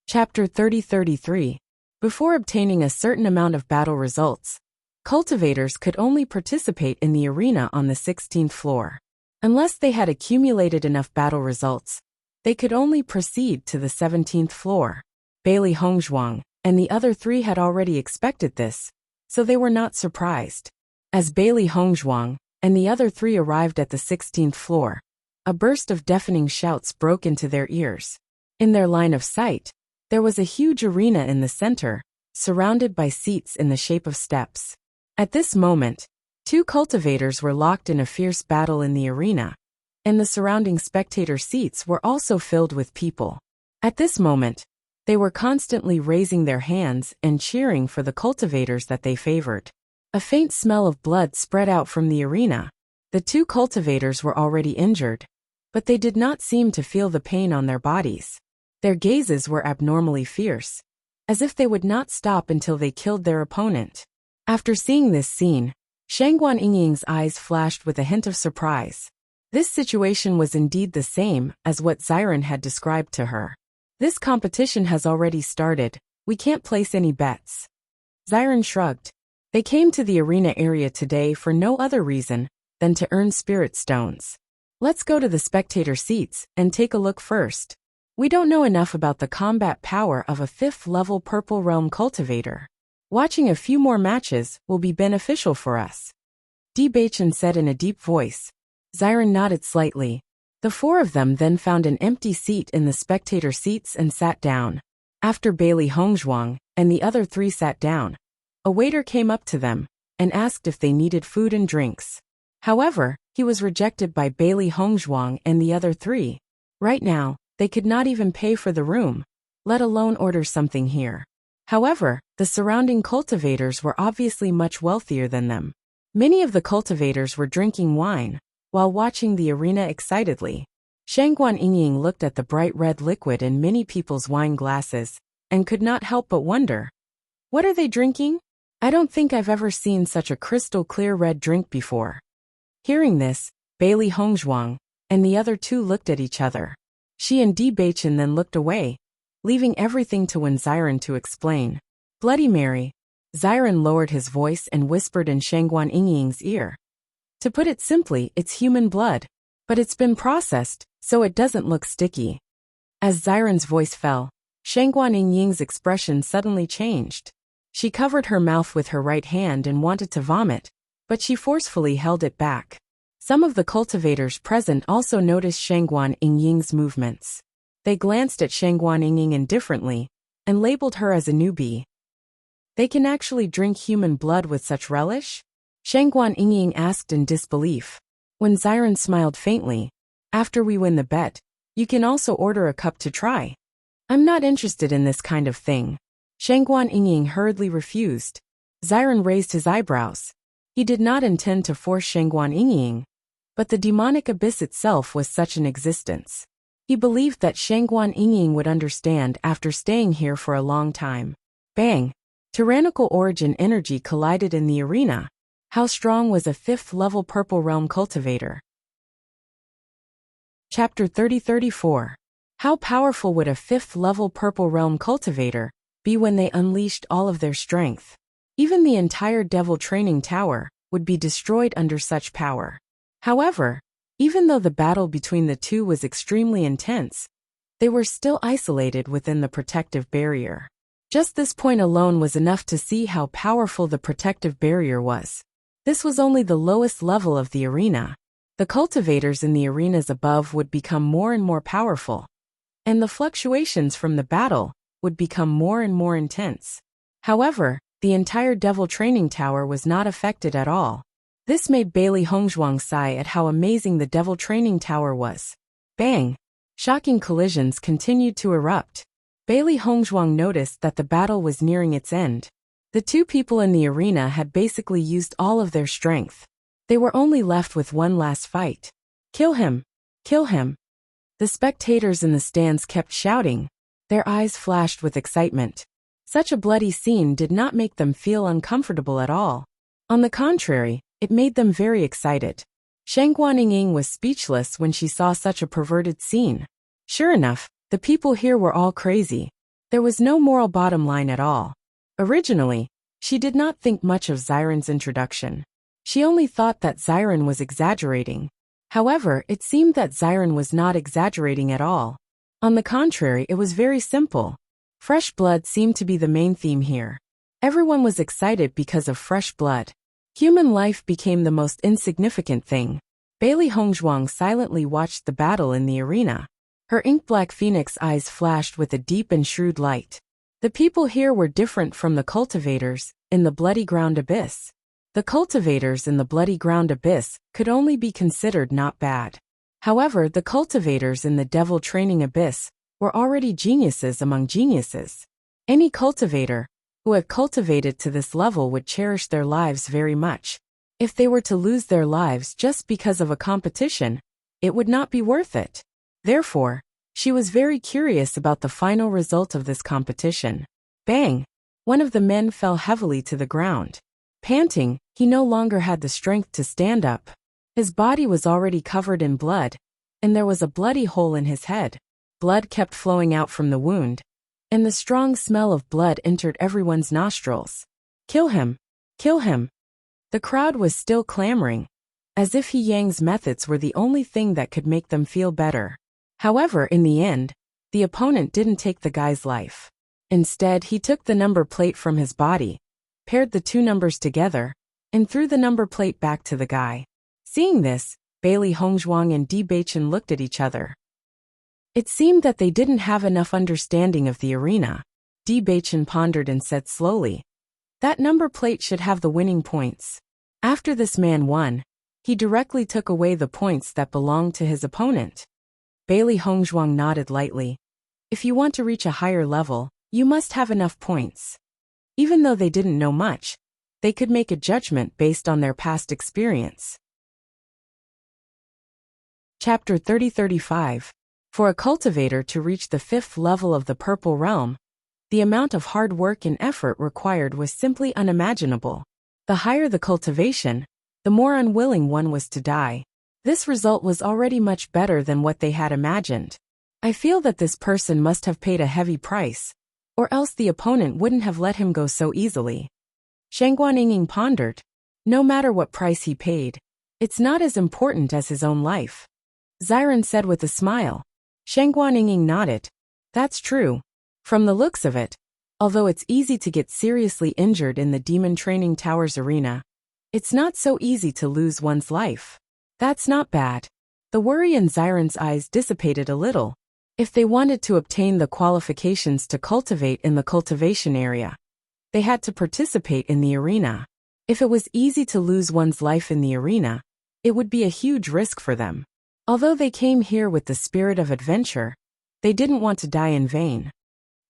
Chapter 30-33. Before obtaining a certain amount of battle results, cultivators could only participate in the arena on the 16th floor. Unless they had accumulated enough battle results, they could only proceed to the 17th floor. Bailey Hongzhuang and the other three had already expected this, so they were not surprised. As Bailey Hongzhuang and the other three arrived at the 16th floor, a burst of deafening shouts broke into their ears. In their line of sight, there was a huge arena in the center, surrounded by seats in the shape of steps. At this moment, two cultivators were locked in a fierce battle in the arena, and the surrounding spectator seats were also filled with people. At this moment, they were constantly raising their hands and cheering for the cultivators that they favored. A faint smell of blood spread out from the arena. The two cultivators were already injured, but they did not seem to feel the pain on their bodies. Their gazes were abnormally fierce, as if they would not stop until they killed their opponent. After seeing this scene, Shangguan Yingying's eyes flashed with a hint of surprise. This situation was indeed the same as what Xiren had described to her. This competition has already started, we can't place any bets. Xiren shrugged. They came to the arena area today for no other reason than to earn spirit stones. Let's go to the spectator seats and take a look first. We don't know enough about the combat power of a 5th-level Purple Realm cultivator. Watching a few more matches will be beneficial for us. Bewitching said in a deep voice. Xiren nodded slightly. The four of them then found an empty seat in the spectator seats and sat down. After Bailey Hongzhuang and the other three sat down, a waiter came up to them and asked if they needed food and drinks. However, he was rejected by Bailey Hongzhuang and the other three. Right now, they could not even pay for the room, let alone order something here. However, the surrounding cultivators were obviously much wealthier than them. Many of the cultivators were drinking wine while watching the arena excitedly. Shangguan Yingying looked at the bright red liquid in many people's wine glasses and could not help but wonder. What are they drinking? I don't think I've ever seen such a crystal clear red drink before. Hearing this, Bailey Hongzhuang and the other two looked at each other. She and Bewitching then looked away, leaving everything to Xiren to explain. Bloody Mary. Xiren lowered his voice and whispered in Shangguan Yingying's ear. To put it simply, it's human blood, but it's been processed, so it doesn't look sticky. As Xiren's voice fell, Shangguan Yingying's expression suddenly changed. She covered her mouth with her right hand and wanted to vomit, but she forcefully held it back. Some of the cultivators present also noticed Shangguan Yingying's movements. They glanced at Shangguan Yingying indifferently and labeled her as a newbie. They can actually drink human blood with such relish? Shangguan Yingying asked in disbelief. When Xiren smiled faintly, after we win the bet, you can also order a cup to try. I'm not interested in this kind of thing. Shangguan Yingying hurriedly refused. Xiren raised his eyebrows. He did not intend to force Shangguan Yingying, but the demonic abyss itself was such an existence. He believed that Shangguan Yingying would understand after staying here for a long time. Bang! Tyrannical origin energy collided in the arena. How strong was a 5th-level Purple Realm cultivator? Chapter 30-34. How powerful would a 5th-level Purple Realm cultivator be when they unleashed all of their strength? Even the entire Devil Training Tower would be destroyed under such power. However, even though the battle between the two was extremely intense, they were still isolated within the protective barrier. Just this point alone was enough to see how powerful the protective barrier was. This was only the lowest level of the arena. The cultivators in the arenas above would become more and more powerful, and the fluctuations from the battle would become more and more intense. However, the entire Devil Training Tower was not affected at all. This made Bailey Hongzhuang sigh at how amazing the Devil Training Tower was. Bang! Shocking collisions continued to erupt. Bailey Hongzhuang noticed that the battle was nearing its end. The two people in the arena had basically used all of their strength. They were only left with one last fight. Kill him! Kill him! The spectators in the stands kept shouting. Their eyes flashed with excitement. Such a bloody scene did not make them feel uncomfortable at all. On the contrary, it made them very excited. Shangguan Yingying was speechless when she saw such a perverted scene. Sure enough, the people here were all crazy. There was no moral bottom line at all. Originally, she did not think much of Xiren's introduction. She only thought that Xiren was exaggerating. However, it seemed that Xiren was not exaggerating at all. On the contrary, it was very simple. Fresh blood seemed to be the main theme here. Everyone was excited because of fresh blood. Human life became the most insignificant thing. Bailey Hongzhuang silently watched the battle in the arena. Her ink-black phoenix eyes flashed with a deep and shrewd light. The people here were different from the cultivators in the Bloody Ground Abyss. The cultivators in the Bloody Ground Abyss could only be considered not bad. However, the cultivators in the Devil Training Abyss were already geniuses among geniuses. Any cultivator who had cultivated to this level would cherish their lives very much. If they were to lose their lives just because of a competition, it would not be worth it. Therefore, she was very curious about the final result of this competition. Bang! One of the men fell heavily to the ground. Panting, he no longer had the strength to stand up. His body was already covered in blood, and there was a bloody hole in his head. Blood kept flowing out from the wound, and the strong smell of blood entered everyone's nostrils. Kill him! Kill him! The crowd was still clamoring, as if He Yang's methods were the only thing that could make them feel better. However, in the end, the opponent didn't take the guy's life. Instead, he took the number plate from his body, paired the two numbers together, and threw the number plate back to the guy. Seeing this, Bailey Hongzhuang and Bewitching looked at each other. It seemed that they didn't have enough understanding of the arena. Bewitching pondered and said slowly, "That number plate should have the winning points." After this man won, he directly took away the points that belonged to his opponent. Bailey Hongzhuang nodded lightly. If you want to reach a higher level, you must have enough points. Even though they didn't know much, they could make a judgment based on their past experience. Chapter 30-35. For a cultivator to reach the 5th level of the Purple Realm, the amount of hard work and effort required was simply unimaginable. The higher the cultivation, the more unwilling one was to die. This result was already much better than what they had imagined. I feel that this person must have paid a heavy price, or else the opponent wouldn't have let him go so easily. Shangguaninging pondered. No matter what price he paid, it's not as important as his own life. Xiren said with a smile. Shangguaninging nodded. That's true. From the looks of it, although it's easy to get seriously injured in the Demon Training Tower's arena, it's not so easy to lose one's life. That's not bad. The worry in Xiren's eyes dissipated a little. If they wanted to obtain the qualifications to cultivate in the cultivation area, they had to participate in the arena. If it was easy to lose one's life in the arena, it would be a huge risk for them. Although they came here with the spirit of adventure, they didn't want to die in vain.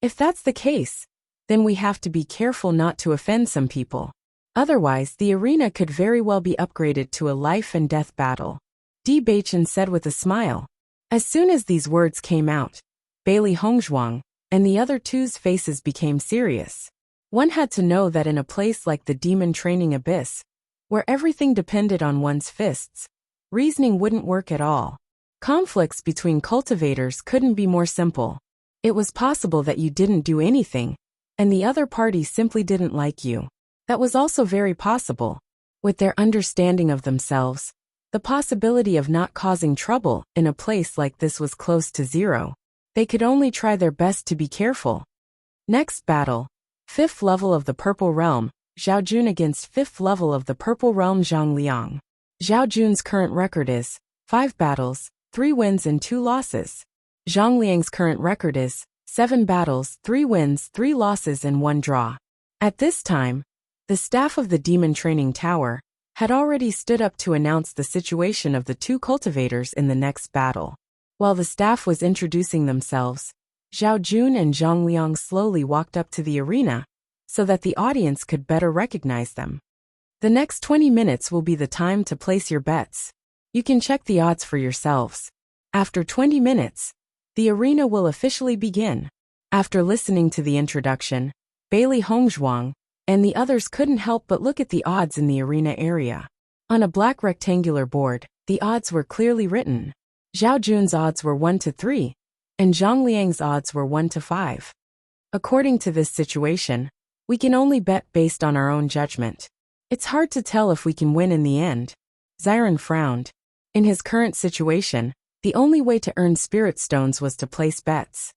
If that's the case, then we have to be careful not to offend some people. Otherwise, the arena could very well be upgraded to a life and death battle. Bewitching said with a smile. As soon as these words came out, Bailey Hongzhuang and the other two's faces became serious. One had to know that in a place like the Demon Training Abyss, where everything depended on one's fists, reasoning wouldn't work at all. Conflicts between cultivators couldn't be more simple. It was possible that you didn't do anything, and the other party simply didn't like you. That was also very possible. With their understanding of themselves, the possibility of not causing trouble in a place like this was close to zero. They could only try their best to be careful. Next battle. 5th level of the Purple Realm, Zhao Jun against 5th level of the Purple Realm Zhang Liang. Zhao Jun's current record is 5 battles, 3 wins and 2 losses. Zhang Liang's current record is 7 battles, 3 wins, 3 losses and 1 draw. At this time, the staff of the Demon Training Tower had already stood up to announce the situation of the 2 cultivators in the next battle. While the staff was introducing themselves, Zhao Jun and Zhang Liang slowly walked up to the arena so that the audience could better recognize them. The next 20 minutes will be the time to place your bets. You can check the odds for yourselves. After 20 minutes, the arena will officially begin. After listening to the introduction, Bailey Hongzhuang and the others couldn't help but look at the odds in the arena area. On a black rectangular board, the odds were clearly written. Zhao Jun's odds were 1-3, and Zhang Liang's odds were 1-5. According to this situation, we can only bet based on our own judgment. It's hard to tell if we can win in the end. Xiron frowned. In his current situation, the only way to earn spirit stones was to place bets.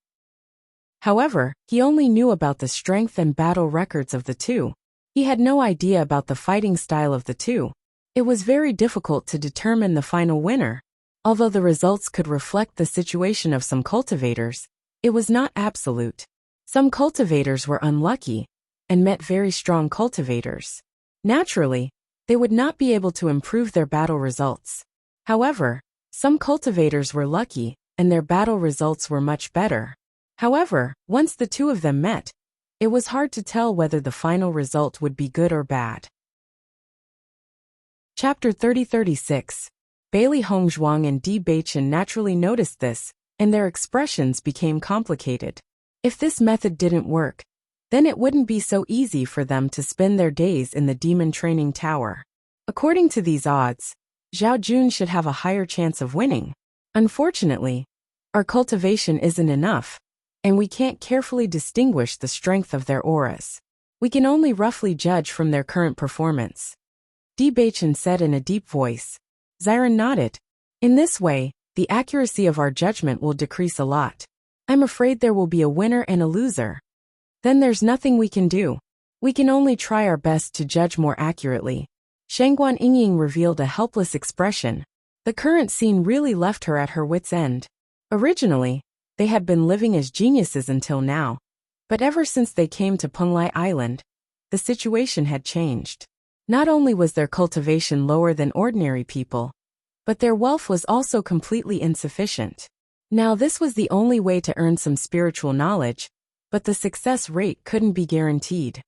However, he only knew about the strength and battle records of the two. He had no idea about the fighting style of the two. It was very difficult to determine the final winner. Although the results could reflect the situation of some cultivators, it was not absolute. Some cultivators were unlucky and met very strong cultivators. Naturally, they would not be able to improve their battle results. However, some cultivators were lucky and their battle results were much better. However, once the two of them met, it was hard to tell whether the final result would be good or bad. Chapter 30-36. Bailey Hongzhuang and Bewitching naturally noticed this, and their expressions became complicated. If this method didn't work, then it wouldn't be so easy for them to spend their days in the demon training tower. According to these odds, Zhao Jun should have a higher chance of winning. Unfortunately, our cultivation isn't enough, and we can't carefully distinguish the strength of their auras. We can only roughly judge from their current performance. Bewitching said in a deep voice. Xiron nodded. In this way, the accuracy of our judgment will decrease a lot. I'm afraid there will be a winner and a loser. Then there's nothing we can do. We can only try our best to judge more accurately. Shangguan Yingying revealed a helpless expression. The current scene really left her at her wit's end. Originally, they had been living as geniuses until now. But ever since they came to Penglai Island, the situation had changed. Not only was their cultivation lower than ordinary people, but their wealth was also completely insufficient. Now this was the only way to earn some spiritual knowledge, but the success rate couldn't be guaranteed.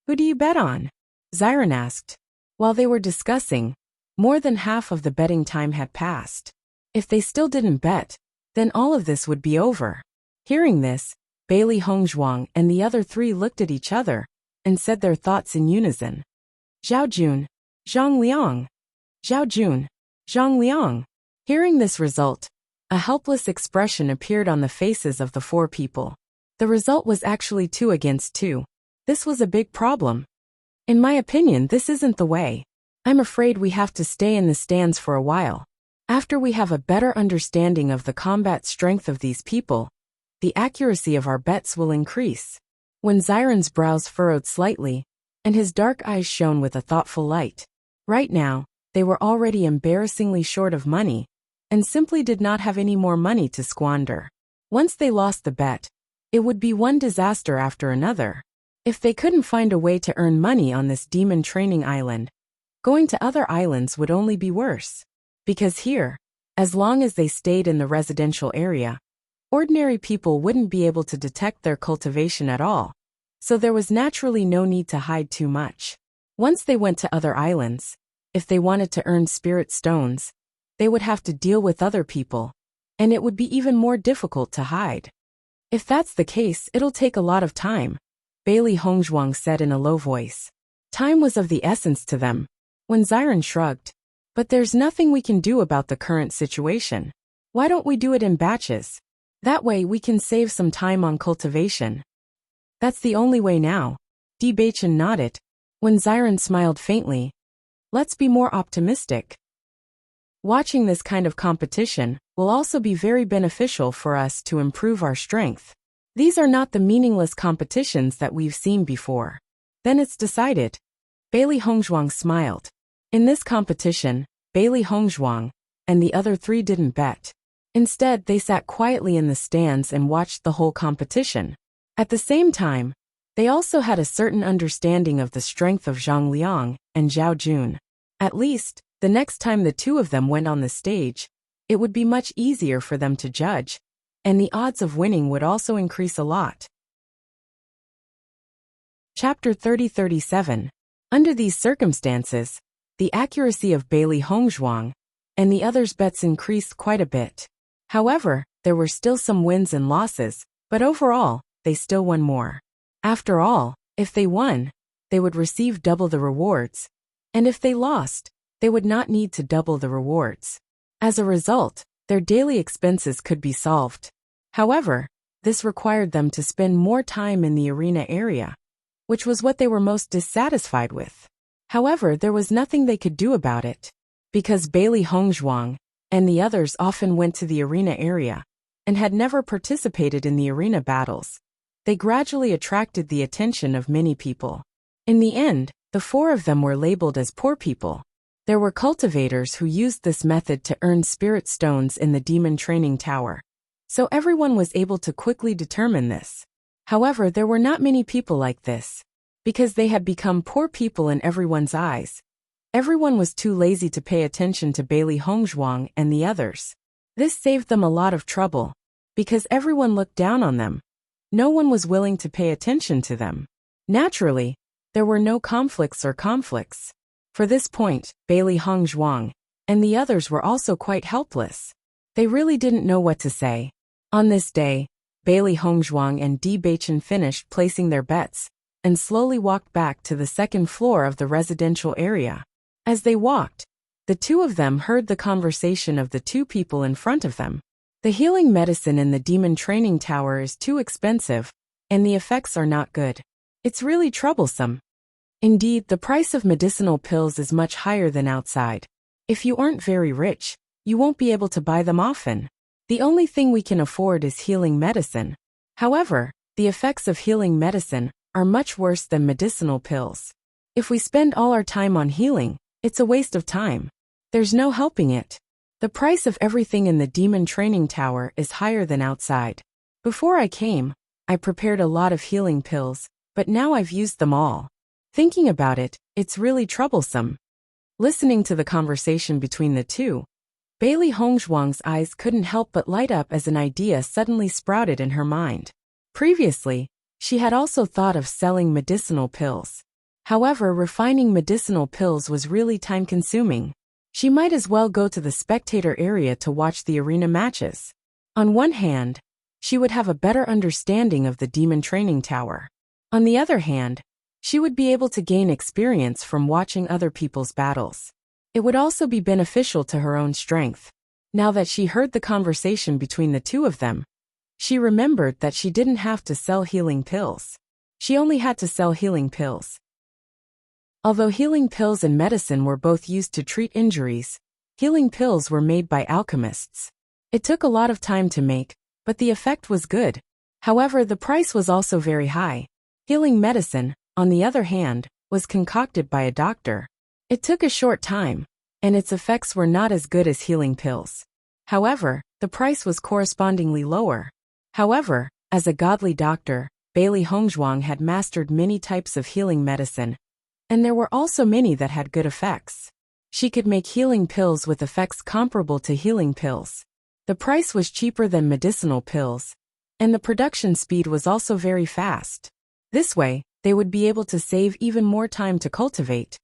Who do you bet on? Xiron asked. While they were discussing, more than half of the betting time had passed. If they still didn't bet, then all of this would be over. Hearing this, Bailey Hongzhuang and the other three looked at each other and said their thoughts in unison. Zhao Jun, Zhang Liang. Zhao Jun, Zhang Liang. Hearing this result, a helpless expression appeared on the faces of the four people. The result was actually 2 against 2. This was a big problem. In my opinion, this isn't the way. I'm afraid we have to stay in the stands for a while. After we have a better understanding of the combat strength of these people, the accuracy of our bets will increase. When Xiron's brows furrowed slightly, and his dark eyes shone with a thoughtful light. Right now, they were already embarrassingly short of money, and simply did not have any more money to squander. Once they lost the bet, it would be one disaster after another. If they couldn't find a way to earn money on this demon training island, going to other islands would only be worse. Because here, as long as they stayed in the residential area, ordinary people wouldn't be able to detect their cultivation at all. So there was naturally no need to hide too much. Once they went to other islands, if they wanted to earn spirit stones, they would have to deal with other people, and it would be even more difficult to hide. If that's the case, it'll take a lot of time, Bailey Hongzhuang said in a low voice. Time was of the essence to them. When Xiron shrugged. But there's nothing we can do about the current situation. Why don't we do it in batches? That way we can save some time on cultivation. That's the only way now. Bewitching nodded. When Xiron smiled faintly. Let's be more optimistic. Watching this kind of competition will also be very beneficial for us to improve our strength. These are not the meaningless competitions that we've seen before. Then it's decided. Bailey Hongzhuang smiled. In this competition, Bailey Hongzhuang and the other three didn't bet. Instead, they sat quietly in the stands and watched the whole competition. At the same time, they also had a certain understanding of the strength of Zhang Liang and Zhao Jun. At least, the next time the two of them went on the stage, it would be much easier for them to judge, and the odds of winning would also increase a lot. Chapter 30-37. Under these circumstances, the accuracy of Bailey Hongzhuang and the others' bets increased quite a bit. However, there were still some wins and losses, but overall, they still won more. After all, if they won, they would receive double the rewards, and if they lost, they would not need to double the rewards. As a result, their daily expenses could be solved. However, this required them to spend more time in the arena area, which was what they were most dissatisfied with. However, there was nothing they could do about it, because Bailey Hongzhuang and the others often went to the arena area and had never participated in the arena battles. They gradually attracted the attention of many people. In the end, the four of them were labeled as poor people. There were cultivators who used this method to earn spirit stones in the demon training tower, so everyone was able to quickly determine this. However, there were not many people like this, because they had become poor people in everyone's eyes. Everyone was too lazy to pay attention to Bailey Hongzhuang and the others. This saved them a lot of trouble, because everyone looked down on them. No one was willing to pay attention to them. Naturally, there were no conflicts. For this point, Bailey Hongzhuang and the others were also quite helpless. They really didn't know what to say. On this day, Bailey Hongzhuang and Bewitching finished placing their bets and slowly walked back to the second floor of the residential area. As they walked, the two of them heard the conversation of the two people in front of them. The healing medicine in the demon training tower is too expensive, and the effects are not good. It's really troublesome. Indeed, the price of medicinal pills is much higher than outside. If you aren't very rich, you won't be able to buy them often. The only thing we can afford is healing medicine. However, the effects of healing medicine are much worse than medicinal pills. If we spend all our time on healing, it's a waste of time. There's no helping it. The price of everything in the demon training tower is higher than outside. Before I came, I prepared a lot of healing pills, but now I've used them all. Thinking about it, it's really troublesome. Listening to the conversation between the two, Bailey Hongzhuang's eyes couldn't help but light up as an idea suddenly sprouted in her mind. Previously, she had also thought of selling medicinal pills. However, refining medicinal pills was really time-consuming. She might as well go to the spectator area to watch the arena matches. On one hand, she would have a better understanding of the demon training tower. On the other hand, she would be able to gain experience from watching other people's battles. It would also be beneficial to her own strength. Now that she heard the conversation between the two of them, she remembered that she didn't have to sell healing pills. She only had to sell healing pills. Although healing pills and medicine were both used to treat injuries, healing pills were made by alchemists. It took a lot of time to make, but the effect was good. However, the price was also very high. Healing medicine, on the other hand, was concocted by a doctor. It took a short time, and its effects were not as good as healing pills. However, the price was correspondingly lower. However, as a godly doctor, Bailey Hongzhuang had mastered many types of healing medicine, and there were also many that had good effects. She could make healing pills with effects comparable to healing pills. The price was cheaper than medicinal pills, and the production speed was also very fast. This way, they would be able to save even more time to cultivate.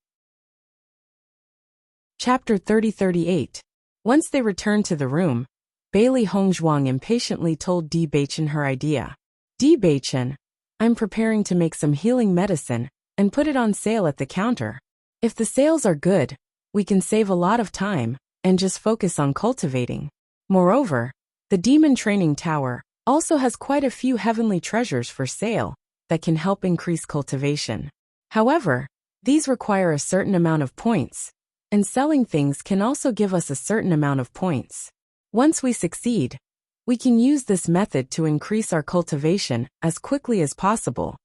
Chapter 30-38. Once they returned to the room, Bailey Hongzhuang impatiently told Bewitching her idea. Bewitching, I'm preparing to make some healing medicine and put it on sale at the counter. If the sales are good, we can save a lot of time and just focus on cultivating. Moreover, the demon training tower also has quite a few heavenly treasures for sale that can help increase cultivation. However, these require a certain amount of points, and selling things can also give us a certain amount of points. Once we succeed, we can use this method to increase our cultivation as quickly as possible.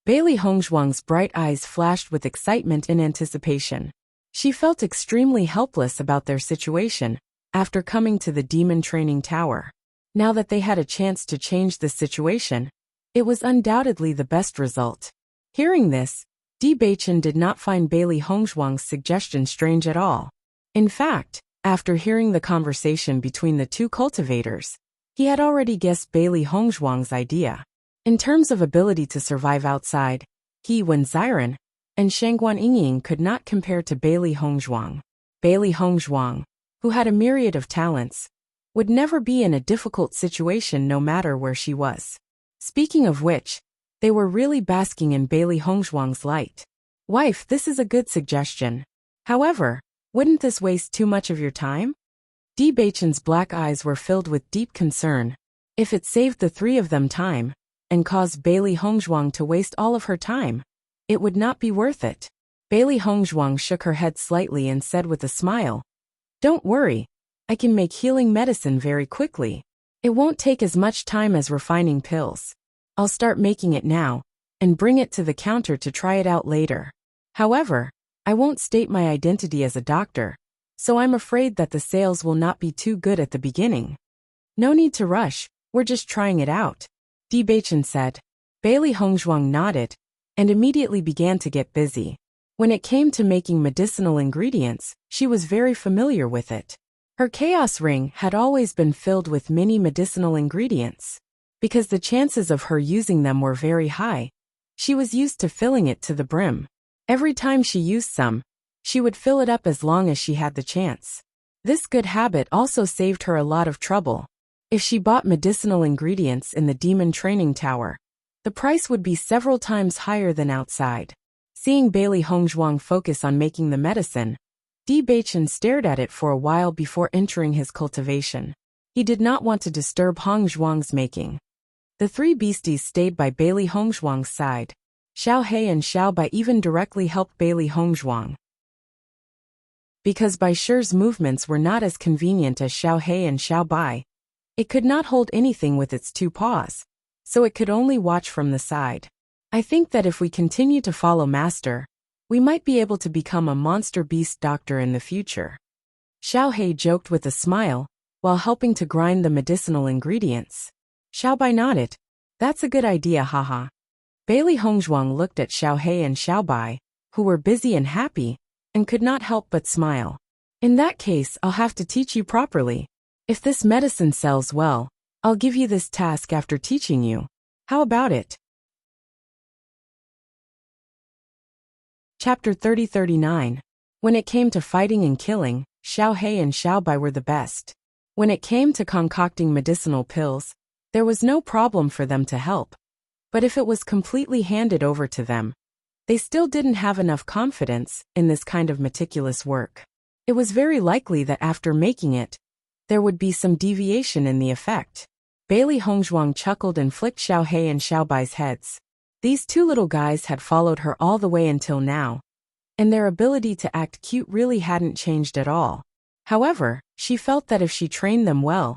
Bailey Hongzhuang's bright eyes flashed with excitement and anticipation. She felt extremely helpless about their situation after coming to the demon training tower. Now that they had a chance to change the situation, it was undoubtedly the best result. Hearing this, Bewitching did not find Bailey Hongzhuang's suggestion strange at all. In fact, after hearing the conversation between the two cultivators, he had already guessed Bailey Hongzhuang's idea. In terms of ability to survive outside, he, Wen Xiren, and Shangguan Yingying could not compare to Bailey Hongzhuang. Bailey Hongzhuang, who had a myriad of talents, would never be in a difficult situation no matter where she was. Speaking of which, they were really basking in Bailey Hongzhuang's light. Wife, this is a good suggestion. However, wouldn't this waste too much of your time? Bewitching's black eyes were filled with deep concern. If it saved the three of them time, and caused Bailey Hongzhuang to waste all of her time, it would not be worth it. Bailey Hongzhuang shook her head slightly and said with a smile, "Don't worry, I can make healing medicine very quickly. It won't take as much time as refining pills. I'll start making it now, and bring it to the counter to try it out later. However, I won't state my identity as a doctor, so I'm afraid that the sales will not be too good at the beginning." "No need to rush, we're just trying it out," Bewitching said. Bailey Hongzhuang nodded, and immediately began to get busy. When it came to making medicinal ingredients, she was very familiar with it. Her chaos ring had always been filled with many medicinal ingredients. Because the chances of her using them were very high, she was used to filling it to the brim. Every time she used some, she would fill it up as long as she had the chance. This good habit also saved her a lot of trouble. If she bought medicinal ingredients in the demon training tower, the price would be several times higher than outside. Seeing Bailey Hongzhuang focus on making the medicine, Bewitching stared at it for a while before entering his cultivation. He did not want to disturb Hongzhuang's making. The three beasties stayed by Bailey Hongzhuang's side. Xiao He and Xiao Bai even directly helped Bailey Hongzhuang. Because Bai Shi's movements were not as convenient as Xiao He and Xiao Bai, it could not hold anything with its two paws, so it could only watch from the side. "I think that if we continue to follow Master, we might be able to become a monster beast doctor in the future," Xiao He joked with a smile, while helping to grind the medicinal ingredients. Xiao Bai nodded. "That's a good idea, haha." Bailey Hongzhuang looked at Xiao He and Xiao Bai, who were busy and happy, and could not help but smile. "In that case, I'll have to teach you properly. If this medicine sells well, I'll give you this task after teaching you. How about it?" Chapter 30-39. When it came to fighting and killing, Xiao He and Xiao Bai were the best. When it came to concocting medicinal pills, there was no problem for them to help. But if it was completely handed over to them, they still didn't have enough confidence in this kind of meticulous work. It was very likely that after making it, there would be some deviation in the effect. Bailey Hongzhuang chuckled and flicked Xiao He and Xiao Bai's heads. These two little guys had followed her all the way until now, and their ability to act cute really hadn't changed at all. However, she felt that if she trained them well,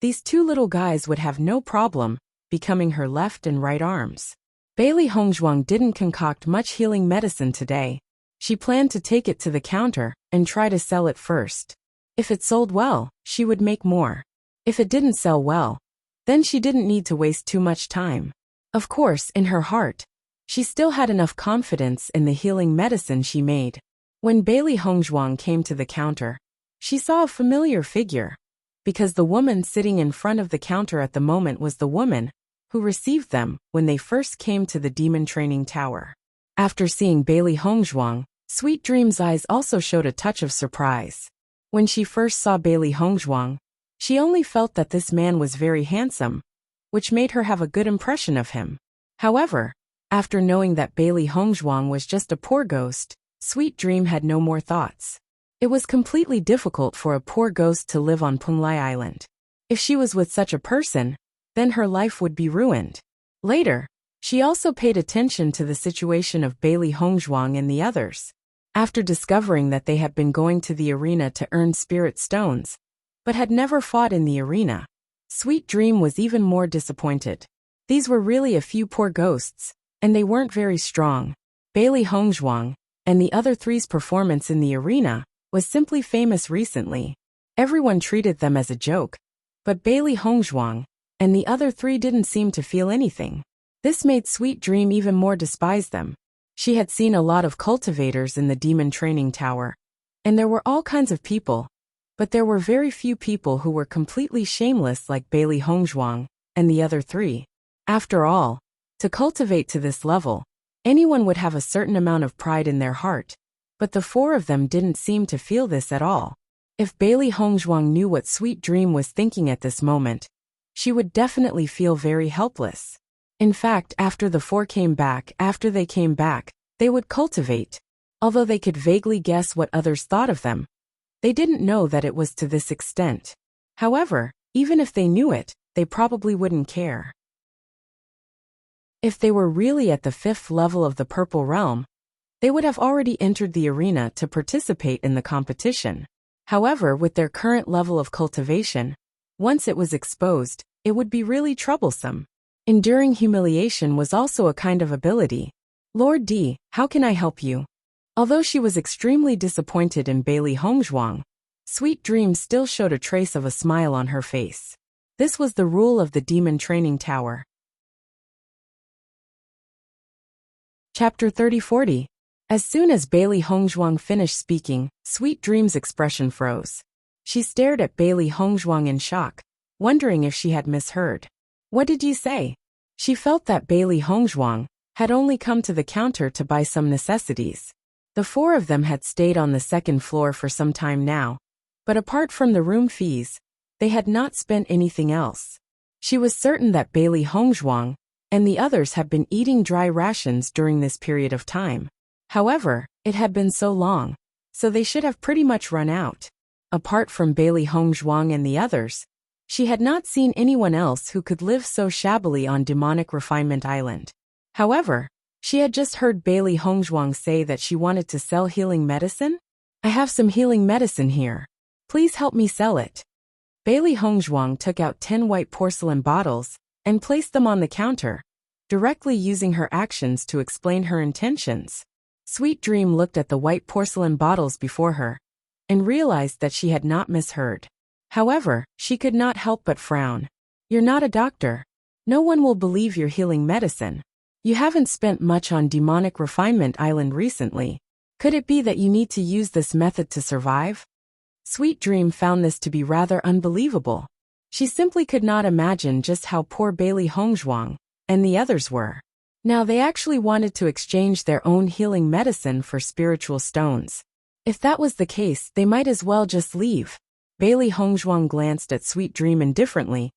these two little guys would have no problem becoming her left and right arms. Bailey Hongzhuang didn't concoct much healing medicine today. She planned to take it to the counter and try to sell it first. If it sold well, she would make more. If it didn't sell well, then she didn't need to waste too much time. Of course, in her heart, she still had enough confidence in the healing medicine she made. When Bailey Hongzhuang came to the counter, she saw a familiar figure, because the woman sitting in front of the counter at the moment was the woman who received them when they first came to the demon training tower. After seeing Bailey Hongzhuang, Sweet Dream's eyes also showed a touch of surprise. When she first saw Bailey Hongzhuang, she only felt that this man was very handsome, which made her have a good impression of him. However, after knowing that Bailey Hongzhuang was just a poor ghost, Sweet Dream had no more thoughts. It was completely difficult for a poor ghost to live on Punglai Island. If she was with such a person, then her life would be ruined. Later, she also paid attention to the situation of Bailey Hongzhuang and the others. After discovering that they had been going to the arena to earn spirit stones, but had never fought in the arena, Sweet Dream was even more disappointed. These were really a few poor ghosts, and they weren't very strong. Bailey Hongzhuang and the other three's performance in the arena was simply famous recently. Everyone treated them as a joke, but Bailey Hongzhuang and the other three didn't seem to feel anything. This made Sweet Dream even more despise them. She had seen a lot of cultivators in the demon training tower, and there were all kinds of people, but there were very few people who were completely shameless like Bailey Hongzhuang and the other three. After all, to cultivate to this level, anyone would have a certain amount of pride in their heart, but the four of them didn't seem to feel this at all. If Bailey Hongzhuang knew what Sweet Dream was thinking at this moment, she would definitely feel very helpless. In fact, after they came back, they would cultivate. Although they could vaguely guess what others thought of them, they didn't know that it was to this extent. However, even if they knew it, they probably wouldn't care. If they were really at the 5th level of the Purple Realm, they would have already entered the arena to participate in the competition. However, with their current level of cultivation, once it was exposed, it would be really troublesome. Enduring humiliation was also a kind of ability. Lord D, how can I help you? Although she was extremely disappointed in Bailey Hongzhuang, Sweet Dream still showed a trace of a smile on her face. This was the rule of the Demon Training Tower. Chapter 30-40. As soon as Bailey Hongzhuang finished speaking, Sweet Dream's expression froze. She stared at Bailey Hongzhuang in shock, wondering if she had misheard. What did you say? She felt that Bailey Hongzhuang had only come to the counter to buy some necessities. The 4 of them had stayed on the 2nd floor for some time now, but apart from the room fees, they had not spent anything else. She was certain that Bailey Hongzhuang and the others had been eating dry rations during this period of time. However, it had been so long, so they should have pretty much run out. Apart from Bailey Hongzhuang and the others, she had not seen anyone else who could live so shabbily on Demonic Refinement Island. However, she had just heard Bailey Hongzhuang say that she wanted to sell healing medicine. I have some healing medicine here. Please help me sell it. Bailey Hongzhuang took out 10 white porcelain bottles and placed them on the counter, directly using her actions to explain her intentions. Sweet Dream looked at the white porcelain bottles before her and realized that she had not misheard. However, she could not help but frown. You're not a doctor. No one will believe you're healing medicine. You haven't spent much on Demonic Refinement Island recently. Could it be that you need to use this method to survive? Sweet Dream found this to be rather unbelievable. She simply could not imagine just how poor Bailey Hongzhuang and the others were. Now they actually wanted to exchange their own healing medicine for spiritual stones. If that was the case, they might as well just leave. Bailey Hongzhuang glanced at Sweet Dream indifferently.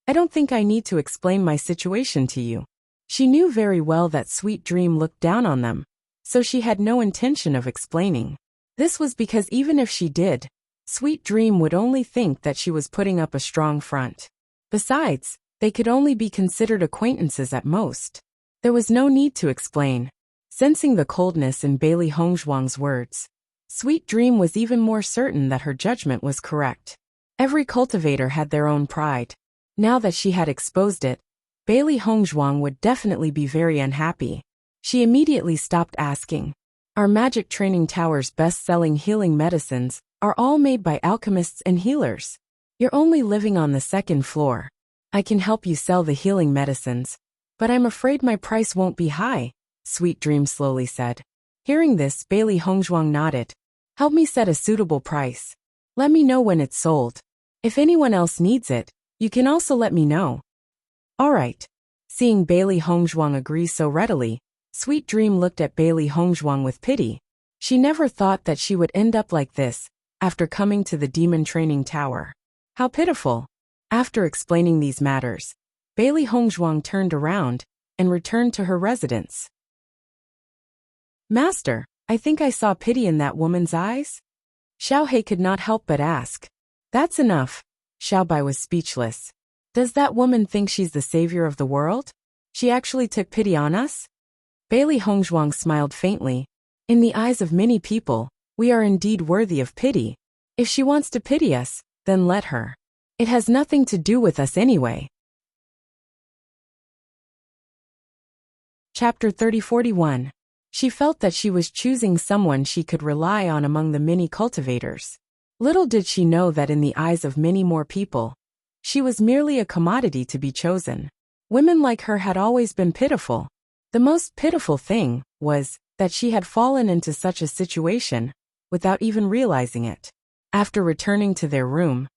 I don't think I need to explain my situation to you. She knew very well that Sweet Dream looked down on them, so she had no intention of explaining. This was because even if she did, Sweet Dream would only think that she was putting up a strong front. Besides, they could only be considered acquaintances at most. There was no need to explain. Sensing the coldness in Bailey Hongzhuang's words, Sweet Dream was even more certain that her judgment was correct. Every cultivator had their own pride. Now that she had exposed it, Bailey Hongzhuang would definitely be very unhappy. She immediately stopped asking. Our Magic Training Tower's best-selling healing medicines are all made by alchemists and healers. You're only living on the 2nd floor. I can help you sell the healing medicines, but I'm afraid my price won't be high, Sweet Dream slowly said. Hearing this, Bailey Hongzhuang nodded. Help me set a suitable price. Let me know when it's sold. If anyone else needs it, you can also let me know. All right. Seeing Bailey Hongzhuang agree so readily, Sweet Dream looked at Bailey Hongzhuang with pity. She never thought that she would end up like this after coming to the Demon Training Tower. How pitiful. After explaining these matters, Bailey Hongzhuang turned around and returned to her residence. Master, I think I saw pity in that woman's eyes. Xiaohei could not help but ask. That's enough. Xiaobai was speechless. Does that woman think she's the savior of the world? She actually took pity on us? Bailey Hongzhuang smiled faintly. In the eyes of many people, we are indeed worthy of pity. If she wants to pity us, then let her. It has nothing to do with us anyway. Chapter 30-41. She felt that she was choosing someone she could rely on among the many cultivators. Little did she know that in the eyes of many more people, she was merely a commodity to be chosen. Women like her had always been pitiful. The most pitiful thing was that she had fallen into such a situation without even realizing it. After returning to their room,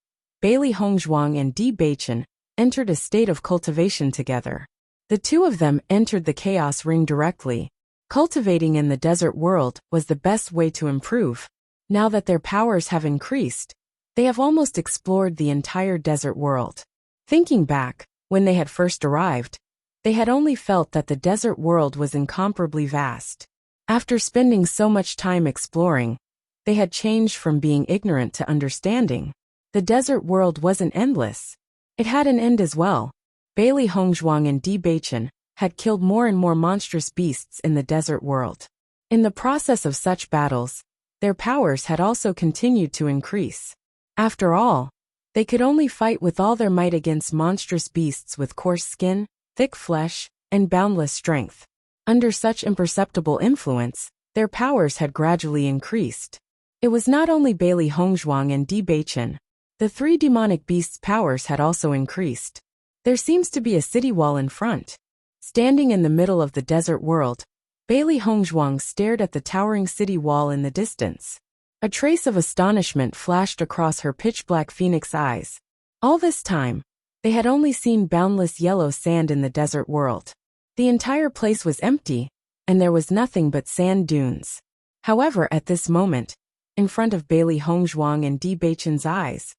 Bailey Hongzhuang and Bewitching entered a state of cultivation together. The two of them entered the Chaos Ring directly. Cultivating in the desert world was the best way to improve. Now that their powers have increased, they have almost explored the entire desert world. Thinking back, when they had first arrived, they had only felt that the desert world was incomparably vast. After spending so much time exploring, they had changed from being ignorant to understanding. The desert world wasn't endless. It had an end as well. Bailey Hongzhuang and Di Beichen had killed more and more monstrous beasts in the desert world. In the process of such battles, their powers had also continued to increase. After all, they could only fight with all their might against monstrous beasts with coarse skin, thick flesh, and boundless strength. Under such imperceptible influence, their powers had gradually increased. It was not only Bailey Hongzhuang and Di Beichen. The three demonic beasts' powers had also increased. There seems to be a city wall in front. Standing in the middle of the desert world, Bailey Hongzhuang stared at the towering city wall in the distance. A trace of astonishment flashed across her pitch-black phoenix eyes. All this time, they had only seen boundless yellow sand in the desert world. The entire place was empty, and there was nothing but sand dunes. However, at this moment, in front of Bailey Hongzhuang and Di Beichen's eyes,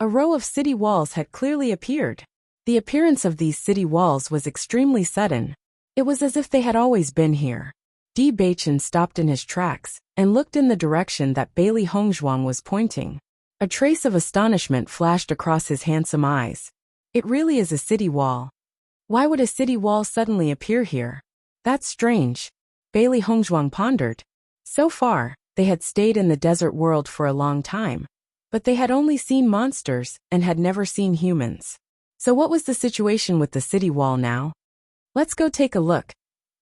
a row of city walls had clearly appeared. The appearance of these city walls was extremely sudden. It was as if they had always been here. Di Beichen stopped in his tracks and looked in the direction that Bailey Hongzhuang was pointing. A trace of astonishment flashed across his handsome eyes. It really is a city wall. Why would a city wall suddenly appear here? That's strange, Bailey Hongzhuang pondered. So far, they had stayed in the desert world for a long time, but they had only seen monsters and had never seen humans. So what was the situation with the city wall now? Let's go take a look,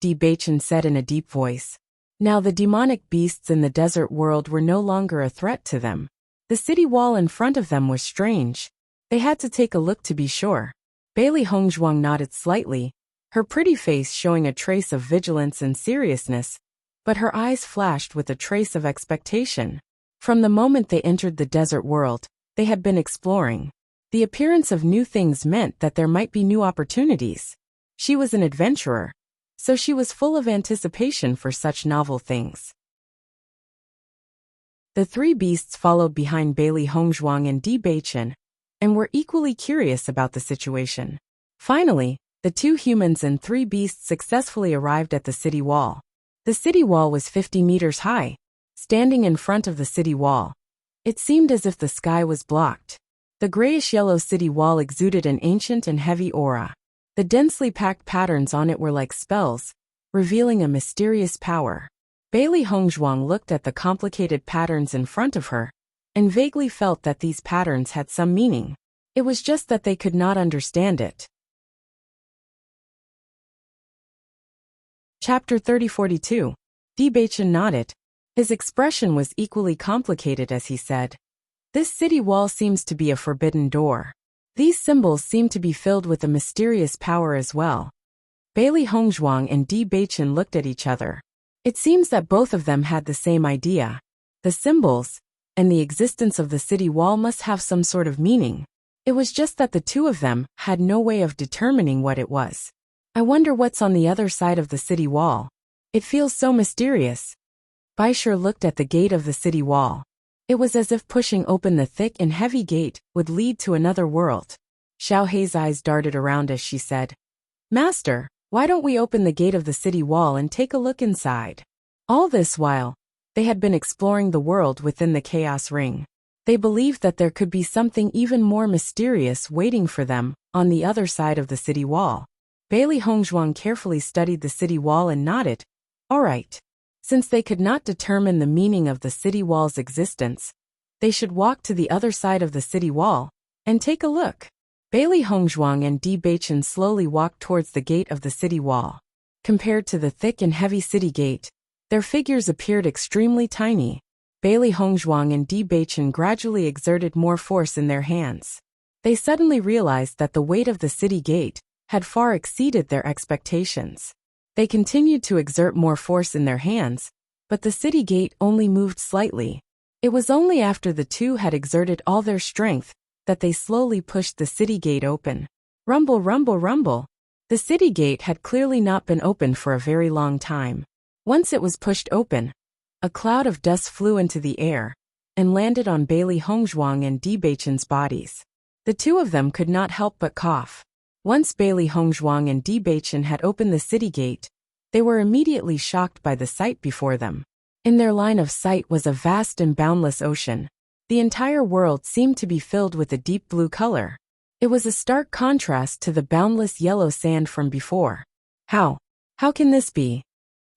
Di Beichen said in a deep voice. Now the demonic beasts in the desert world were no longer a threat to them. The city wall in front of them was strange. They had to take a look to be sure. Bailey Hongzhuang nodded slightly, her pretty face showing a trace of vigilance and seriousness, but her eyes flashed with a trace of expectation. From the moment they entered the desert world, they had been exploring. The appearance of new things meant that there might be new opportunities. She was an adventurer, so she was full of anticipation for such novel things. The three beasts followed behind Bailey Hongzhuang and Di Beichen, and were equally curious about the situation. Finally, the two humans and three beasts successfully arrived at the city wall. The city wall was 50 meters high. Standing in front of the city wall, it seemed as if the sky was blocked. The grayish-yellow city wall exuded an ancient and heavy aura. The densely packed patterns on it were like spells, revealing a mysterious power. Bailey Hongzhuang looked at the complicated patterns in front of her, and vaguely felt that these patterns had some meaning. It was just that they could not understand it. Chapter 3042. Di Beichen nodded. His expression was equally complicated as he said, "This city wall seems to be a forbidden door. These symbols seem to be filled with a mysterious power as well." Bailey Hongzhuang and Di Beichen looked at each other. It seems that both of them had the same idea. The symbols and the existence of the city wall must have some sort of meaning. It was just that the two of them had no way of determining what it was. I wonder what's on the other side of the city wall. It feels so mysterious. Baisher looked at the gate of the city wall. It was as if pushing open the thick and heavy gate would lead to another world. Xiaohei's eyes darted around as she said, "Master, why don't we open the gate of the city wall and take a look inside?" All this while, they had been exploring the world within the chaos ring. They believed that there could be something even more mysterious waiting for them on the other side of the city wall. Bailey Hongzhuang carefully studied the city wall and nodded. All right. Since they could not determine the meaning of the city wall's existence, they should walk to the other side of the city wall and take a look. Bailey Hongzhuang and Di Beichen slowly walked towards the gate of the city wall. Compared to the thick and heavy city gate, their figures appeared extremely tiny. Bailey Hongzhuang and Di Beichen gradually exerted more force in their hands. They suddenly realized that the weight of the city gate had far exceeded their expectations. They continued to exert more force in their hands, but the city gate only moved slightly. It was only after the two had exerted all their strength that they slowly pushed the city gate open. Rumble, rumble, rumble. The city gate had clearly not been opened for a very long time. Once it was pushed open, a cloud of dust flew into the air and landed on Bailey Hongzhuang and Di Beichen's bodies. The two of them could not help but cough. Once Bailey Hongzhuang and Di Beichen had opened the city gate, they were immediately shocked by the sight before them. In their line of sight was a vast and boundless ocean. The entire world seemed to be filled with a deep blue color. It was a stark contrast to the boundless yellow sand from before. How? How can this be?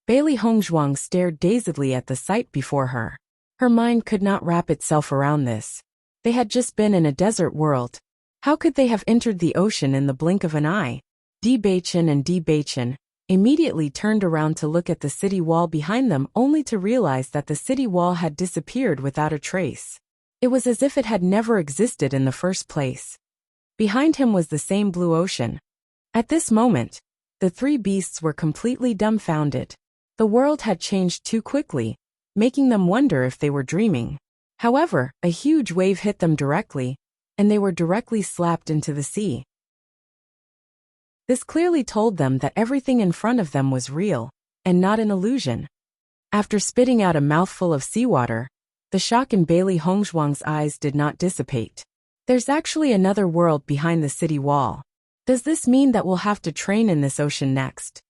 Bailey Hongzhuang stared dazedly at the sight before her. Her mind could not wrap itself around this. They had just been in a desert world. How could they have entered the ocean in the blink of an eye? Bewitching and Bewitching immediately turned around to look at the city wall behind them, only to realize that the city wall had disappeared without a trace. It was as if it had never existed in the first place. Behind him was the same blue ocean. At this moment, the three beasts were completely dumbfounded. The world had changed too quickly, making them wonder if they were dreaming. However, a huge wave hit them directly, and they were directly slapped into the sea. This clearly told them that everything in front of them was real, and not an illusion. After spitting out a mouthful of seawater, the shock in Bailey Hongzhuang's eyes did not dissipate. There's actually another world behind the city wall. Does this mean that we'll have to train in this ocean next?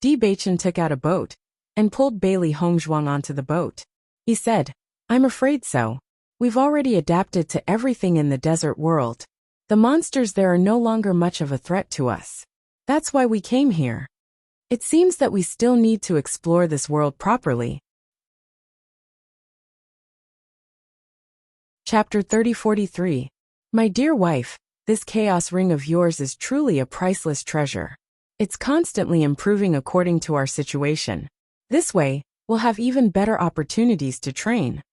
Bewitching took out a boat and pulled Bailey Hongzhuang onto the boat. He said, I'm afraid so. We've already adapted to everything in the desert world. The monsters there are no longer much of a threat to us. That's why we came here. It seems that we still need to explore this world properly. Chapter 3043. My dear wife, this chaos ring of yours is truly a priceless treasure. It's constantly improving according to our situation. This way, we'll have even better opportunities to train.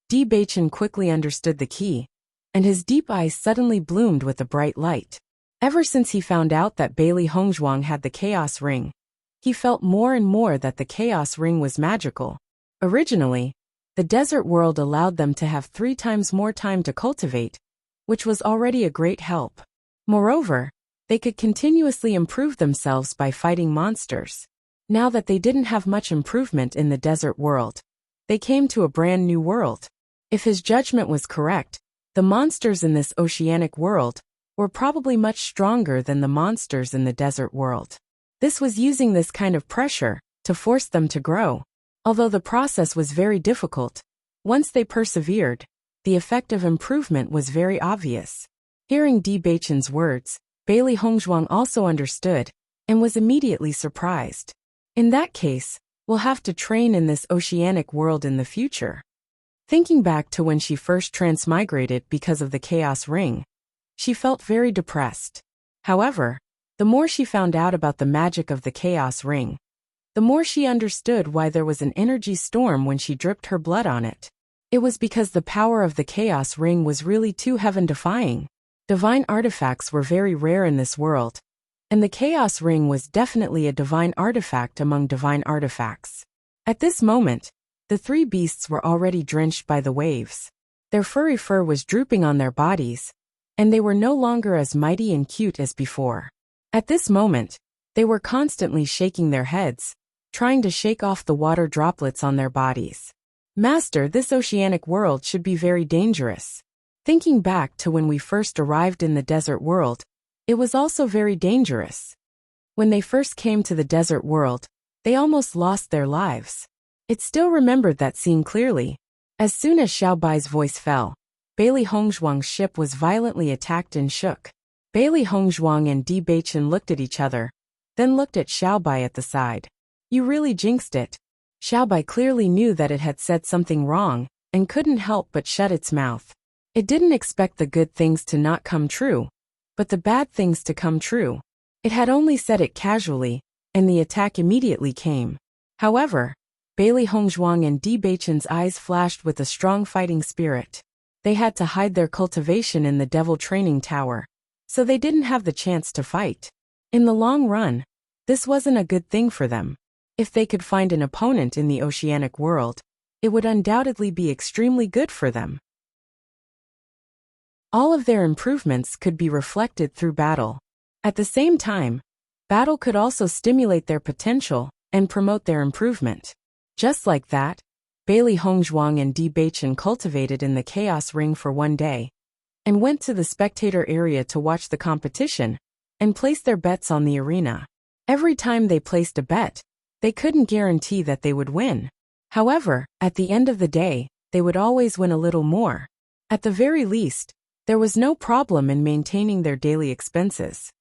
Bewitching quickly understood the key, and his deep eyes suddenly bloomed with a bright light. Ever since he found out that Bailey Hongzhuang had the chaos ring, he felt more and more that the chaos ring was magical. Originally, the desert world allowed them to have 3 times more time to cultivate, which was already a great help. Moreover, they could continuously improve themselves by fighting monsters. Now that they didn't have much improvement in the desert world, they came to a brand new world. If his judgment was correct, the monsters in this oceanic world were probably much stronger than the monsters in the desert world. This was using this kind of pressure to force them to grow. Although the process was very difficult, once they persevered, the effect of improvement was very obvious. Hearing Bewitching's words, Bailey Hongzhuang also understood and was immediately surprised. In that case, we'll have to train in this oceanic world in the future. Thinking back to when she first transmigrated because of the chaos ring, she felt very depressed. However, the more she found out about the magic of the chaos ring, the more she understood why there was an energy storm when she dripped her blood on it. It was because the power of the chaos ring was really too heaven-defying. Divine artifacts were very rare in this world, and the chaos ring was definitely a divine artifact among divine artifacts. At this moment, the three beasts were already drenched by the waves. Their furry fur was drooping on their bodies, and they were no longer as mighty and cute as before. At this moment, they were constantly shaking their heads, trying to shake off the water droplets on their bodies. Master, this oceanic world should be very dangerous. Thinking back to when we first arrived in the desert world, it was also very dangerous. When they first came to the desert world, they almost lost their lives. It still remembered that scene clearly. As soon as Xiaobai's voice fell, Bailey Hongzhuang's ship was violently attacked and shook. Bailey Hongzhuang and Bewitching looked at each other, then looked at Xiaobai at the side. You really jinxed it. Xiaobai clearly knew that it had said something wrong, and couldn't help but shut its mouth. It didn't expect the good things to not come true, but the bad things to come true. It had only said it casually, and the attack immediately came. However, Bailey Hongzhuang and Bewitching's eyes flashed with a strong fighting spirit. They had to hide their cultivation in the Devil Training Tower, so they didn't have the chance to fight. In the long run, this wasn't a good thing for them. If they could find an opponent in the oceanic world, it would undoubtedly be extremely good for them. All of their improvements could be reflected through battle. At the same time, battle could also stimulate their potential and promote their improvement. Just like that, Bailey Hongzhuang and Bewitching cultivated in the Chaos Ring for one day, and went to the spectator area to watch the competition, and place their bets on the arena. Every time they placed a bet, they couldn't guarantee that they would win. However, at the end of the day, they would always win a little more. At the very least, There was no problem in maintaining their daily expenses.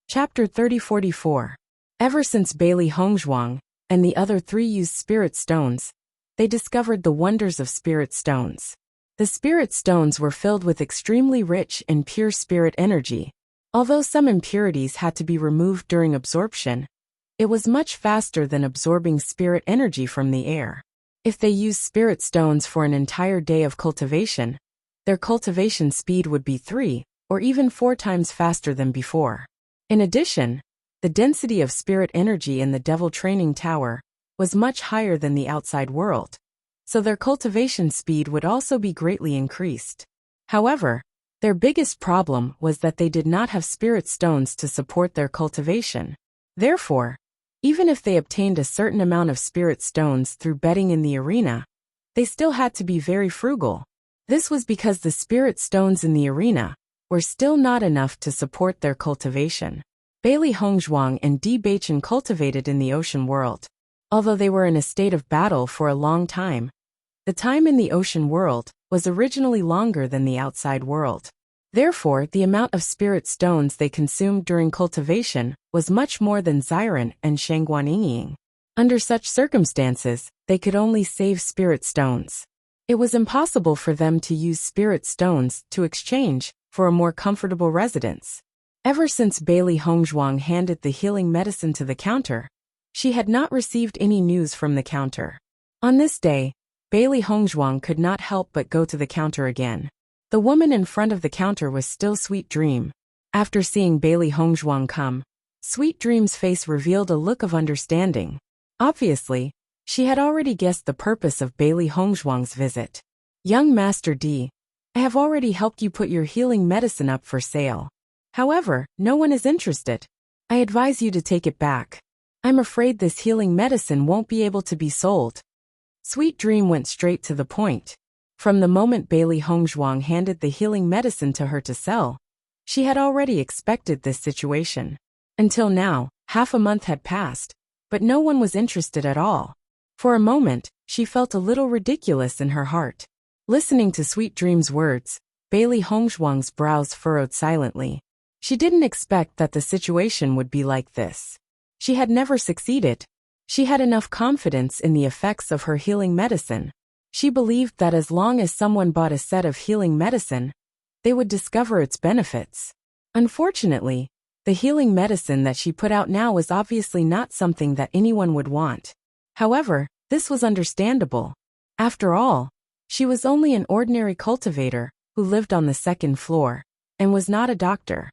Chapter 3044. Ever since Bailey Hongzhuang and the other three used spirit stones, they discovered the wonders of spirit stones. The spirit stones were filled with extremely rich and pure spirit energy. Although some impurities had to be removed during absorption, it was much faster than absorbing spirit energy from the air. If they used spirit stones for an entire day of cultivation, their cultivation speed would be 3 or even 4 times faster than before. In addition, the density of spirit energy in the Devil Training Tower was much higher than the outside world, so their cultivation speed would also be greatly increased. However, their biggest problem was that they did not have spirit stones to support their cultivation. Therefore, even if they obtained a certain amount of spirit stones through betting in the arena, they still had to be very frugal. This was because the spirit stones in the arena were still not enough to support their cultivation. Bailey Hongzhuang and Bewitching cultivated in the ocean world. Although they were in a state of battle for a long time, the time in the ocean world was originally longer than the outside world. Therefore, the amount of spirit stones they consumed during cultivation was much more than Xiren and Shangguanying. Under such circumstances, they could only save spirit stones. It was impossible for them to use spirit stones to exchange for a more comfortable residence. Ever since Bailey Hongzhuang handed the healing medicine to the counter, she had not received any news from the counter. On this day, Bailey Hongzhuang could not help but go to the counter again. The woman in front of the counter was still Sweet Dream. After seeing Bailey Hongzhuang come, Sweet Dream's face revealed a look of understanding. Obviously, she had already guessed the purpose of Bailey Hongzhuang's visit. Young Master D, I have already helped you put your healing medicine up for sale. However, no one is interested. I advise you to take it back. I'm afraid this healing medicine won't be able to be sold. Sweet Dream went straight to the point. From the moment Bailey Hongzhuang handed the healing medicine to her to sell, she had already expected this situation. Until now, half a month had passed, but no one was interested at all. For a moment, she felt a little ridiculous in her heart. Listening to Sweet Dream's words, Bailey Hongzhuang's brows furrowed silently. She didn't expect that the situation would be like this. She had never succeeded. She had enough confidence in the effects of her healing medicine. She believed that as long as someone bought a set of healing medicine, they would discover its benefits. Unfortunately, the healing medicine that she put out now was obviously not something that anyone would want. However, this was understandable. After all, she was only an ordinary cultivator who lived on the second floor and was not a doctor.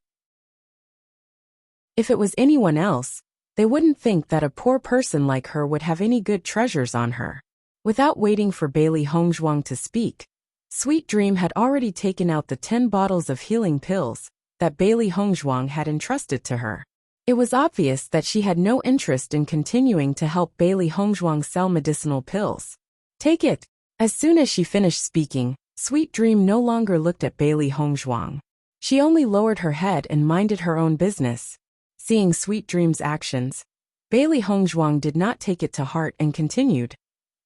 If it was anyone else, they wouldn't think that a poor person like her would have any good treasures on her. Without waiting for Bailey Hongzhuang to speak, Sweet Dream had already taken out the 10 bottles of healing pills that Bailey Hongzhuang had entrusted to her. It was obvious that she had no interest in continuing to help Bailey Hongzhuang sell medicinal pills. Take it. As soon as she finished speaking, Sweet Dream no longer looked at Bailey Hongzhuang. She only lowered her head and minded her own business. Seeing Sweet Dream's actions, Bailey Hongzhuang did not take it to heart and continued.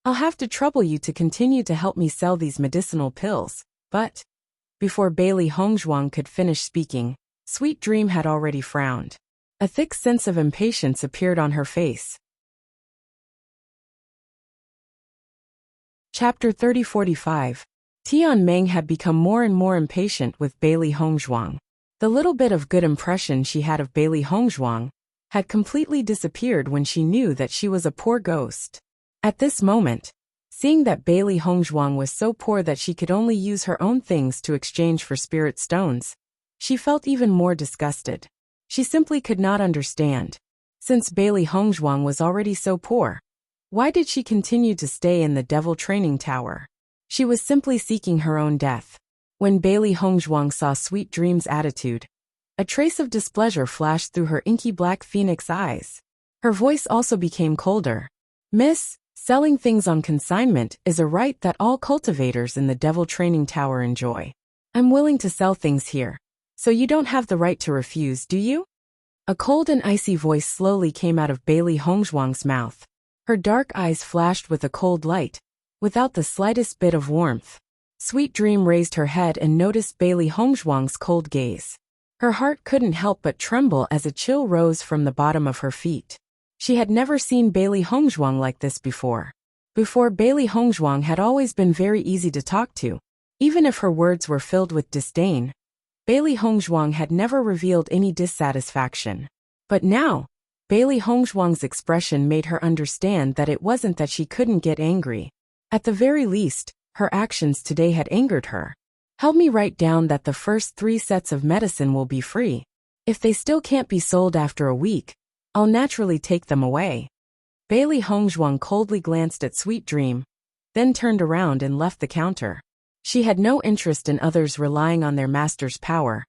I'll have to trouble you to continue to help me sell these medicinal pills, but... Before Bailey Hongzhuang could finish speaking, Sweet Dream had already frowned. A thick sense of impatience appeared on her face. Chapter 3045. Tian Meng had become more and more impatient with Bailey Hongzhuang. The little bit of good impression she had of Bailey Hongzhuang had completely disappeared when she knew that she was a poor ghost. At this moment, seeing that Bailey Hongzhuang was so poor that she could only use her own things to exchange for spirit stones, she felt even more disgusted. She simply could not understand. Since Bailey Hongzhuang was already so poor, why did she continue to stay in the Devil Training Tower? She was simply seeking her own death. When Bailey Hongzhuang saw Sweet Dream's attitude, a trace of displeasure flashed through her inky black phoenix eyes. Her voice also became colder. Miss, selling things on consignment is a right that all cultivators in the Devil Training Tower enjoy. I'm willing to sell things here, so you don't have the right to refuse, do you? A cold and icy voice slowly came out of Bailey Hongzhuang's mouth. Her dark eyes flashed with a cold light, without the slightest bit of warmth. Sweet Dream raised her head and noticed Bailey Hongzhuang's cold gaze. Her heart couldn't help but tremble as a chill rose from the bottom of her feet. She had never seen Bailey Hongzhuang like this before. Bailey Hongzhuang had always been very easy to talk to. Even if her words were filled with disdain, Bailey Hongzhuang had never revealed any dissatisfaction. But now, Bailey Hongzhuang's expression made her understand that it wasn't that she couldn't get angry. At the very least, her actions today had angered her. Help me write down that the first 3 sets of medicine will be free. If they still can't be sold after a week, I'll naturally take them away. Bailey Hongzhuang coldly glanced at Sweet Dream, then turned around and left the counter. She had no interest in others relying on their master's power,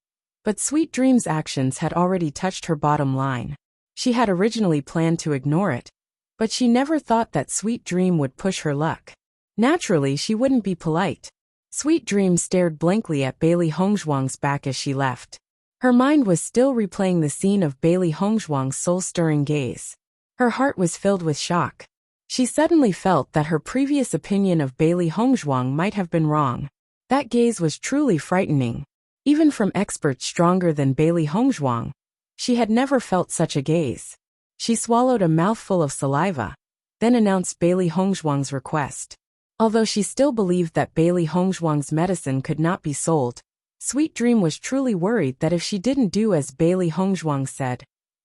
but Sweet Dream's actions had already touched her bottom line. She had originally planned to ignore it, but she never thought that Sweet Dream would push her luck. Naturally, she wouldn't be polite. Sweet Dream stared blankly at Bailey Hongzhuang's back as she left. Her mind was still replaying the scene of Bailey Hongzhuang's soul-stirring gaze. Her heart was filled with shock. She suddenly felt that her previous opinion of Bailey Hongzhuang might have been wrong. That gaze was truly frightening. Even from experts stronger than Bailey Hongzhuang, she had never felt such a gaze. She swallowed a mouthful of saliva, then announced Bailey Hongzhuang's request. Although she still believed that Bailey Hongzhuang's medicine could not be sold, Sweet Dream was truly worried that if she didn't do as Bailey Hongzhuang said,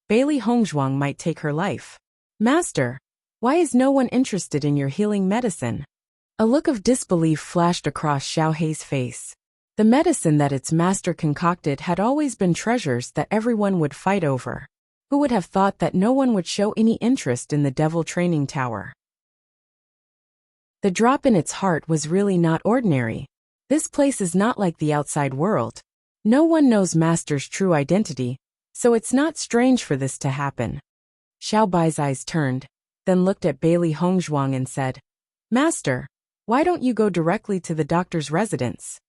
Bailey Hongzhuang might take her life. Master, why is no one interested in your healing medicine? A look of disbelief flashed across Xiao Hei's face. The medicine that its master concocted had always been treasures that everyone would fight over. Who would have thought that no one would show any interest in the Devil Training Tower? The drop in its heart was really not ordinary. This place is not like the outside world. No one knows Master's true identity, so it's not strange for this to happen. Xiao Bai's eyes turned, then looked at Bailey Hongzhuang and said, Master, why don't you go directly to the doctor's residence?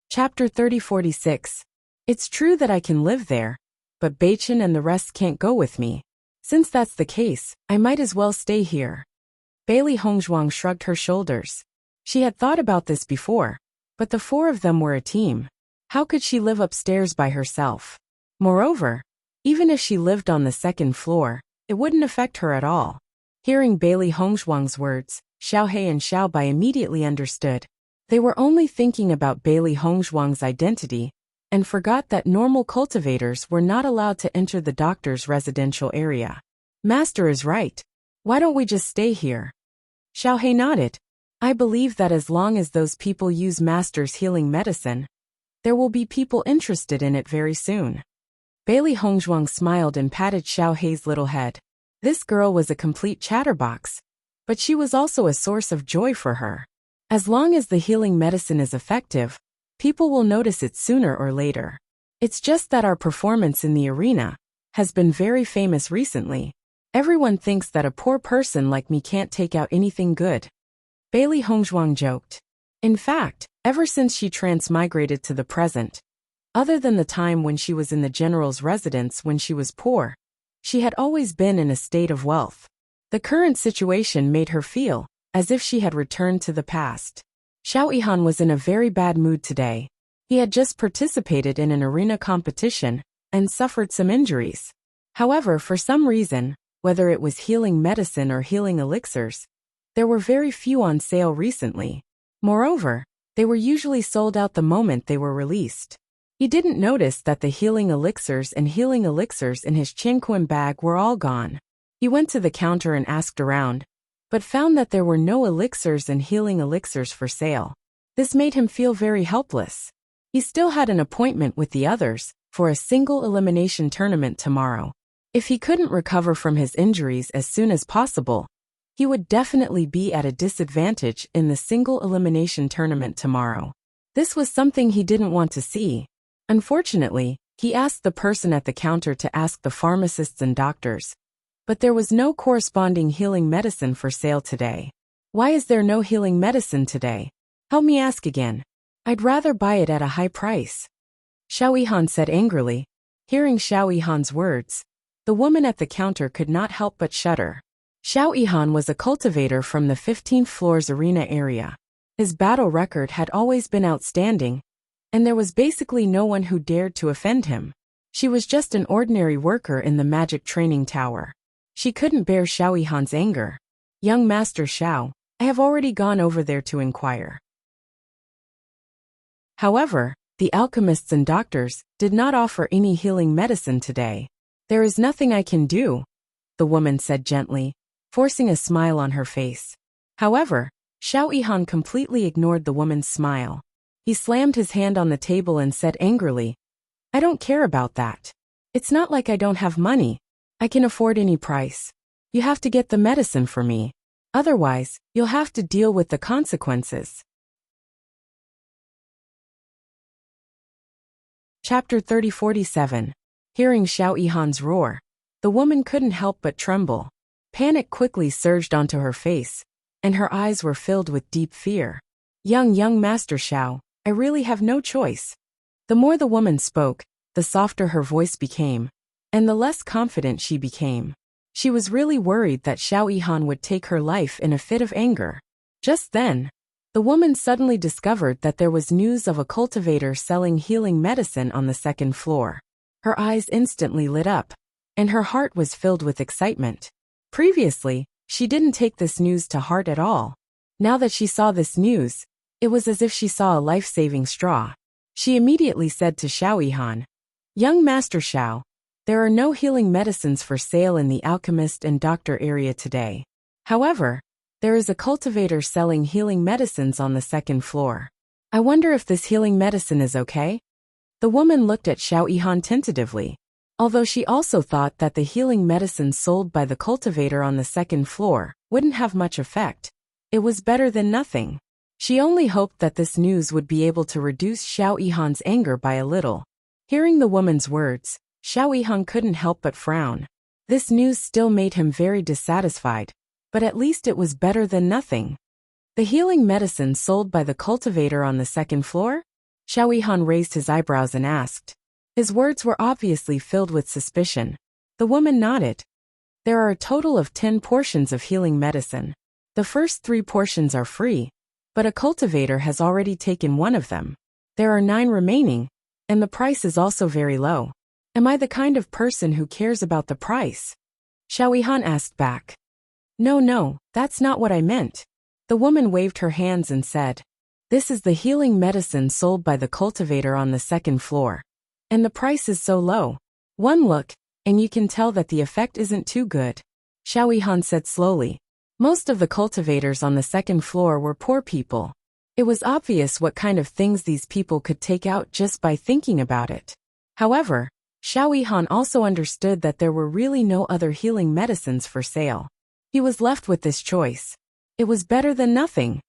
Chapter 3046. It's true that I can live there, but Beichen and the rest can't go with me. Since that's the case, I might as well stay here. Bailey Hongzhuang shrugged her shoulders. She had thought about this before, but the 4 of them were a team. How could she live upstairs by herself? Moreover, even if she lived on the 2nd floor, it wouldn't affect her at all. Hearing Bailey Hongzhuang's words, Xiao Hei and Xiao Bai immediately understood. They were only thinking about Bailey Hongzhuang's identity, and forgot that normal cultivators were not allowed to enter the doctor's residential area. Master is right. Why don't we just stay here? Xiao Hei nodded. I believe that as long as those people use Master's healing medicine, there will be people interested in it very soon. Bailey Hongzhuang smiled and patted Xiao Hei's little head. This girl was a complete chatterbox, but she was also a source of joy for her. As long as the healing medicine is effective, people will notice it sooner or later. It's just that our performance in the arena has been very famous recently. Everyone thinks that a poor person like me can't take out anything good. Bailey Hongzhuang joked. In fact, ever since she transmigrated to the present, other than the time when she was in the general's residence when she was poor, she had always been in a state of wealth. The current situation made her feel as if she had returned to the past. Xiao Yihan was in a very bad mood today. He had just participated in an arena competition and suffered some injuries. However, for some reason, whether it was healing medicine or healing elixirs, there were very few on sale recently. Moreover, they were usually sold out the moment they were released. He didn't notice that the healing elixirs in his Qianquan bag were all gone. He went to the counter and asked around, but found that there were no elixirs and healing elixirs for sale. This made him feel very helpless. He still had an appointment with the others for a single elimination tournament tomorrow. If he couldn't recover from his injuries as soon as possible, he would definitely be at a disadvantage in the single elimination tournament tomorrow. This was something he didn't want to see. Unfortunately, he asked the person at the counter to ask the pharmacists and doctors, but there was no corresponding healing medicine for sale today. Why is there no healing medicine today? Help me ask again. I'd rather buy it at a high price. Xiao Yihan said angrily. Hearing Xiao Yihan's words, the woman at the counter could not help but shudder. Xiao Yihan was a cultivator from the 15th floor's arena area. His battle record had always been outstanding, and there was basically no one who dared to offend him. She was just an ordinary worker in the magic training tower. She couldn't bear Xiao Yihan's anger. "Young Master Xiao, I have already gone over there to inquire." However, the alchemists and doctors did not offer any healing medicine today. "There is nothing I can do," the woman said gently, forcing a smile on her face. However, Xiao Yihan completely ignored the woman's smile. He slammed his hand on the table and said angrily, "I don't care about that. It's not like I don't have money. I can afford any price. You have to get the medicine for me. Otherwise, you'll have to deal with the consequences." Chapter 3047. Hearing Xiao Yihan's roar, the woman couldn't help but tremble. Panic quickly surged onto her face, and her eyes were filled with deep fear. Young Master Xiao, I really have no choice." The more the woman spoke, the softer her voice became, and the less confident she became. She was really worried that Xiao Yihan would take her life in a fit of anger. Just then, the woman suddenly discovered that there was news of a cultivator selling healing medicine on the second floor. Her eyes instantly lit up, and her heart was filled with excitement. Previously, she didn't take this news to heart at all. Now that she saw this news, it was as if she saw a life-saving straw. She immediately said to Xiao Yihan, "Young Master Xiao, there are no healing medicines for sale in the alchemist and doctor area today. However, there is a cultivator selling healing medicines on the second floor. I wonder if this healing medicine is okay?" The woman looked at Xiao Yihan tentatively. Although she also thought that the healing medicine sold by the cultivator on the second floor wouldn't have much effect, it was better than nothing. She only hoped that this news would be able to reduce Xiao Yihan's anger by a little. Hearing the woman's words, Xiao Yihan couldn't help but frown. This news still made him very dissatisfied, but at least it was better than nothing. "The healing medicine sold by the cultivator on the second floor?" Xiao Yihan raised his eyebrows and asked. His words were obviously filled with suspicion. The woman nodded. "There are a total of 10 portions of healing medicine. The first 3 portions are free, but a cultivator has already taken one of them. There are 9 remaining, and the price is also very low. Am I the kind of person who cares about the price?" Xiao Yihan asked back. No, that's not what I meant." The woman waved her hands and said, "This is the healing medicine sold by the cultivator on the second floor. And the price is so low. One look, and you can tell that the effect isn't too good." Xiao Yihan said slowly. Most of the cultivators on the second floor were poor people. It was obvious what kind of things these people could take out just by thinking about it. However, Xiao Yihan also understood that there were really no other healing medicines for sale. He was left with this choice. It was better than nothing.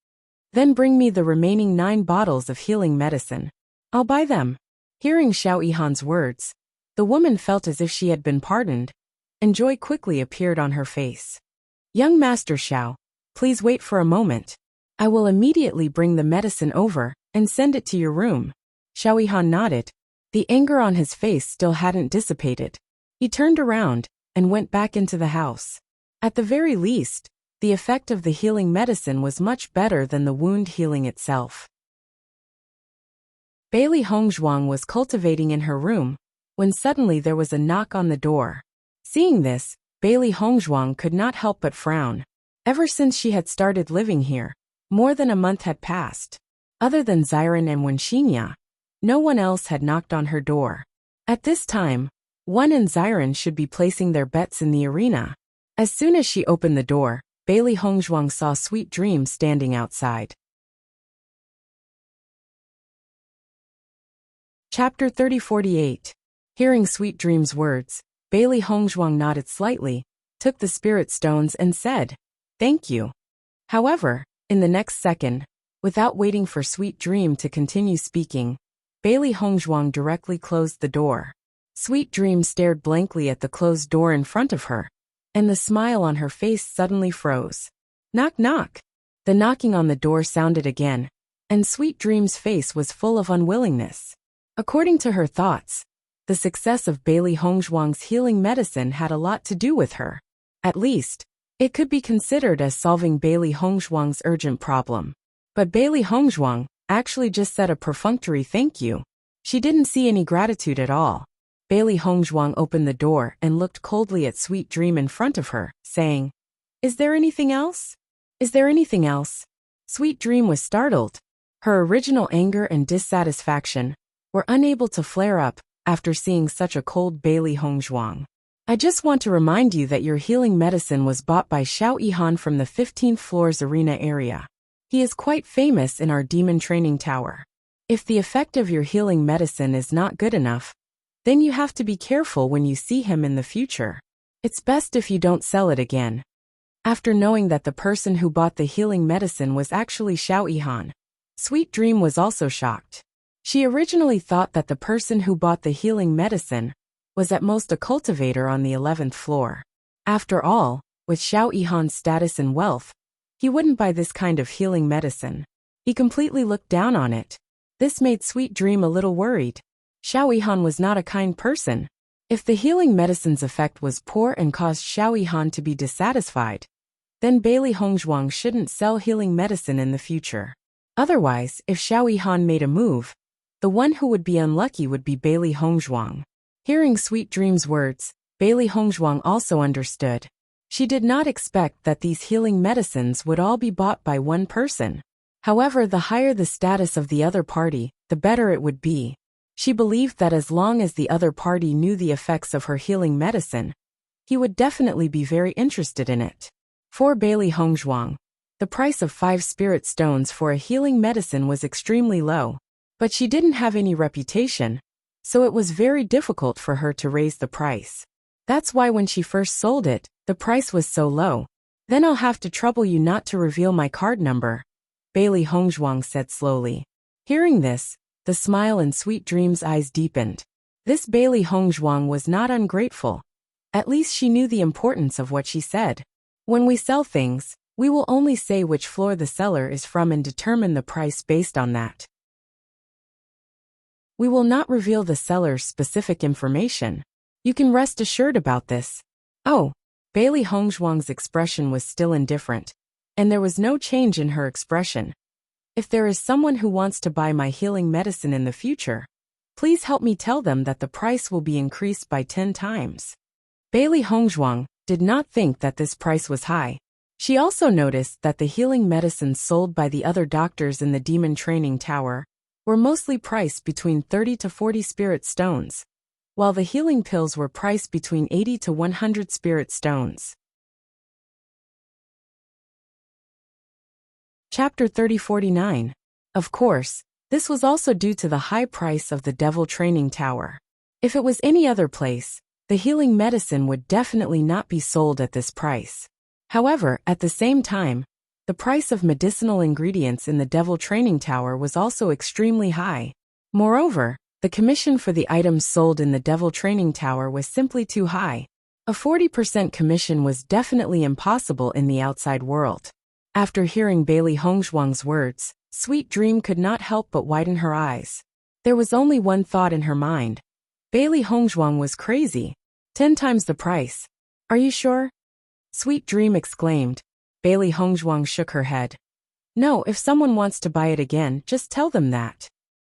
"Then bring me the remaining 9 bottles of healing medicine. I'll buy them." Hearing Xiao Yihan's words, the woman felt as if she had been pardoned, and joy quickly appeared on her face. "Young Master Xiao, please wait for a moment. I will immediately bring the medicine over and send it to your room." Xiao Yihan nodded. The anger on his face still hadn't dissipated. He turned around and went back into the house. At the very least, the effect of the healing medicine was much better than the wound healing itself. Bailey Hongzhuang was cultivating in her room, when suddenly there was a knock on the door. Seeing this, Bailey Hongzhuang could not help but frown. Ever since she had started living here, more than a month had passed. Other than Xiren and Wenxinya, no one else had knocked on her door. At this time, Wen and Xiren should be placing their bets in the arena. As soon as she opened the door, Bailey Hongzhuang saw Sweet Dream standing outside. Chapter 3048. Hearing Sweet Dream's words, Bailey Hongzhuang nodded slightly, took the spirit stones and said, "Thank you." However, in the next second, without waiting for Sweet Dream to continue speaking, Bailey Hongzhuang directly closed the door. Sweet Dream stared blankly at the closed door in front of her, and the smile on her face suddenly froze. Knock knock. The knocking on the door sounded again, and Sweet Dream's face was full of unwillingness. According to her thoughts, the success of Bailey Hongzhuang's healing medicine had a lot to do with her. At least, It could be considered as solving Bailey Hongzhuang's urgent problem. But Bailey Hongzhuang actually just said a perfunctory thank you. She didn't see any gratitude at all. Bailey Hongzhuang opened the door and looked coldly at Sweet Dream in front of her, saying, "Is there anything else? Is there anything else?" Sweet Dream was startled. Her original anger and dissatisfaction were unable to flare up after seeing such a cold Bailey Hongzhuang. "I just want to remind you that your healing medicine was bought by Xiao Yihan from the 15th floor's arena area. He is quite famous in our demon training tower. If the effect of your healing medicine is not good enough, then you have to be careful when you see him in the future. It's best if you don't sell it again." After knowing that the person who bought the healing medicine was actually Xiao Yihan, Sweet Dream was also shocked. She originally thought that the person who bought the healing medicine was at most a cultivator on the 11th floor. After all, with Xiao Yihan's status and wealth, he wouldn't buy this kind of healing medicine. He completely looked down on it. This made Sweet Dream a little worried. Xiao Yihan was not a kind person. If the healing medicine's effect was poor and caused Xiao Yihan to be dissatisfied, then Bailey Hongzhuang shouldn't sell healing medicine in the future. Otherwise, if Xiao Yihan made a move, the one who would be unlucky would be Bailey Hongzhuang. Hearing Sweet Dream's words, Bailey Hongzhuang also understood. She did not expect that these healing medicines would all be bought by one person. However, the higher the status of the other party, the better it would be. She believed that as long as the other party knew the effects of her healing medicine, he would definitely be very interested in it. For Bailey Hongzhuang, the price of 5 spirit stones for a healing medicine was extremely low. But she didn't have any reputation, so it was very difficult for her to raise the price. That's why when she first sold it, the price was so low. "Then I'll have to trouble you not to reveal my card number," Bailey Hongzhuang said slowly. Hearing this, the smile in Sweet Dream's eyes deepened. This Bailey Hongzhuang was not ungrateful. At least she knew the importance of what she said. "When we sell things, we will only say which floor the seller is from and determine the price based on that. We will not reveal the seller's specific information. You can rest assured about this." "Oh." Bailey Hongzhuang's expression was still indifferent, and there was no change in her expression. "If there is someone who wants to buy my healing medicine in the future, please help me tell them that the price will be increased by 10 times. Bailey Hongzhuang did not think that this price was high. She also noticed that the healing medicines sold by the other doctors in the demon training tower were mostly priced between 30 to 40 spirit stones, while the healing pills were priced between 80 to 100 spirit stones. Chapter 3049. Of course, this was also due to the high price of the devil training tower. If it was any other place, the healing medicine would definitely not be sold at this price. However, at the same time, the price of medicinal ingredients in the Devil Training Tower was also extremely high. Moreover, the commission for the items sold in the Devil Training Tower was simply too high. A 40% commission was definitely impossible in the outside world. After hearing Bailey Hongzhuang's words, Sweet Dream could not help but widen her eyes. There was only one thought in her mind. Bailey Hongzhuang was crazy. 10 times the price. "Are you sure?" Sweet Dream exclaimed. Bailey Hongzhuang shook her head. "No, if someone wants to buy it again, just tell them that."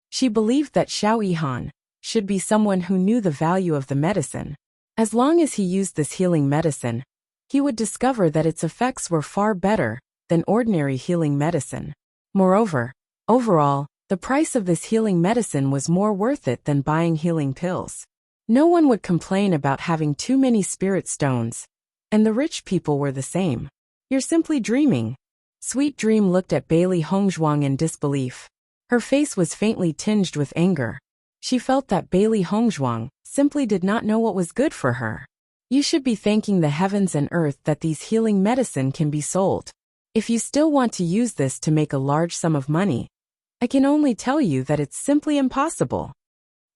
She believed that Xiao Yihan should be someone who knew the value of the medicine. As long as he used this healing medicine, he would discover that its effects were far better than ordinary healing medicine. Moreover, overall, the price of this healing medicine was more worth it than buying healing pills. No one would complain about having too many spirit stones, and the rich people were the same. "You're simply dreaming." Sweet Dream looked at Bailey Hongzhuang in disbelief. Her face was faintly tinged with anger. She felt that Bailey Hongzhuang simply did not know what was good for her. "You should be thanking the heavens and earth that these healing medicine can be sold. If you still want to use this to make a large sum of money, I can only tell you that it's simply impossible."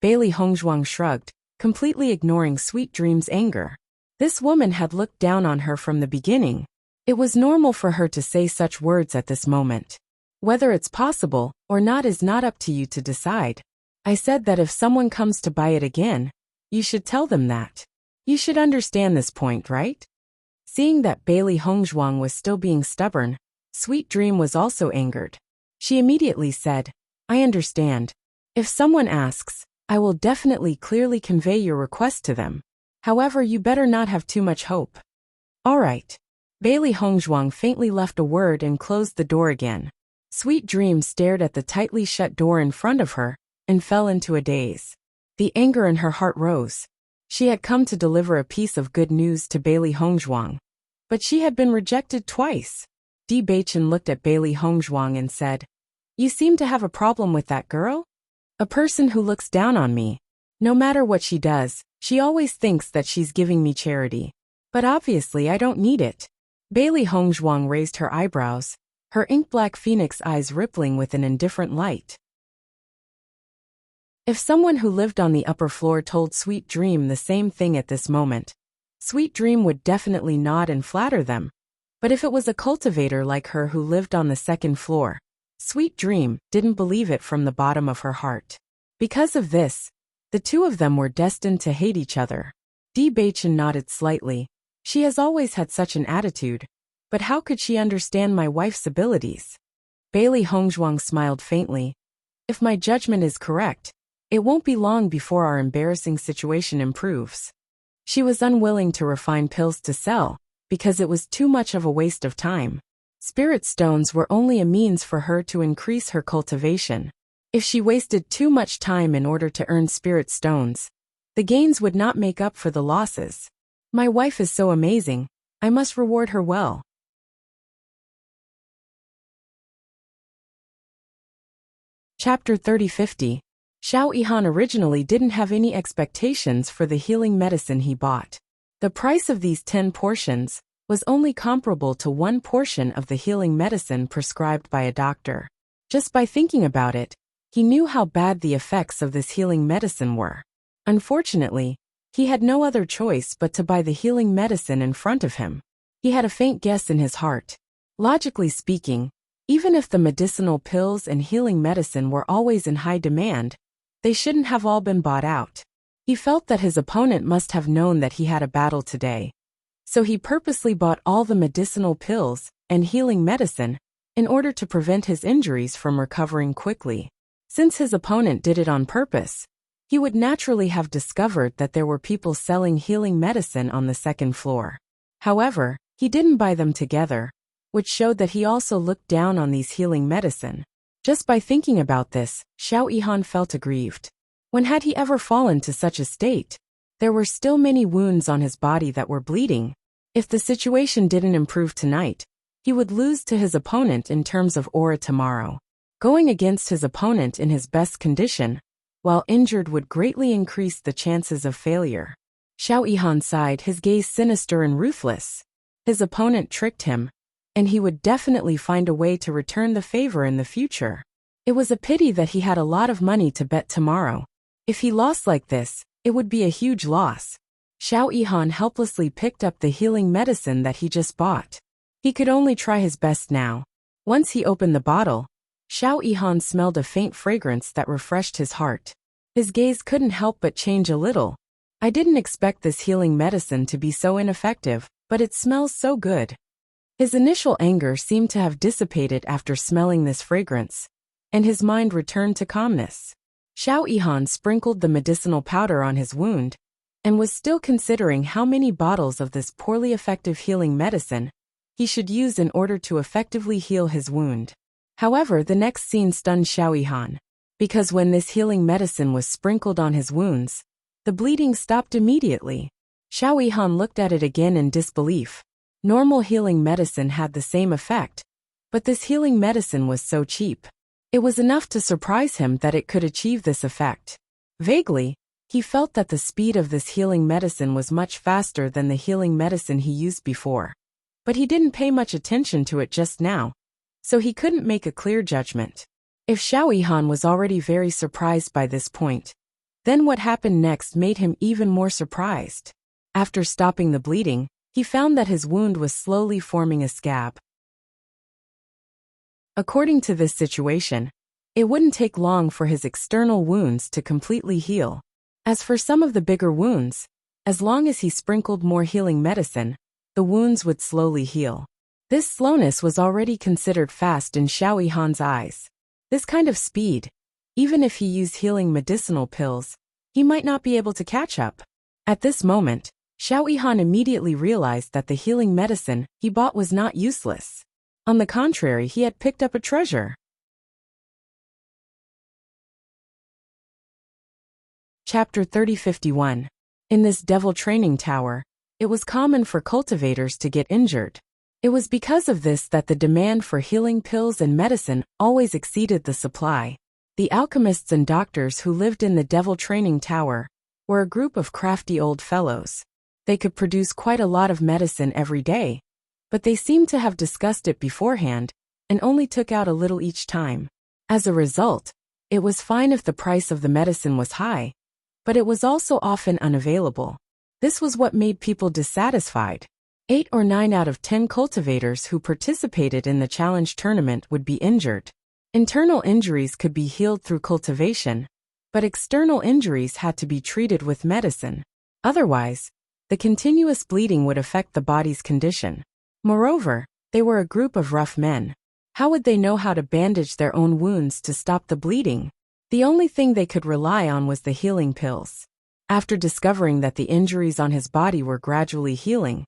Bailey Hongzhuang shrugged, completely ignoring Sweet Dream's anger. This woman had looked down on her from the beginning. It was normal for her to say such words at this moment. "Whether it's possible or not is not up to you to decide. I said that if someone comes to buy it again, you should tell them that. You should understand this point, right?" Seeing that Bailey Hongzhuang was still being stubborn, Sweet Dream was also angered. She immediately said, I understand. If someone asks, I will definitely clearly convey your request to them. However, you better not have too much hope. All right. Bailey Hongzhuang faintly left a word and closed the door again. Sweet Dream stared at the tightly shut door in front of her and fell into a daze. The anger in her heart rose. She had come to deliver a piece of good news to Bailey Hongzhuang, but she had been rejected twice. Bewitching looked at Bailey Hongzhuang and said, You seem to have a problem with that girl? A person who looks down on me. No matter what she does, she always thinks that she's giving me charity. But obviously I don't need it. Bailey Hongzhuang raised her eyebrows, her ink-black phoenix eyes rippling with an indifferent light. If someone who lived on the upper floor told Sweet Dream the same thing at this moment, Sweet Dream would definitely nod and flatter them. But if it was a cultivator like her who lived on the second floor, Sweet Dream didn't believe it from the bottom of her heart. Because of this, the two of them were destined to hate each other. Bewitching nodded slightly. She has always had such an attitude, but how could she understand my wife's abilities? Bailey Hongzhuang smiled faintly. If my judgment is correct, it won't be long before our embarrassing situation improves. She was unwilling to refine pills to sell, because it was too much of a waste of time. Spirit stones were only a means for her to increase her cultivation. If she wasted too much time in order to earn spirit stones, the gains would not make up for the losses. My wife is so amazing, I must reward her well. Chapter 30-50. Xiao Yihan originally didn't have any expectations for the healing medicine he bought. The price of these 10 portions was only comparable to 1 portion of the healing medicine prescribed by a doctor. Just by thinking about it, he knew how bad the effects of this healing medicine were. Unfortunately, he had no other choice but to buy the healing medicine in front of him. He had a faint guess in his heart. Logically speaking, even if the medicinal pills and healing medicine were always in high demand, they shouldn't have all been bought out. He felt that his opponent must have known that he had a battle today. So he purposely bought all the medicinal pills and healing medicine in order to prevent his injuries from recovering quickly. Since his opponent did it on purpose, he would naturally have discovered that there were people selling healing medicine on the second floor. However, he didn't buy them together, which showed that he also looked down on these healing medicine. Just by thinking about this, Xiao Yihan felt aggrieved. When had he ever fallen to such a state? There were still many wounds on his body that were bleeding. If the situation didn't improve tonight, he would lose to his opponent in terms of aura tomorrow. Going against his opponent in his best condition, while injured, would greatly increase the chances of failure. Xiao Yihan sighed, his gaze sinister and ruthless. His opponent tricked him, and he would definitely find a way to return the favor in the future. It was a pity that he had a lot of money to bet tomorrow. If he lost like this, it would be a huge loss. Xiao Yihan helplessly picked up the healing medicine that he just bought. He could only try his best now. Once he opened the bottle, Xiao Yihan smelled a faint fragrance that refreshed his heart. His gaze couldn't help but change a little. I didn't expect this healing medicine to be so ineffective, but it smells so good. His initial anger seemed to have dissipated after smelling this fragrance, and his mind returned to calmness. Xiao Yihan sprinkled the medicinal powder on his wound, and was still considering how many bottles of this poorly effective healing medicine he should use in order to effectively heal his wound. However, the next scene stunned Xiao Yihan, because when this healing medicine was sprinkled on his wounds, the bleeding stopped immediately. Xiao Yihan looked at it again in disbelief. Normal healing medicine had the same effect, but this healing medicine was so cheap. It was enough to surprise him that it could achieve this effect. Vaguely, he felt that the speed of this healing medicine was much faster than the healing medicine he used before. But he didn't pay much attention to it just now, so he couldn't make a clear judgment. If Xiao Yihan was already very surprised by this point, then what happened next made him even more surprised. After stopping the bleeding, he found that his wound was slowly forming a scab. According to this situation, it wouldn't take long for his external wounds to completely heal. As for some of the bigger wounds, as long as he sprinkled more healing medicine, the wounds would slowly heal. This slowness was already considered fast in Xiao Yihan's eyes. This kind of speed, even if he used healing medicinal pills, he might not be able to catch up. At this moment, Xiao Yihan immediately realized that the healing medicine he bought was not useless. On the contrary, he had picked up a treasure. Chapter 3051. In this devil training tower, it was common for cultivators to get injured. It was because of this that the demand for healing pills and medicine always exceeded the supply. The alchemists and doctors who lived in the devil training tower were a group of crafty old fellows. They could produce quite a lot of medicine every day, but they seemed to have discussed it beforehand and only took out a little each time. As a result, it was fine if the price of the medicine was high, but it was also often unavailable. This was what made people dissatisfied. 8 or 9 out of 10 cultivators who participated in the challenge tournament would be injured. Internal injuries could be healed through cultivation, but external injuries had to be treated with medicine. Otherwise, the continuous bleeding would affect the body's condition. Moreover, they were a group of rough men. How would they know how to bandage their own wounds to stop the bleeding? The only thing they could rely on was the healing pills. After discovering that the injuries on his body were gradually healing,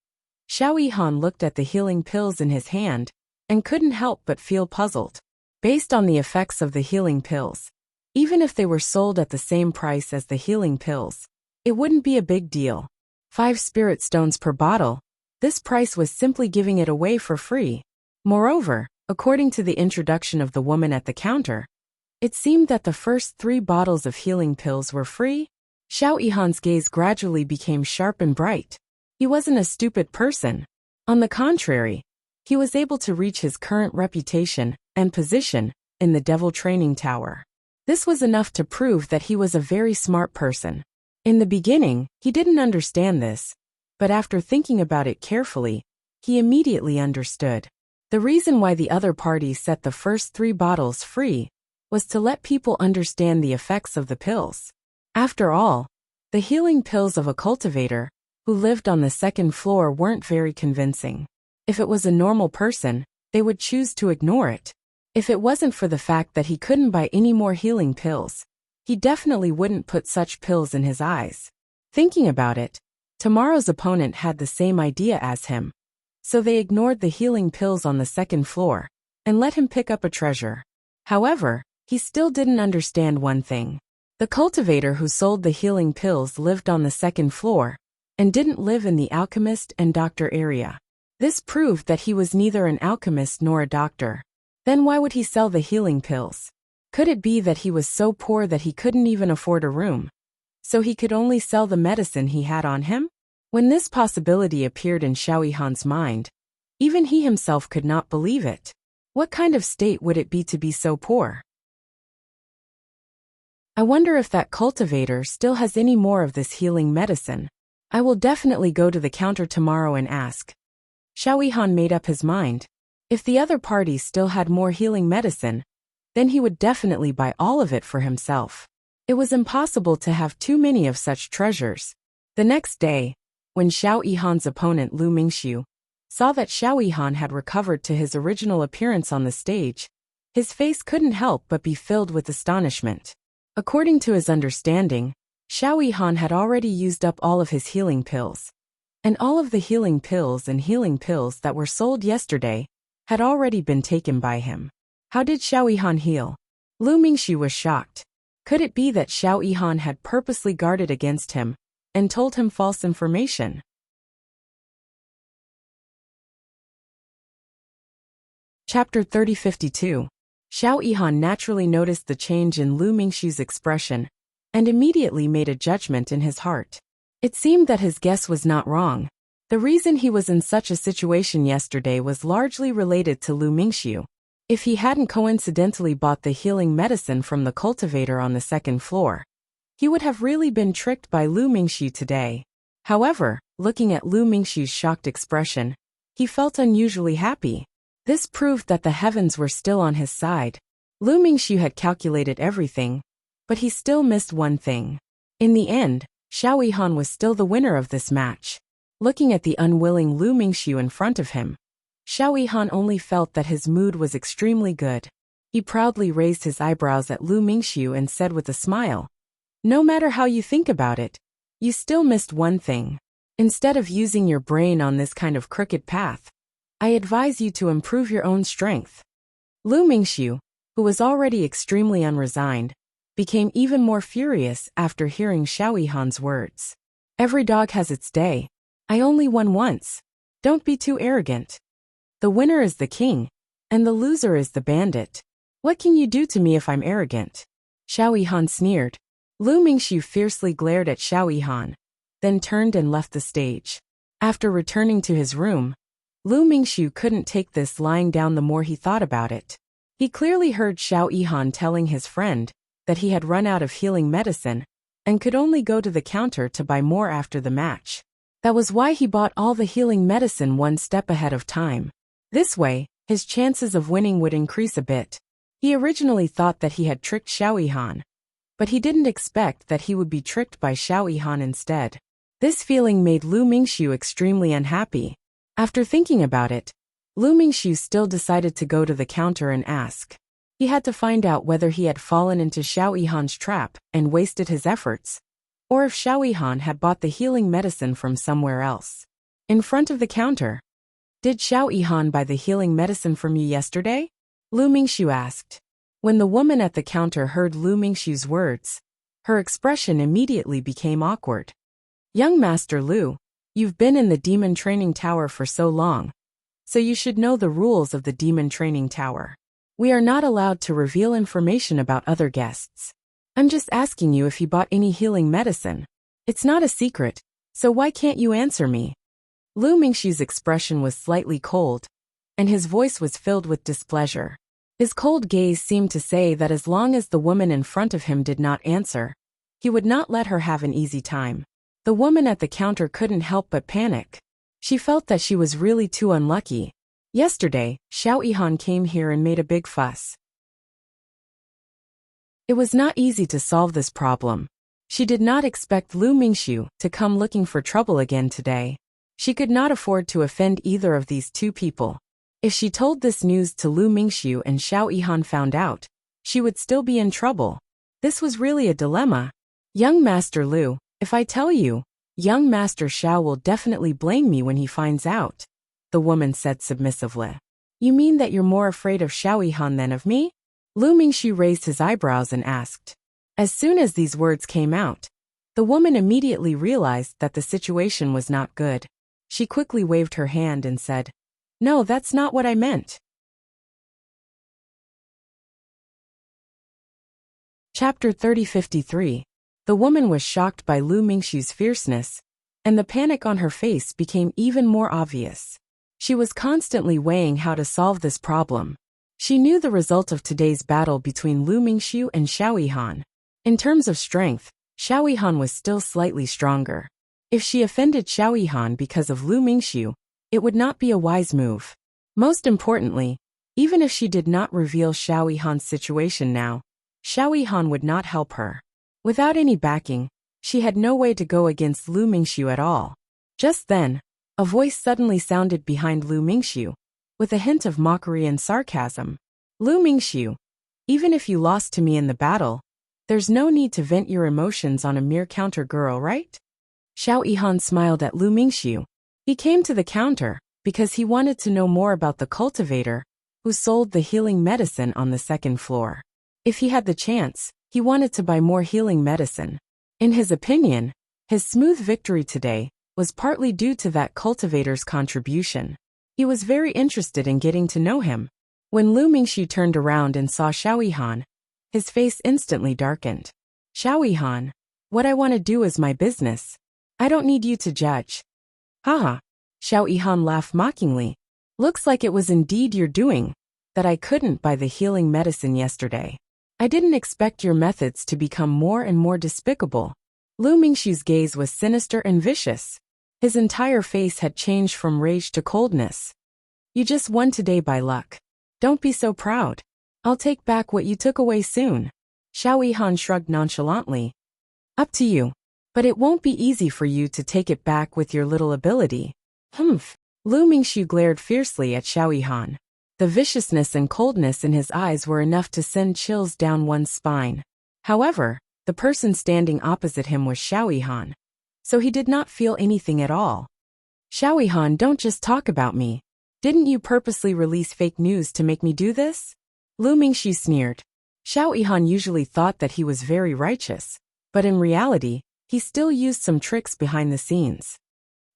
Xiao Yihan looked at the healing pills in his hand and couldn't help but feel puzzled. Based on the effects of the healing pills, even if they were sold at the same price as the healing pills, it wouldn't be a big deal. 5 spirit stones per bottle, this price was simply giving it away for free. Moreover, according to the introduction of the woman at the counter, it seemed that the first 3 bottles of healing pills were free. Xiao Yihan's gaze gradually became sharp and bright. He wasn't a stupid person. On the contrary, he was able to reach his current reputation and position in the devil training tower. This was enough to prove that he was a very smart person. In the beginning, he didn't understand this, but after thinking about it carefully, he immediately understood. The reason why the other party set the first 3 bottles free was to let people understand the effects of the pills. After all, the healing pills of a cultivator who lived on the 2nd floor weren't very convincing. If it was a normal person, they would choose to ignore it. If it wasn't for the fact that he couldn't buy any more healing pills, he definitely wouldn't put such pills in his eyes. Thinking about it, tomorrow's opponent had the same idea as him, so they ignored the healing pills on the 2nd floor and let him pick up a treasure. However, he still didn't understand one thing. The cultivator who sold the healing pills lived on the 2nd floor and didn't live in the alchemist and doctor area. This proved that he was neither an alchemist nor a doctor. Then why would he sell the healing pills? Could it be that he was so poor that he couldn't even afford a room, so he could only sell the medicine he had on him? When this possibility appeared in Xiao Yihan's mind, even he himself could not believe it. What kind of state would it be to be so poor? I wonder if that cultivator still has any more of this healing medicine. I will definitely go to the counter tomorrow and ask. Xiao Yihan made up his mind. If the other party still had more healing medicine, then he would definitely buy all of it for himself. It was impossible to have too many of such treasures. The next day, when Xiao Yihan's opponent Lu Mingxiu saw that Xiao Yihan had recovered to his original appearance on the stage, his face couldn't help but be filled with astonishment. According to his understanding, Xiao Yihan had already used up all of his healing pills, and all of the healing pills that were sold yesterday had already been taken by him. How did Xiao Yihan heal? Lu Mingxiu was shocked. Could it be that Xiao Yihan had purposely guarded against him and told him false information? Chapter 3052. Xiao Yihan naturally noticed the change in Lu Mingxiu's expression and immediately made a judgment in his heart. It seemed that his guess was not wrong. The reason he was in such a situation yesterday was largely related to Lu Mingxiu. If he hadn't coincidentally bought the healing medicine from the cultivator on the 2nd floor, he would have really been tricked by Lu Mingxiu today. However, looking at Lu Mingxiu's shocked expression, he felt unusually happy. This proved that the heavens were still on his side. Lu Mingxiu had calculated everything, but he still missed one thing. In the end, Xiao Yihan was still the winner of this match. Looking at the unwilling Lu Mingxiu in front of him, Xiao Yihan only felt that his mood was extremely good. He proudly raised his eyebrows at Lu Mingxiu and said with a smile, "No matter how you think about it, you still missed one thing. Instead of using your brain on this kind of crooked path, I advise you to improve your own strength." Lu Mingxiu, who was already extremely unresigned, became even more furious after hearing Xiao Yihan's words. "Every dog has its day. I only won once. Don't be too arrogant. The winner is the king, and the loser is the bandit. What can you do to me if I'm arrogant?" Xiao Yihan sneered. Lu Mingxiu fiercely glared at Xiao Yihan, then turned and left the stage. After returning to his room, Lu Mingxiu couldn't take this lying down the more he thought about it. He clearly heard Xiao Yihan telling his friend that he had run out of healing medicine and could only go to the counter to buy more after the match. That was why he bought all the healing medicine one step ahead of time. This way, his chances of winning would increase a bit. He originally thought that he had tricked Xiao Yihan, but he didn't expect that he would be tricked by Xiao Yihan instead. This feeling made Lu Mingxiu extremely unhappy. After thinking about it, Lu Mingxiu still decided to go to the counter and ask. He had to find out whether he had fallen into Xiao Yihan's trap and wasted his efforts, or if Xiao Yihan had bought the healing medicine from somewhere else. In front of the counter, "Did Xiao Yihan buy the healing medicine from you yesterday?" Lu Mingxiu asked. When the woman at the counter heard Lu Mingxiu's words, her expression immediately became awkward. "Young Master Lu, you've been in the demon training tower for so long, so you should know the rules of the demon training tower. We are not allowed to reveal information about other guests. I'm just asking you if he bought any healing medicine. It's not a secret, so why can't you answer me?" Lu Mingxiu's expression was slightly cold, and his voice was filled with displeasure. His cold gaze seemed to say that as long as the woman in front of him did not answer, he would not let her have an easy time. The woman at the counter couldn't help but panic. She felt that she was really too unlucky. Yesterday, Xiao Yihan came here and made a big fuss. It was not easy to solve this problem. She did not expect Lu Mingxiu to come looking for trouble again today. She could not afford to offend either of these two people. If she told this news to Lu Mingxiu and Xiao Yihan found out, she would still be in trouble. This was really a dilemma. "Young Master Lu, if I tell you, young Master Xiao will definitely blame me when he finds out," the woman said submissively. "You mean that you're more afraid of Xiao Yihan than of me?" Lu Mingxiu raised his eyebrows and asked. As soon as these words came out, the woman immediately realized that the situation was not good. She quickly waved her hand and said, "No, that's not what I meant." Chapter 3053. The woman was shocked by Lu Mingxiu's fierceness, and the panic on her face became even more obvious. She was constantly weighing how to solve this problem. She knew the result of today's battle between Lu Mingxiu and Xiao Yihan. In terms of strength, Xiao Yihan was still slightly stronger. If she offended Xiao Yihan because of Lu Mingxiu, it would not be a wise move. Most importantly, even if she did not reveal Xiao Yihan's situation now, Xiao Yihan would not help her. Without any backing, she had no way to go against Lu Mingxiu at all. Just then, a voice suddenly sounded behind Lu Mingxiu, with a hint of mockery and sarcasm. "Lu Mingxiu, even if you lost to me in the battle, there's no need to vent your emotions on a mere counter girl, right?" Xiao Yihan smiled at Lu Mingxiu. He came to the counter because he wanted to know more about the cultivator who sold the healing medicine on the second floor. If he had the chance, he wanted to buy more healing medicine. In his opinion, his smooth victory today was partly due to that cultivator's contribution. He was very interested in getting to know him. When Lu Mingxiu turned around and saw Xiao Yihan, his face instantly darkened. "Xiao Yihan, what I want to do is my business. I don't need you to judge." "Haha." Xiao Yihan laughed mockingly. "Looks like it was indeed your doing that I couldn't buy the healing medicine yesterday. I didn't expect your methods to become more and more despicable." Lu Mingxiu's gaze was sinister and vicious. His entire face had changed from rage to coldness. "You just won today by luck. Don't be so proud. I'll take back what you took away soon." Xiao Yihan shrugged nonchalantly. "Up to you. But it won't be easy for you to take it back with your little ability. Humph. Lu Mingxiu glared fiercely at Xiao Yihan. The viciousness and coldness in his eyes were enough to send chills down one's spine. However, the person standing opposite him was Xiao Yihan, so he did not feel anything at all. Xiao Yihan, don't just talk about me. Didn't you purposely release fake news to make me do this? Lu Mingxiu sneered. Xiao Yihan usually thought that he was very righteous, but in reality, he still used some tricks behind the scenes.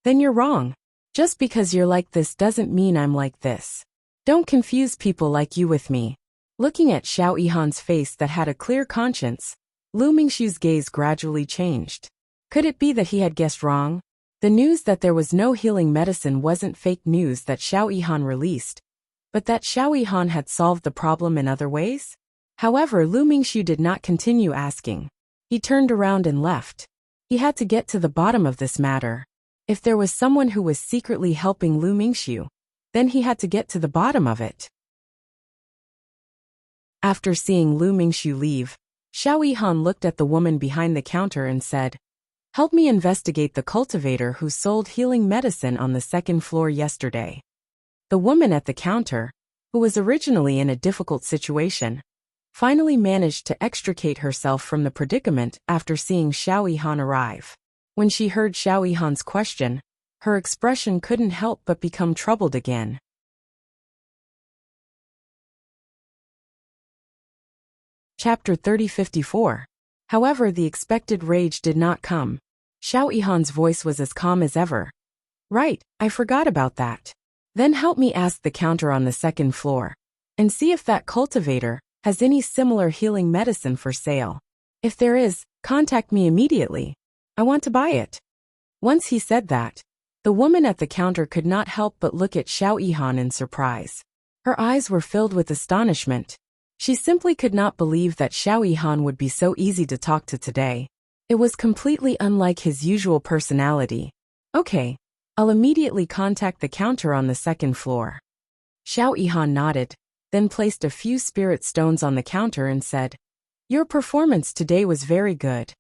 Then you're wrong. Just because you're like this doesn't mean I'm like this. Don't confuse people like you with me. Looking at Xiao Yihan's face that had a clear conscience, Lu Mingxiu's gaze gradually changed. Could it be that he had guessed wrong? The news that there was no healing medicine wasn't fake news that Xiao Yihan released, but that Xiao Yihan had solved the problem in other ways? However, Lu Mingxiu did not continue asking. He turned around and left. He had to get to the bottom of this matter. If there was someone who was secretly helping Lu Mingxiu, then he had to get to the bottom of it. After seeing Lu Mingxiu leave, Xiao Yihan looked at the woman behind the counter and said, "Help me investigate the cultivator who sold healing medicine on the second floor yesterday." The woman at the counter, who was originally in a difficult situation, finally managed to extricate herself from the predicament after seeing Xiao Yihan arrive. When she heard Xiao Yihan's question, her expression couldn't help but become troubled again. Chapter 3054. However, the expected rage did not come. Xiao Yihan's voice was as calm as ever. "Right, I forgot about that. Then help me ask the counter on the second floor, and see if that cultivator has any similar healing medicine for sale. If there is, contact me immediately. I want to buy it." Once he said that, the woman at the counter could not help but look at Xiao Yihan in surprise. Her eyes were filled with astonishment. She simply could not believe that Xiao Yihan would be so easy to talk to today. It was completely unlike his usual personality. "Okay, I'll immediately contact the counter on the second floor." Xiao Yihan nodded, then placed a few spirit stones on the counter and said, "Your performance today was very good."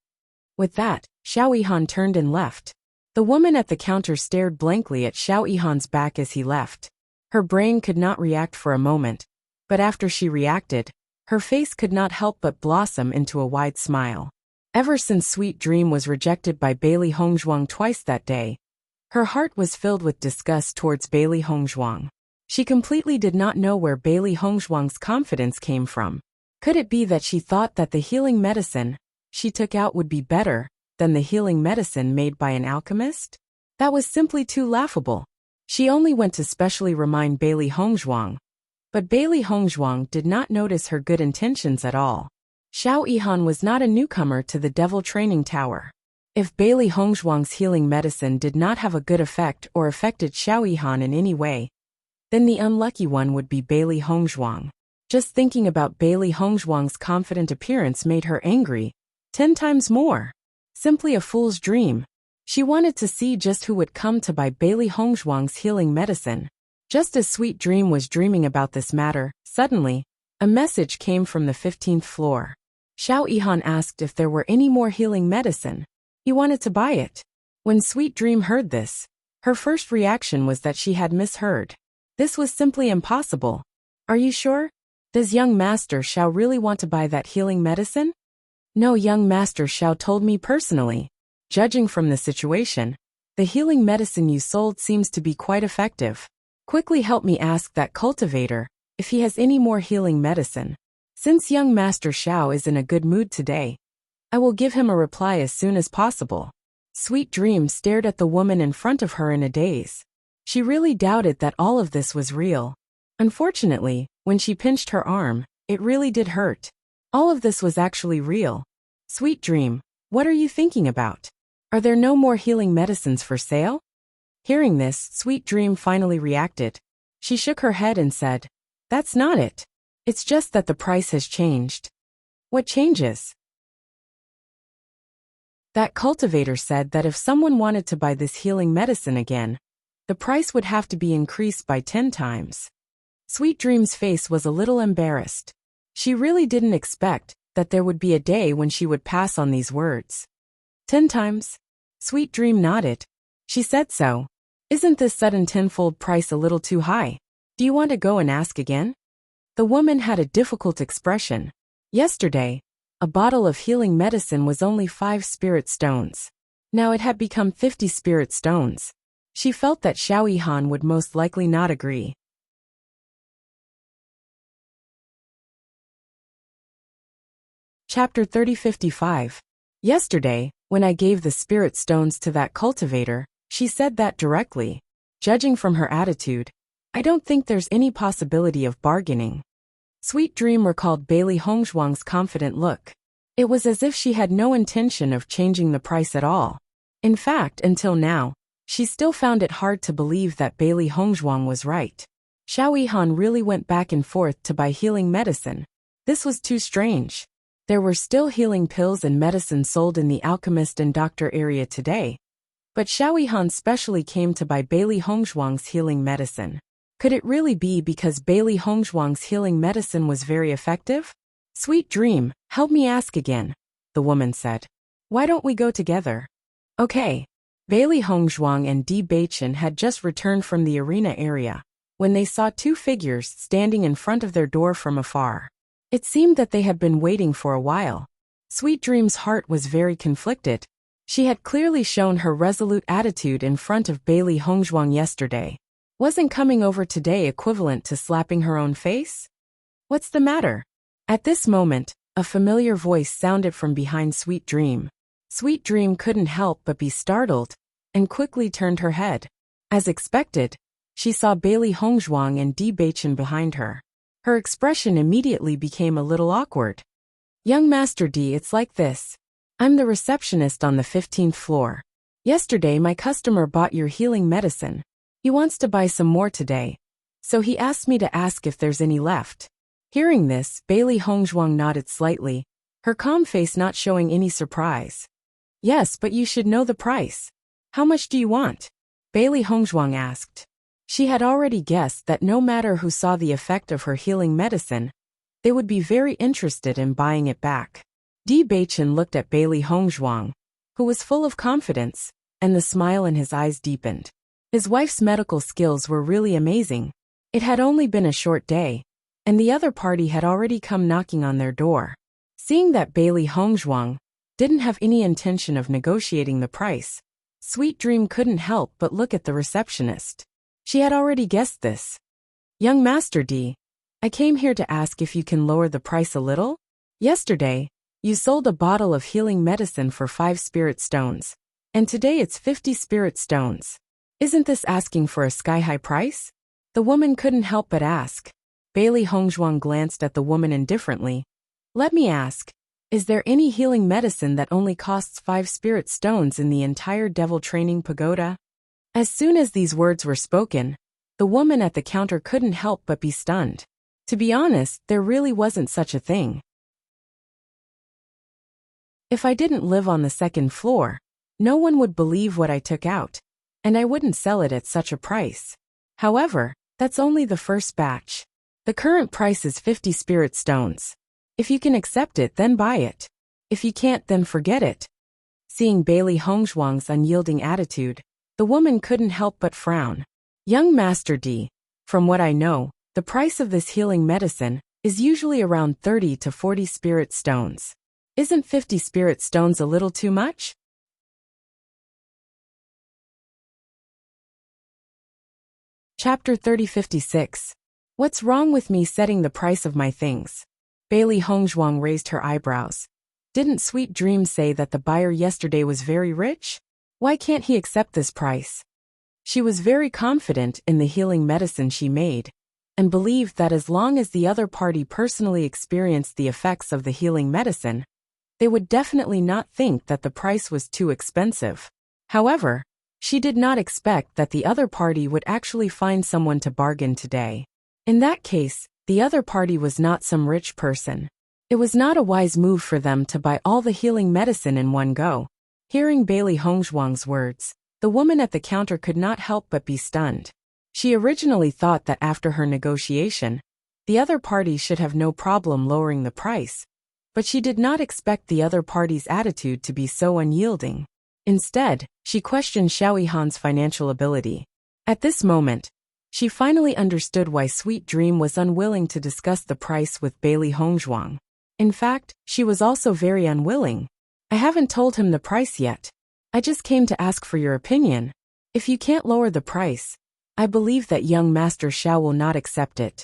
With that, Xiao Yihan turned and left. The woman at the counter stared blankly at Xiao Yihan's back as he left. Her brain could not react for a moment, but after she reacted, her face could not help but blossom into a wide smile. Ever since Sweet Dream was rejected by Bailey Hongzhuang twice that day, her heart was filled with disgust towards Bailey Hongzhuang. She completely did not know where Bailey Hongzhuang's confidence came from. Could it be that she thought that the healing medicine she took out would be better than the healing medicine made by an alchemist? That was simply too laughable. She only went to specially remind Bailey Hongzhuang, but Bailey Hongzhuang did not notice her good intentions at all. Xiao Yihan was not a newcomer to the Devil Training Tower. If Bailey Hongzhuang's healing medicine did not have a good effect or affected Xiao Yihan in any way, then the unlucky one would be Bailey Hongzhuang. Just thinking about Bailey Hongzhuang's confident appearance made her angry, 10 times more. Simply a fool's dream. She wanted to see just who would come to buy Bailey Hongzhuang's healing medicine. Just as Sweet Dream was dreaming about this matter, suddenly, a message came from the 15th floor. Xiao Yihan asked if there were any more healing medicine. He wanted to buy it. When Sweet Dream heard this, her first reaction was that she had misheard. This was simply impossible. "Are you sure? Does young Master Xiao really want to buy that healing medicine?" "No, young Master Xiao told me personally. Judging from the situation, the healing medicine you sold seems to be quite effective. Quickly help me ask that cultivator if he has any more healing medicine. Since young Master Xiao is in a good mood today, I will give him a reply as soon as possible." Sweet Dream stared at the woman in front of her in a daze. She really doubted that all of this was real. Unfortunately, when she pinched her arm, it really did hurt. All of this was actually real. "Sweet Dream, what are you thinking about? Are there no more healing medicines for sale?" Hearing this, Sweet Dream finally reacted. She shook her head and said, "That's not it. It's just that the price has changed." "What changes?" "That cultivator said that if someone wanted to buy this healing medicine again, the price would have to be increased by 10 times. Sweet Dream's face was a little embarrassed. She really didn't expect that there would be a day when she would pass on these words. 10 times? Sweet Dream nodded. She said so. Isn't this sudden tenfold price a little too high? Do you want to go and ask again? The woman had a difficult expression. Yesterday, a bottle of healing medicine was only 5 spirit stones. Now it had become 50 spirit stones. She felt that Xiao Yihan would most likely not agree. Chapter 3055. Yesterday, when I gave the spirit stones to that cultivator, she said that directly. Judging from her attitude, I don't think there's any possibility of bargaining. Sweet Dream recalled Bailey Hongzhuang's confident look. It was as if she had no intention of changing the price at all. In fact, until now, she still found it hard to believe that Bailey Hongzhuang was right. Xiao Yihan really went back and forth to buy healing medicine. This was too strange. There were still healing pills and medicine sold in the alchemist and doctor area today. But Xiao Yihan specially came to buy Bailey Hongzhuang's healing medicine. Could it really be because Bailey Hongzhuang's healing medicine was very effective? Sweet Dream, help me ask again, the woman said. Why don't we go together? Okay. Bailey Hongzhuang and Bewitching had just returned from the arena area when they saw 2 figures standing in front of their door from afar. It seemed that they had been waiting for a while. Sweet Dream's heart was very conflicted. She had clearly shown her resolute attitude in front of Bailey Hongzhuang yesterday. Wasn't coming over today equivalent to slapping her own face? What's the matter? At this moment, a familiar voice sounded from behind Sweet Dream. Sweet Dream couldn't help but be startled, and quickly turned her head. As expected, she saw Bailey Hongzhuang and Bewitching behind her. Her expression immediately became a little awkward. Young Master D, it's like this. I'm the receptionist on the 15th floor. Yesterday my customer bought your healing medicine. He wants to buy some more today, so he asked me to ask if there's any left. Hearing this, Bailey Hongzhuang nodded slightly, her calm face not showing any surprise. Yes, but you should know the price. How much do you want? Bailey Hongzhuang asked. She had already guessed that no matter who saw the effect of her healing medicine, they would be very interested in buying it back. Bewitching looked at Bailey Hongzhuang, who was full of confidence, and the smile in his eyes deepened. His wife's medical skills were really amazing. It had only been a short day, and the other party had already come knocking on their door. Seeing that Bailey Hongzhuang didn't have any intention of negotiating the price, Sweet Dream couldn't help but look at the receptionist. She had already guessed this. Young Master D, I came here to ask if you can lower the price a little. Yesterday, you sold a bottle of healing medicine for 5 spirit stones, and today it's 50 spirit stones. Isn't this asking for a sky-high price? The woman couldn't help but ask. Bailey Hongzhuang glanced at the woman indifferently. Let me ask, is there any healing medicine that only costs 5 spirit stones in the entire devil training pagoda? As soon as these words were spoken, the woman at the counter couldn't help but be stunned. To be honest, there really wasn't such a thing. If I didn't live on the 2nd floor, no one would believe what I took out, and I wouldn't sell it at such a price. However, that's only the first batch. The current price is 50 spirit stones. If you can accept it, then buy it. If you can't, then forget it. Seeing Bailey Hongzhuang's unyielding attitude, the woman couldn't help but frown. Young Master D, from what I know, the price of this healing medicine is usually around 30 to 40 spirit stones. Isn't 50 spirit stones a little too much? Chapter 3056. What's wrong with me setting the price of my things? Bailey Hongzhuang raised her eyebrows. Didn't Sweet Dream say that the buyer yesterday was very rich? Why can't he accept this price? She was very confident in the healing medicine she made, and believed that as long as the other party personally experienced the effects of the healing medicine, they would definitely not think that the price was too expensive. However, she did not expect that the other party would actually find someone to bargain today. In that case, the other party was not some rich person. It was not a wise move for them to buy all the healing medicine in one go. Hearing Bailey Hongzhuang's words, the woman at the counter could not help but be stunned. She originally thought that after her negotiation, the other party should have no problem lowering the price, But she did not expect the other party's attitude to be so unyielding. Instead, she questioned Xiao Yihan's financial ability. At this moment, she finally understood why Sweet Dream was unwilling to discuss the price with Bailey Hongzhuang. In fact, she was also very unwilling. I haven't told him the price yet. I just came to ask for your opinion. If you can't lower the price, I believe that young Master Xiao will not accept it.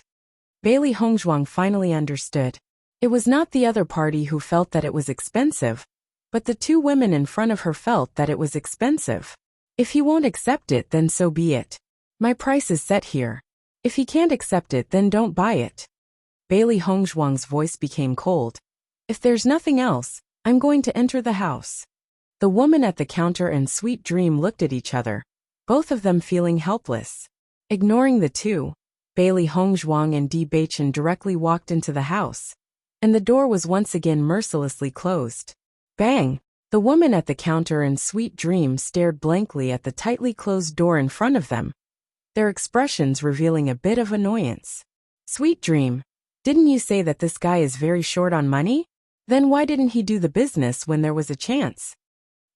Bailey Hongzhuang finally understood. It was not the other party who felt that it was expensive, but the two women in front of her felt that it was expensive. If he won't accept it, then so be it. My price is set here. If he can't accept it, then don't buy it. Bailey Hongzhuang's voice became cold. If there's nothing else, I'm going to enter the house. The woman at the counter and Sweet Dream looked at each other, both of them feeling helpless. Ignoring the two, Bailey Hongzhuang and Bewitching directly walked into the house, and the door was once again mercilessly closed. Bang! The woman at the counter and Sweet Dream stared blankly at the tightly closed door in front of them, their expressions revealing a bit of annoyance. Sweet Dream, didn't you say that this guy is very short on money? Then why didn't he do the business when there was a chance?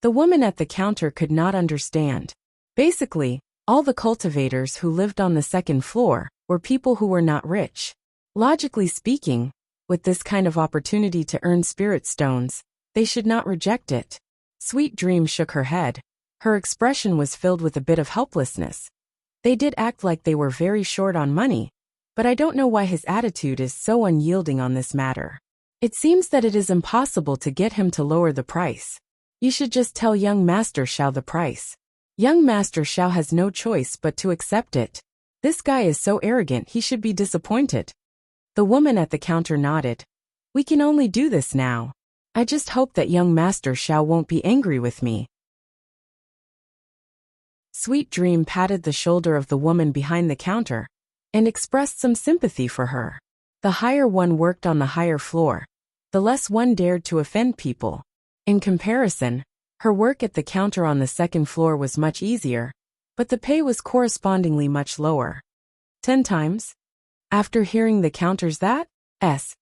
The woman at the counter could not understand. Basically, all the cultivators who lived on the second floor were people who were not rich. Logically speaking, with this kind of opportunity to earn spirit stones, they should not reject it. Sweet Dream shook her head. Her expression was filled with a bit of helplessness. They did act like they were very short on money, but I don't know why his attitude is so unyielding on this matter. It seems that it is impossible to get him to lower the price. You should just tell young Master Xiao the price. Young Master Xiao has no choice but to accept it. This guy is so arrogant, he should be disappointed. The woman at the counter nodded. We can only do this now. I just hope that young Master Xiao won't be angry with me. Sweet Dream patted the shoulder of the woman behind the counter and expressed some sympathy for her. The higher one worked on the higher floor, the less one dared to offend people. In comparison, her work at the counter on the second floor was much easier, but the pay was correspondingly much lower. 10 times? After hearing the counters that? S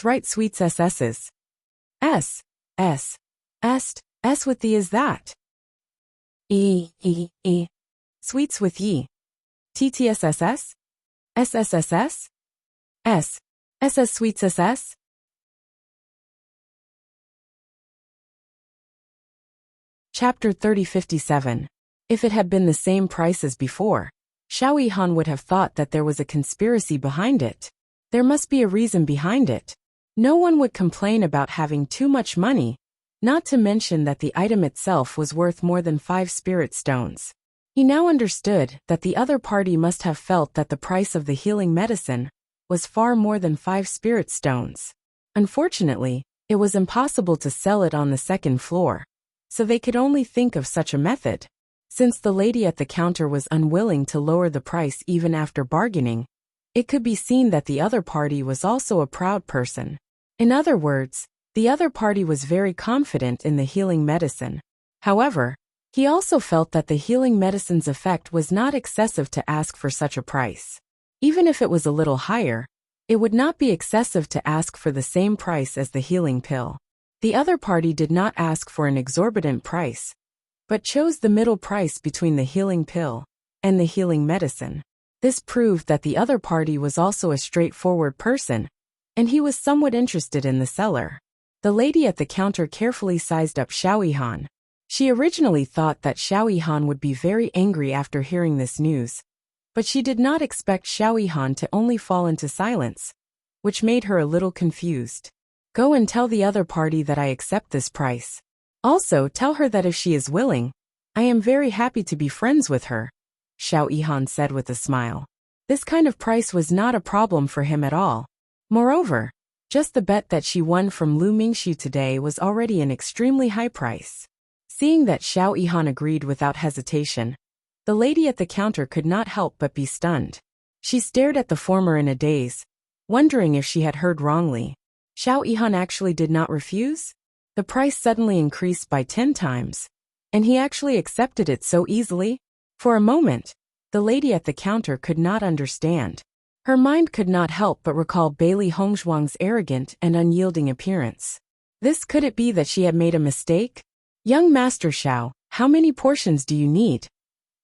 right sweets SS's. S with the is that. E. Sweets with ye. TTSSS? SSSS? SS Sweets SS? Chapter 3057. If it had been the same price as before, Xiao Yihan would have thought that there was a conspiracy behind it. There must be a reason behind it. No one would complain about having too much money, not to mention that the item itself was worth more than 5 spirit stones. He now understood that the other party must have felt that the price of the healing medicine was far more than 5 spirit stones. Unfortunately, it was impossible to sell it on the second floor, so they could only think of such a method. Since the lady at the counter was unwilling to lower the price even after bargaining, it could be seen that the other party was also a proud person. In other words, the other party was very confident in the healing medicine. However, he also felt that the healing medicine's effect was not excessive to ask for such a price. Even if it was a little higher, it would not be excessive to ask for the same price as the healing pill. The other party did not ask for an exorbitant price, but chose the middle price between the healing pill and the healing medicine. This proved that the other party was also a straightforward person, and he was somewhat interested in the seller. The lady at the counter carefully sized up Xiao Yihan. She originally thought that Xiao Yihan would be very angry after hearing this news, but she did not expect Xiao Yihan to only fall into silence, which made her a little confused. Go and tell the other party that I accept this price. Also tell her that if she is willing, I am very happy to be friends with her, Xiao Yihan said with a smile. This kind of price was not a problem for him at all. Moreover, just the bet that she won from Lu Mingxu today was already an extremely high price. Seeing that Xiao Yihan agreed without hesitation, the lady at the counter could not help but be stunned. She stared at the former in a daze, wondering if she had heard wrongly. Xiao Yihan actually did not refuse? The price suddenly increased by 10 times, and he actually accepted it so easily? For a moment, the lady at the counter could not understand. Her mind could not help but recall Bailey Hongzhuang's arrogant and unyielding appearance. Could it be that she had made a mistake? Young Master Xiao, how many portions do you need?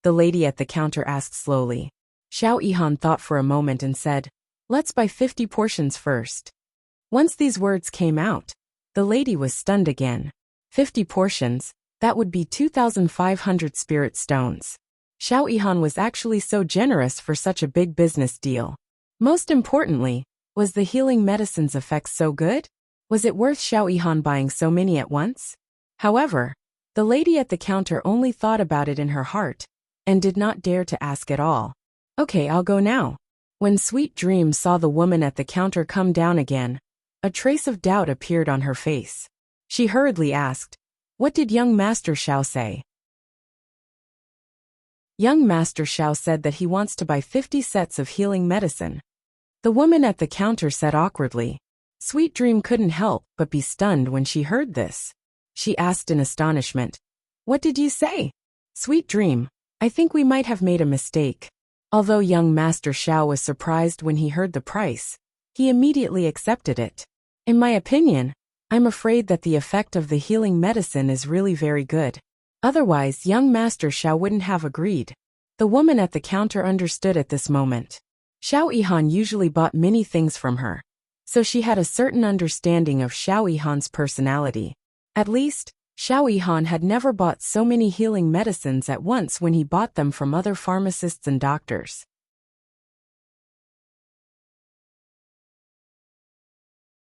The lady at the counter asked slowly. Xiao Yihan thought for a moment and said, let's buy 50 portions first. Once these words came out, the lady was stunned again. 50 portions, that would be 2,500 spirit stones. Xiao Yihan was actually so generous for such a big business deal. Most importantly, was the healing medicine's effects so good? Was it worth Xiao Yihan buying so many at once? However, the lady at the counter only thought about it in her heart, and did not dare to ask at all. Okay, I'll go now. When Sweet Dream saw the woman at the counter come down again, a trace of doubt appeared on her face. She hurriedly asked, what did young Master Xiao say? Young Master Xiao said that he wants to buy 50 sets of healing medicine. The woman at the counter said awkwardly. Sweet Dream couldn't help but be stunned when she heard this. She asked in astonishment, what did you say? Sweet Dream, I think we might have made a mistake. Although young Master Xiao was surprised when he heard the price, he immediately accepted it. In my opinion, I'm afraid that the effect of the healing medicine is really very good. Otherwise, young Master Xiao wouldn't have agreed. The woman at the counter understood at this moment. Xiao Yihan usually bought many things from her, so she had a certain understanding of Xiao Yihan's personality. At least, Xiao Yihan had never bought so many healing medicines at once when he bought them from other pharmacists and doctors.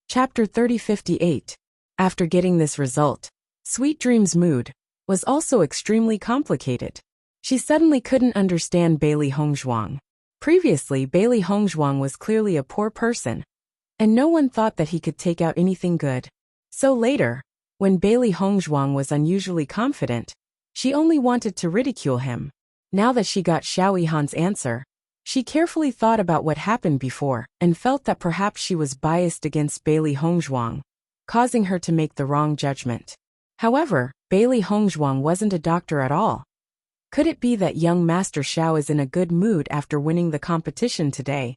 Chapter 3058. After getting this result, Sweet Dream's mood was also extremely complicated. She suddenly couldn't understand Bailey Hongzhuang. Previously, Bailey Hongzhuang was clearly a poor person, and no one thought that he could take out anything good. So later, when Bailey Hongzhuang was unusually confident, she only wanted to ridicule him. Now that she got Xiao Yihan's answer, she carefully thought about what happened before and felt that perhaps she was biased against Bailey Hongzhuang, causing her to make the wrong judgment. However, Bailey Hongzhuang wasn't a doctor at all. Could it be that young Master Xiao is in a good mood after winning the competition today?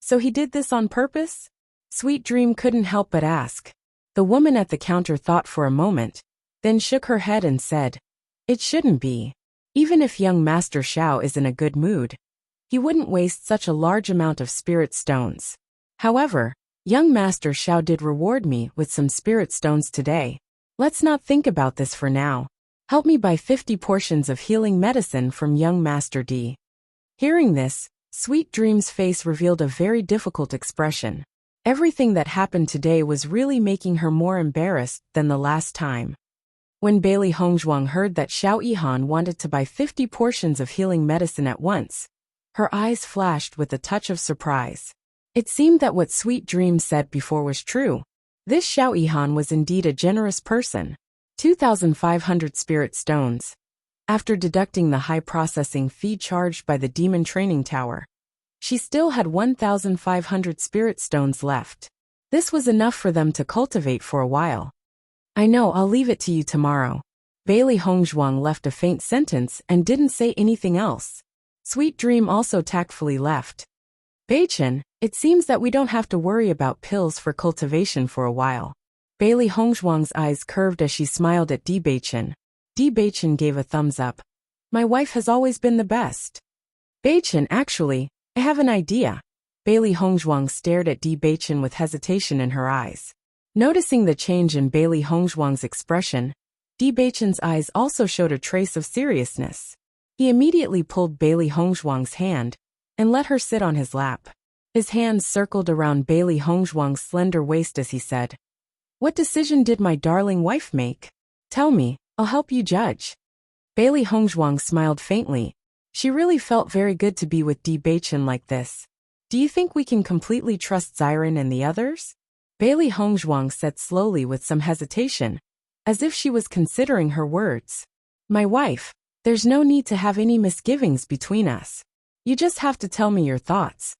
So he did this on purpose? Sweet Dream couldn't help but ask. The woman at the counter thought for a moment, then shook her head and said, it shouldn't be. Even if young Master Xiao is in a good mood, he wouldn't waste such a large amount of spirit stones. However, young Master Xiao did reward me with some spirit stones today. Let's not think about this for now. Help me buy 50 portions of healing medicine from young Master D. Hearing this, Sweet Dream's face revealed a very difficult expression. Everything that happened today was really making her more embarrassed than the last time. When Bailey Hongzhuang heard that Xiao Yihan wanted to buy 50 portions of healing medicine at once, her eyes flashed with a touch of surprise. It seemed that what Sweet Dream said before was true. This Xiao Yihan was indeed a generous person. 2,500 spirit stones. After deducting the high processing fee charged by the Demon Training Tower, she still had 1,500 spirit stones left. This was enough for them to cultivate for a while. I know, I'll leave it to you tomorrow. Bailey Hongzhuang left a faint sentence and didn't say anything else. Sweet Dream also tactfully left. Beichen, it seems that we don't have to worry about pills for cultivation for a while. Bailey Hongzhuang's eyes curved as she smiled at Di Beichen. Di Beichen gave a thumbs up. My wife has always been the best. Beichen, actually, I have an idea. Bailey Hongzhuang stared at Di Beichen with hesitation in her eyes. Noticing the change in Bailey Hongzhuang's expression, Di Beichen's eyes also showed a trace of seriousness. He immediately pulled Bailey Hongzhuang's hand and let her sit on his lap. His hands circled around Bailey Hongzhuang's slender waist as he said, what decision did my darling wife make? Tell me, I'll help you judge. Bailey Hongzhuang smiled faintly. She really felt very good to be with Di Beichen like this. Do you think we can completely trust Xiren and the others? Bailey Hongzhuang said slowly with some hesitation, as if she was considering her words. My wife, there's no need to have any misgivings between us. You just have to tell me your thoughts.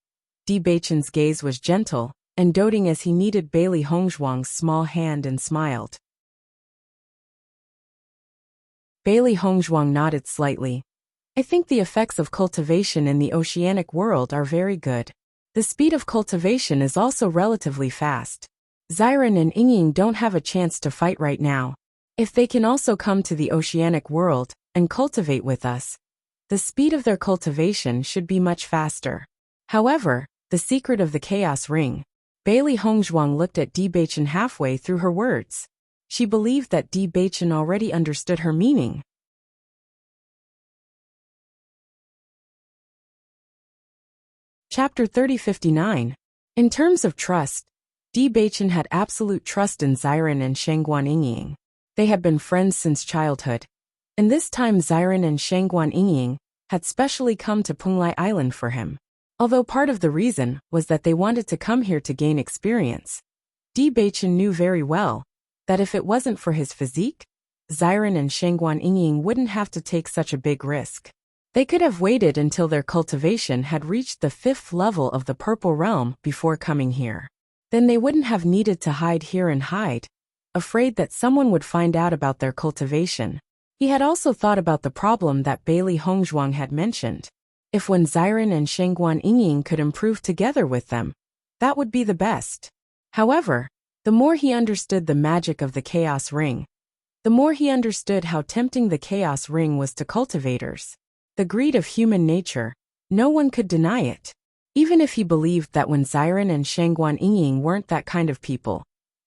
Di Beichen's gaze was gentle and doting as he kneaded Bailey Hongzhuang's small hand and smiled. Bailey Hongzhuang nodded slightly. I think the effects of cultivation in the oceanic world are very good. The speed of cultivation is also relatively fast. Xiren and Yingying don't have a chance to fight right now. If they can also come to the oceanic world and cultivate with us, the speed of their cultivation should be much faster. However, the secret of the Chaos Ring. Bailey Hongzhuang looked at Di Beichen halfway through her words. She believed that Di Beichen already understood her meaning. Chapter 3059. In terms of trust, Di Beichen had absolute trust in Xiren and Shangguan Yingying. They had been friends since childhood, and this time Xiren and Shangguan Yingying had specially come to Punglai Island for him. Although part of the reason was that they wanted to come here to gain experience, Di Beichen knew very well that if it wasn't for his physique, Xiren and Shangguan Yingying wouldn't have to take such a big risk. They could have waited until their cultivation had reached the 5th level of the Purple Realm before coming here. Then they wouldn't have needed to hide here and hide, afraid that someone would find out about their cultivation. He had also thought about the problem that Bailey Hongzhuang had mentioned. If when Xiren and Shangguan Yingying could improve together with them, that would be the best. However, the more he understood the magic of the Chaos Ring, the more he understood how tempting the Chaos Ring was to cultivators. The greed of human nature, no one could deny it. Even if he believed that when Xiren and Shangguan Yingying weren't that kind of people,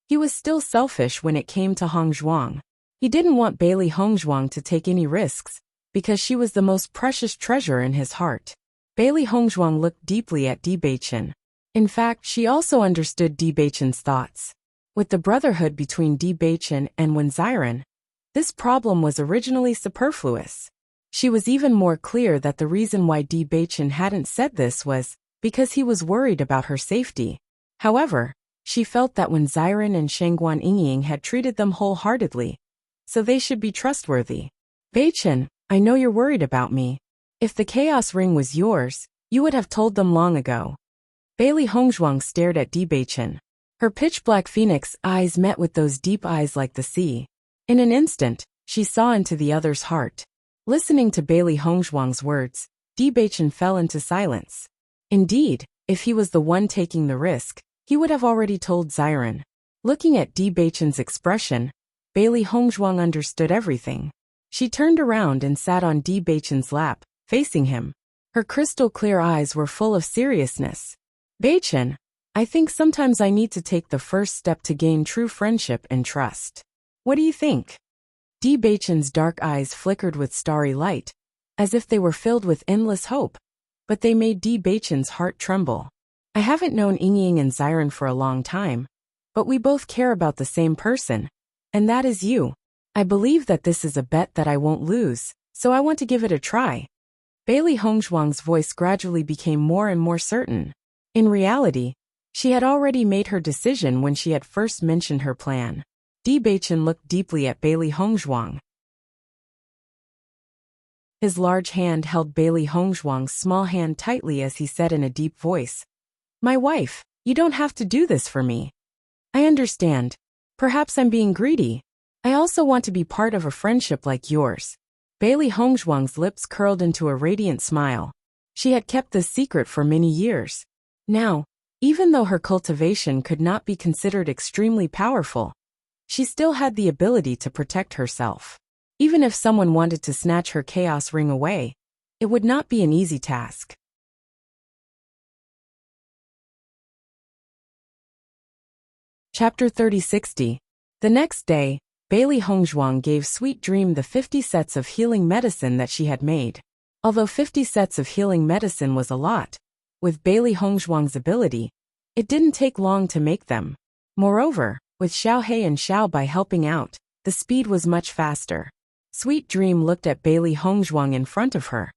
he was still selfish when it came to Hongzhuang. He didn't want Bailey Hongzhuang to take any risks, because she was the most precious treasure in his heart. Bailey Hongzhuang looked deeply at Di Beichen. In fact, she also understood Di Beichen's thoughts. With the brotherhood between Di Beichen and Wen Xiren, this problem was originally superfluous. She was even more clear that the reason why Di Beichen hadn't said this was because he was worried about her safety. However, she felt that when Xiren and Shangguan Yingying had treated them wholeheartedly, so they should be trustworthy. Beichen, I know you're worried about me. If the Chaos Ring was yours, you would have told them long ago. Bailey Hongzhuang stared at Di Beichen. Her pitch-black phoenix eyes met with those deep eyes like the sea. In an instant, she saw into the other's heart. Listening to Bailey Hongzhuang's words, Di Beichen fell into silence. Indeed, if he was the one taking the risk, he would have already told Xiren. Looking at Di Beichen's expression, Bailey Hongzhuang understood everything. She turned around and sat on Di Beichen's lap, facing him. Her crystal-clear eyes were full of seriousness. Beichen, I think sometimes I need to take the first step to gain true friendship and trust. What do you think? Di Beichen's dark eyes flickered with starry light, as if they were filled with endless hope, but they made Di Beichen's heart tremble. I haven't known Yingying and Xiren for a long time, but we both care about the same person, and that is you. I believe that this is a bet that I won't lose, so I want to give it a try. Bailey Hongzhuang's voice gradually became more and more certain. In reality, she had already made her decision when she had first mentioned her plan. Di Beichen looked deeply at Bailey Hongzhuang. His large hand held Bailey Hongzhuang's small hand tightly as he said in a deep voice, "My wife, you don't have to do this for me. I understand. Perhaps I'm being greedy. I also want to be part of a friendship like yours." Bailey Hongzhuang's lips curled into a radiant smile. She had kept this secret for many years. Now, even though her cultivation could not be considered extremely powerful, she still had the ability to protect herself. Even if someone wanted to snatch her Chaos Ring away, it would not be an easy task. Chapter 3060. The next day, Bailey Hongzhuang gave Sweet Dream the 50 sets of healing medicine that she had made. Although 50 sets of healing medicine was a lot, with Bailey Hongzhuang's ability, it didn't take long to make them. Moreover, with Xiao He and Xiao Bai helping out, the speed was much faster. Sweet Dream looked at Bailey Hongzhuang in front of her,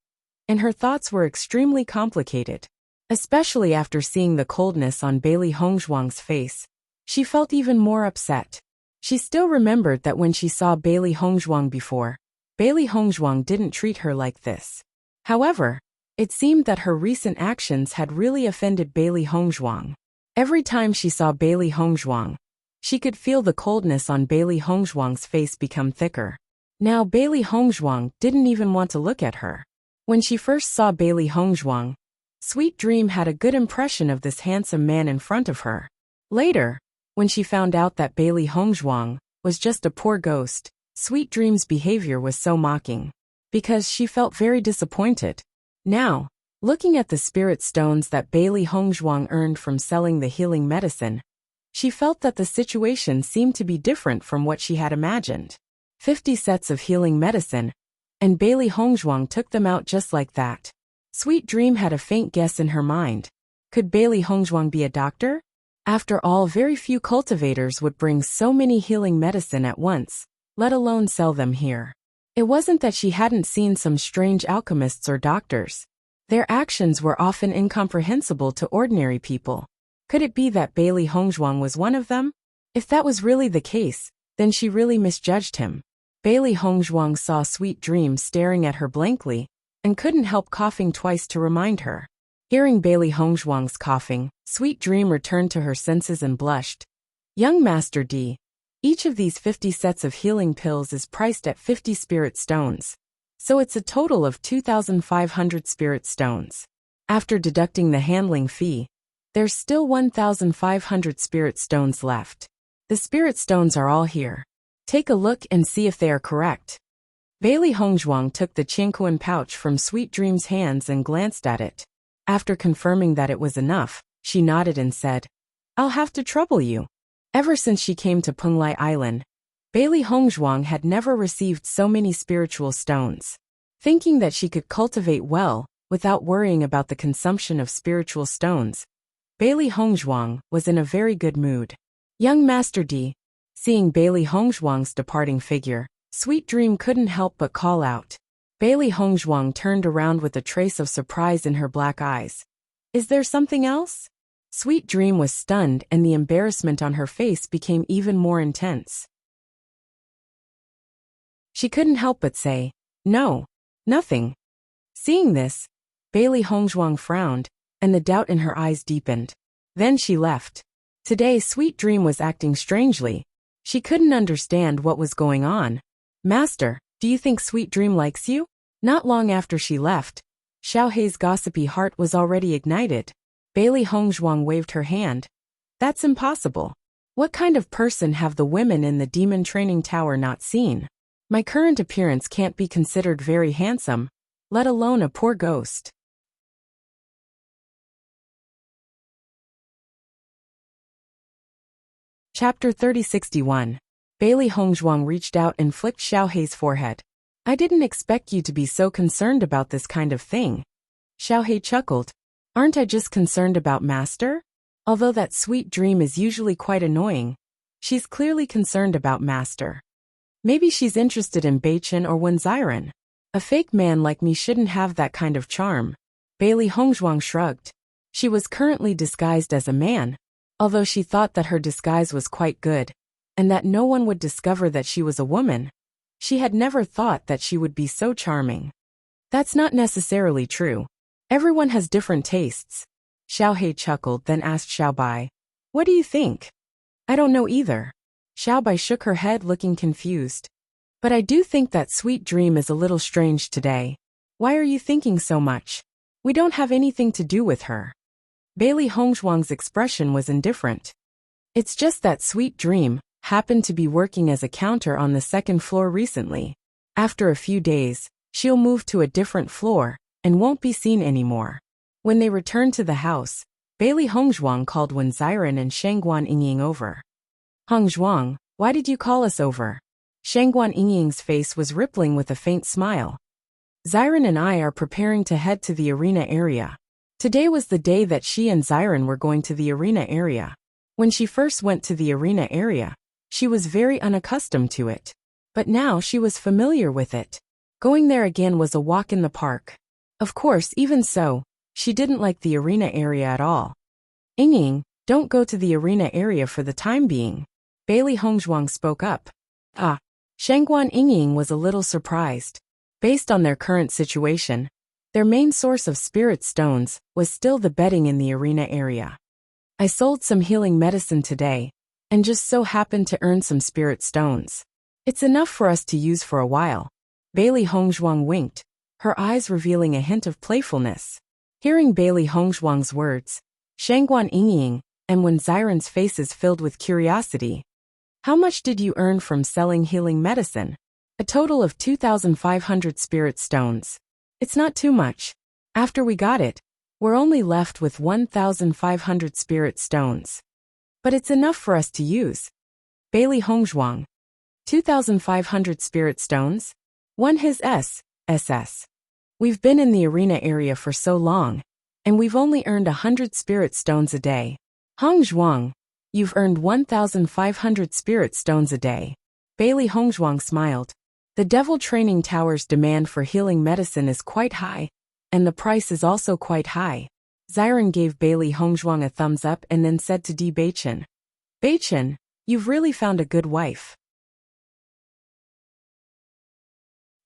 and her thoughts were extremely complicated. Especially after seeing the coldness on Bailey Hongzhuang's face, she felt even more upset. She still remembered that when she saw Bailey Hongzhuang before, Bailey Hongzhuang didn't treat her like this. However, it seemed that her recent actions had really offended Bailey Hongzhuang. Every time she saw Bailey Hongzhuang, she could feel the coldness on Bailey Hongzhuang's face become thicker. Now Bailey Hongzhuang didn't even want to look at her. When she first saw Bailey Hongzhuang, Sweet Dream had a good impression of this handsome man in front of her. Later, when she found out that Bailey Hongzhuang was just a poor ghost, Sweet Dream's behavior was so mocking, because she felt very disappointed. Now, looking at the spirit stones that Bailey Hongzhuang earned from selling the healing medicine, she felt that the situation seemed to be different from what she had imagined. 50 sets of healing medicine, and Bailey Hongzhuang took them out just like that. Sweet Dream had a faint guess in her mind. Could Bailey Hongzhuang be a doctor? After all, very few cultivators would bring so many healing medicine at once, let alone sell them here. It wasn't that she hadn't seen some strange alchemists or doctors. Their actions were often incomprehensible to ordinary people. Could it be that Bailey Hongzhuang was one of them? If that was really the case, then she really misjudged him. Bailey Hongzhuang saw Sweet Dream staring at her blankly, and couldn't help coughing twice to remind her. Hearing Bailey Hongzhuang's coughing, Sweet Dream returned to her senses and blushed. Young Master D, each of these 50 sets of healing pills is priced at 50 spirit stones. So it's a total of 2,500 spirit stones. After deducting the handling fee, there's still 1,500 spirit stones left. The spirit stones are all here. Take a look and see if they are correct. Bailey Hongzhuang took the Qianquan pouch from Sweet Dream's hands and glanced at it. After confirming that it was enough, she nodded and said, "I'll have to trouble you." Ever since she came to Penglai Island, Bailey Hongzhuang had never received so many spiritual stones. Thinking that she could cultivate well, without worrying about the consumption of spiritual stones, Bailey Hongzhuang was in a very good mood. Young Master D, seeing Bailey Hongzhuang's departing figure, Sweet Dream couldn't help but call out. Bailey Hongzhuang turned around with a trace of surprise in her black eyes. "Is there something else?" Sweet Dream was stunned and the embarrassment on her face became even more intense. She couldn't help but say, "No, nothing." Seeing this, Bailey Hongzhuang frowned, and the doubt in her eyes deepened. Then she left. Today Sweet Dream was acting strangely. She couldn't understand what was going on. "Master, do you think Sweet Dream likes you?" Not long after she left, Xiaohei's gossipy heart was already ignited. Bailey Hongzhuang waved her hand. "That's impossible. What kind of person have the women in the demon training tower not seen? My current appearance can't be considered very handsome, let alone a poor ghost." Chapter 3061. Bailey Hongzhuang reached out and flicked Xiaohei's forehead. "I didn't expect you to be so concerned about this kind of thing." Xiaohei chuckled. "Aren't I just concerned about Master? Although that Sweet Dream is usually quite annoying, she's clearly concerned about Master. Maybe she's interested in Bewitching or Wuxia. A fake man like me shouldn't have that kind of charm." Bailey Hongzhuang shrugged. She was currently disguised as a man, although she thought that her disguise was quite good, and that no one would discover that she was a woman. She had never thought that she would be so charming. "That's not necessarily true. Everyone has different tastes." Xiaohei chuckled, then asked Xiaobai, "What do you think?" "I don't know either." Xiaobai shook her head, looking confused. "But I do think that Sweet Dream is a little strange today. Why are you thinking so much? We don't have anything to do with her." Bailey Hongzhuang's expression was indifferent. "It's just that Sweet Dream happened to be working as a counter on the second floor recently. After a few days, she'll move to a different floor and won't be seen anymore." When they returned to the house, Bailey Hongzhuang called Wuxia and Shangguan Yingying over. "Hongzhuang, why did you call us over?" Shangguan Yingying's face was rippling with a faint smile. "Xiren and I are preparing to head to the arena area. Today was the day that she and Xiren were going to the arena area. When she first went to the arena area, she was very unaccustomed to it. But now she was familiar with it. Going there again was a walk in the park. Of course, even so, she didn't like the arena area at all." "Yingying, don't go to the arena area for the time being." Bailey Hongzhuang spoke up. "Ah." Shangguan Yingying was a little surprised. Based on their current situation, their main source of spirit stones was still the betting in the arena area. "I sold some healing medicine today, and just so happened to earn some spirit stones. It's enough for us to use for a while." Bailey Hongzhuang winked, her eyes revealing a hint of playfulness. Hearing Bailey Hongzhuang's words, Shangguan Yingying and Wen Xiren's faces filled with curiosity. How much did you earn from selling healing medicine? A total of 2,500 spirit stones. It's not too much. After we got it, we're only left with 1,500 spirit stones. But it's enough for us to use. Bailey Hongzhuang. 2,500 spirit stones? One his SS. We've been in the arena area for so long, and we've only earned 100 spirit stones a day. Hongzhuang, you've earned 1,500 spirit stones a day. Bailey Hongzhuang smiled. The Devil Training Tower's demand for healing medicine is quite high, and the price is also quite high. Xiren gave Bailey Hongzhuang a thumbs up and then said to Bewitching, Bewitching, you've really found a good wife.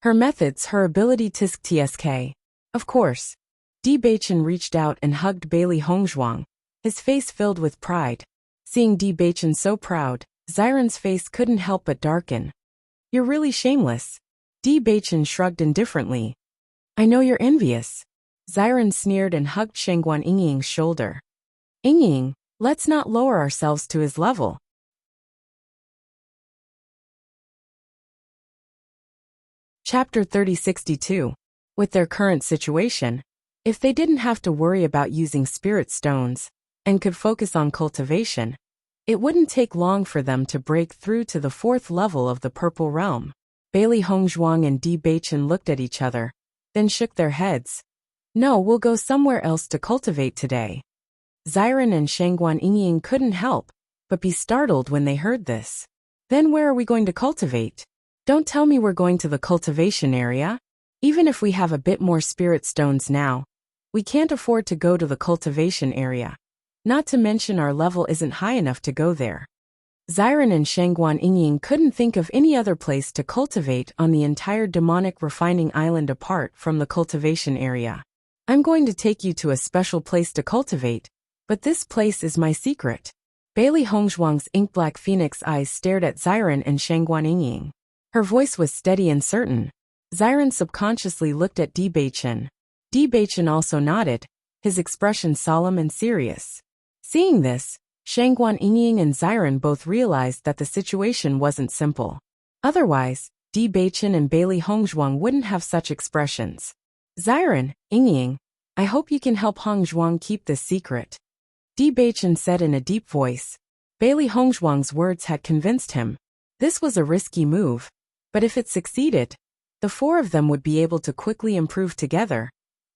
Her methods, her ability tsk. Of course. Bewitching reached out and hugged Bailey Hongzhuang, his face filled with pride. Seeing Bewitching so proud, Xiren's face couldn't help but darken. You're really shameless. Bewitching shrugged indifferently. I know you're envious. Xiren sneered and hugged Shangguan Yingying's shoulder. Yingying, let's not lower ourselves to his level. Chapter 3062. With their current situation, if they didn't have to worry about using spirit stones, and could focus on cultivation, it wouldn't take long for them to break through to the 4th level of the Purple Realm. Bailey Hongzhuang and Bewitching looked at each other, then shook their heads. No, we'll go somewhere else to cultivate today. Xiren and Shangguan Yingying couldn't help but be startled when they heard this. Then where are we going to cultivate? Don't tell me we're going to the cultivation area. Even if we have a bit more spirit stones now, we can't afford to go to the cultivation area. Not to mention our level isn't high enough to go there. Xiren and Shangguan Yingying couldn't think of any other place to cultivate on the entire demonic refining island apart from the cultivation area. I'm going to take you to a special place to cultivate, but this place is my secret. Bailey Hongzhuang's ink-black phoenix eyes stared at Xiren and Shangguan Yingying. Her voice was steady and certain. Xiren subconsciously looked at Bewitching. Bewitching also nodded, his expression solemn and serious. Seeing this, Shangguan Yingying and Xiren both realized that the situation wasn't simple. Otherwise, Bewitching and Bailey Hongzhuang wouldn't have such expressions. Xiren, Yingying, I hope you can help Hongzhuang keep this secret. Bewitching said in a deep voice. Bailey Hongzhuang's words had convinced him. This was a risky move, but if it succeeded, the 4 of them would be able to quickly improve together,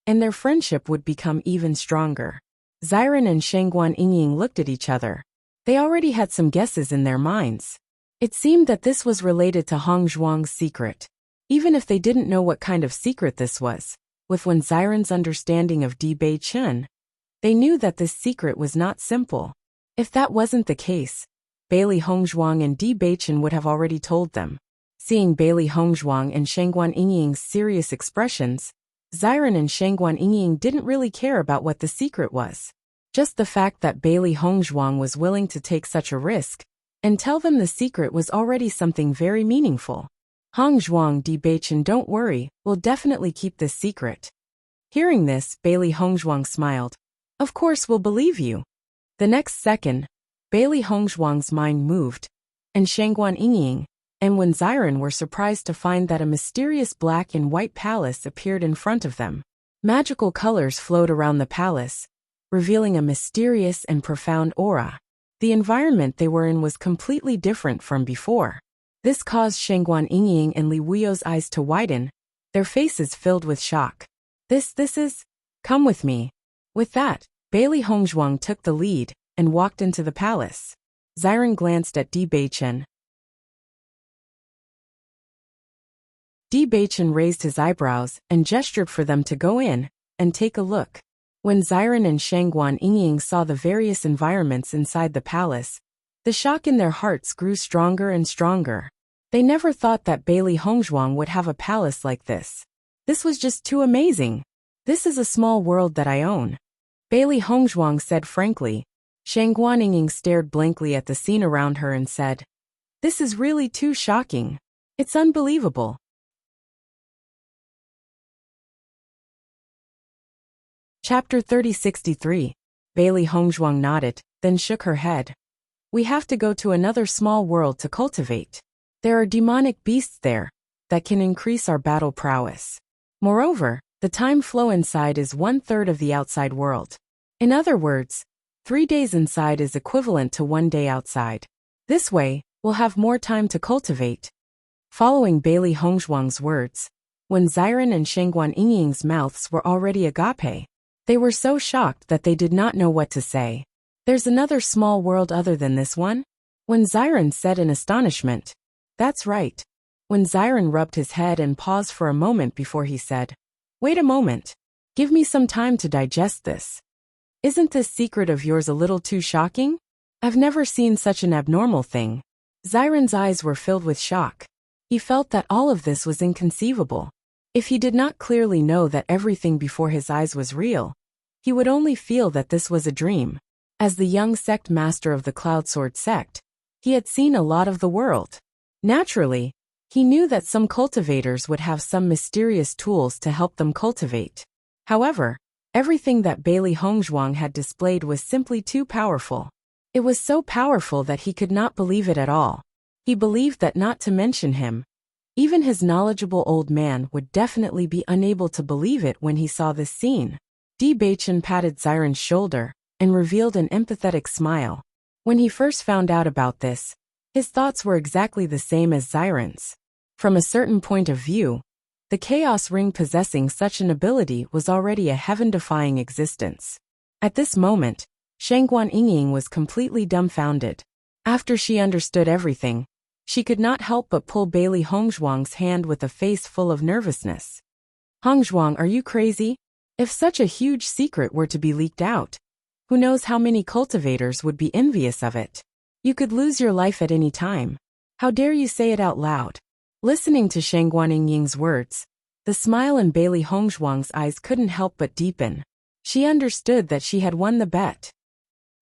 and their friendship would become even stronger. Xiren and Shangguan Yingying looked at each other. They already had some guesses in their minds. It seemed that this was related to Hongzhuang's secret. Even if they didn't know what kind of secret this was, with Wen Xiren's understanding of Bewitching, they knew that this secret was not simple. If that wasn't the case, Bailey Hongzhuang and Bewitching would have already told them. Seeing Bailey Hongzhuang and Shangguan Yingying's serious expressions, Xiren and Shangguan Yingying didn't really care about what the secret was. Just the fact that Bailey Hongzhuang was willing to take such a risk and tell them the secret was already something very meaningful. Hongzhuang, Bewitching, don't worry, we'll definitely keep this secret. Hearing this, Bailey Hongzhuang smiled. Of course we'll believe you. The next second, Bailey Hongzhuang's mind moved, and Shangguan Yingying and Wen Xiren were surprised to find that a mysterious black and white palace appeared in front of them. Magical colors flowed around the palace, revealing a mysterious and profound aura. The environment they were in was completely different from before. This caused Shangguan Yingying and Li Wuyo's eyes to widen, their faces filled with shock. This is? Come with me. With that, Bailey Hongzhuang took the lead and walked into the palace. Xiren glanced at Bewitching. Bewitching raised his eyebrows and gestured for them to go in and take a look. When Xiren and Shangguan Yingying saw the various environments inside the palace, the shock in their hearts grew stronger and stronger. They never thought that Bailey Hongzhuang would have a palace like this. This was just too amazing. This is a small world that I own. Bailey Hongzhuang said frankly. Shangguan Yingying stared blankly at the scene around her and said, This is really too shocking. It's unbelievable. Chapter 3063. Bailey Hongzhuang nodded, then shook her head. We have to go to another small world to cultivate. There are demonic beasts there that can increase our battle prowess. Moreover, the time flow inside is 1/3 of the outside world. In other words, 3 days inside is equivalent to 1 day outside. This way, we'll have more time to cultivate. Following Bailey Hongzhuang's words, when Xiren and Shengguan Yingying's mouths were already agape, they were so shocked that they did not know what to say. There's another small world other than this one? When Xiren said in astonishment, that's right. When Xiren rubbed his head and paused for a moment before he said, wait a moment. Give me some time to digest this. Isn't this secret of yours a little too shocking? I've never seen such an abnormal thing. Xiren's eyes were filled with shock. He felt that all of this was inconceivable. If he did not clearly know that everything before his eyes was real, he would only feel that this was a dream. As the young sect master of the Cloud Sword sect, he had seen a lot of the world. Naturally, he knew that some cultivators would have some mysterious tools to help them cultivate. However, everything that Bailey Hongzhuang had displayed was simply too powerful. It was so powerful that he could not believe it at all. He believed that not to mention him, even his knowledgeable old man would definitely be unable to believe it when he saw this scene. Bewitching patted Xiren's shoulder and revealed an empathetic smile. When he first found out about this, his thoughts were exactly the same as Xiren's. From a certain point of view, the Chaos Ring possessing such an ability was already a heaven-defying existence. At this moment, Shengguan Yingying was completely dumbfounded. After she understood everything, she could not help but pull Bailey Hongzhuang's hand with a face full of nervousness. Hongzhuang, are you crazy? If such a huge secret were to be leaked out, who knows how many cultivators would be envious of it? You could lose your life at any time. How dare you say it out loud? Listening to Shengguan Yingying's words, the smile in Bailey Hongzhuang's eyes couldn't help but deepen. She understood that she had won the bet.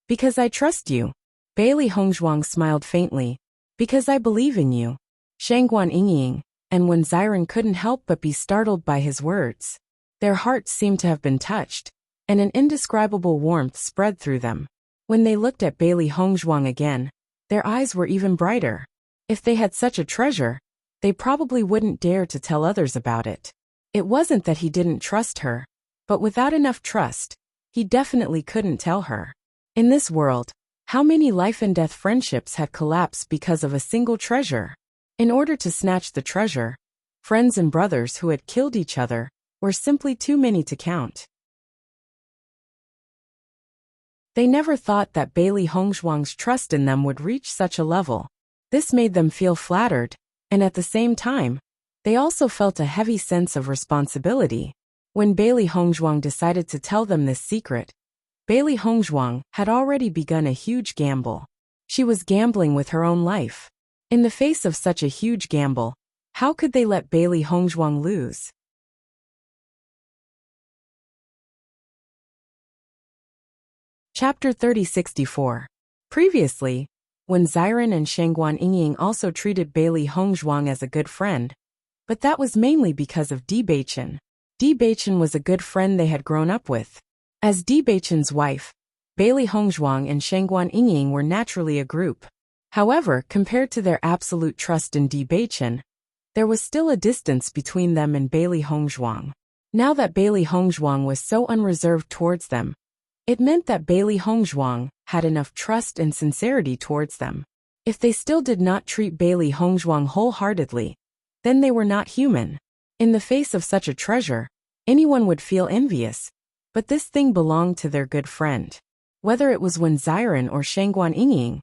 Because I trust you. Bailey Hongzhuang smiled faintly. Because I believe in you. Shengguan Yingying, and when Xiren couldn't help but be startled by his words. Their hearts seemed to have been touched, and an indescribable warmth spread through them. When they looked at Bailey Hongzhuang again, their eyes were even brighter. If they had such a treasure, they probably wouldn't dare to tell others about it. It wasn't that he didn't trust her, but without enough trust, he definitely couldn't tell her. In this world, how many life and death friendships had collapsed because of a single treasure? In order to snatch the treasure, friends and brothers who had killed each other were simply too many to count. They never thought that Bailey Hongzhuang's trust in them would reach such a level. This made them feel flattered, and at the same time, they also felt a heavy sense of responsibility. When Bailey Hongzhuang decided to tell them this secret, Bailey Hongzhuang had already begun a huge gamble. She was gambling with her own life. In the face of such a huge gamble, how could they let Bailey Hongzhuang lose? Chapter 3064. Previously, when Xiren and Shengguan Yingying also treated Bailey Hongzhuang as a good friend, but that was mainly because of Bewitching. Bewitching was a good friend they had grown up with. As Bewitching's wife, Bailey Hongzhuang and Shengguan Yingying were naturally a group. However, compared to their absolute trust in Bewitching, there was still a distance between them and Bailey Hongzhuang. Now that Bailey Hongzhuang was so unreserved towards them, it meant that Bailey Hongzhuang had enough trust and sincerity towards them. If they still did not treat Bailey Hongzhuang wholeheartedly, then they were not human. In the face of such a treasure, anyone would feel envious, but this thing belonged to their good friend. Whether it was when Xiren or Shengguan Yingying,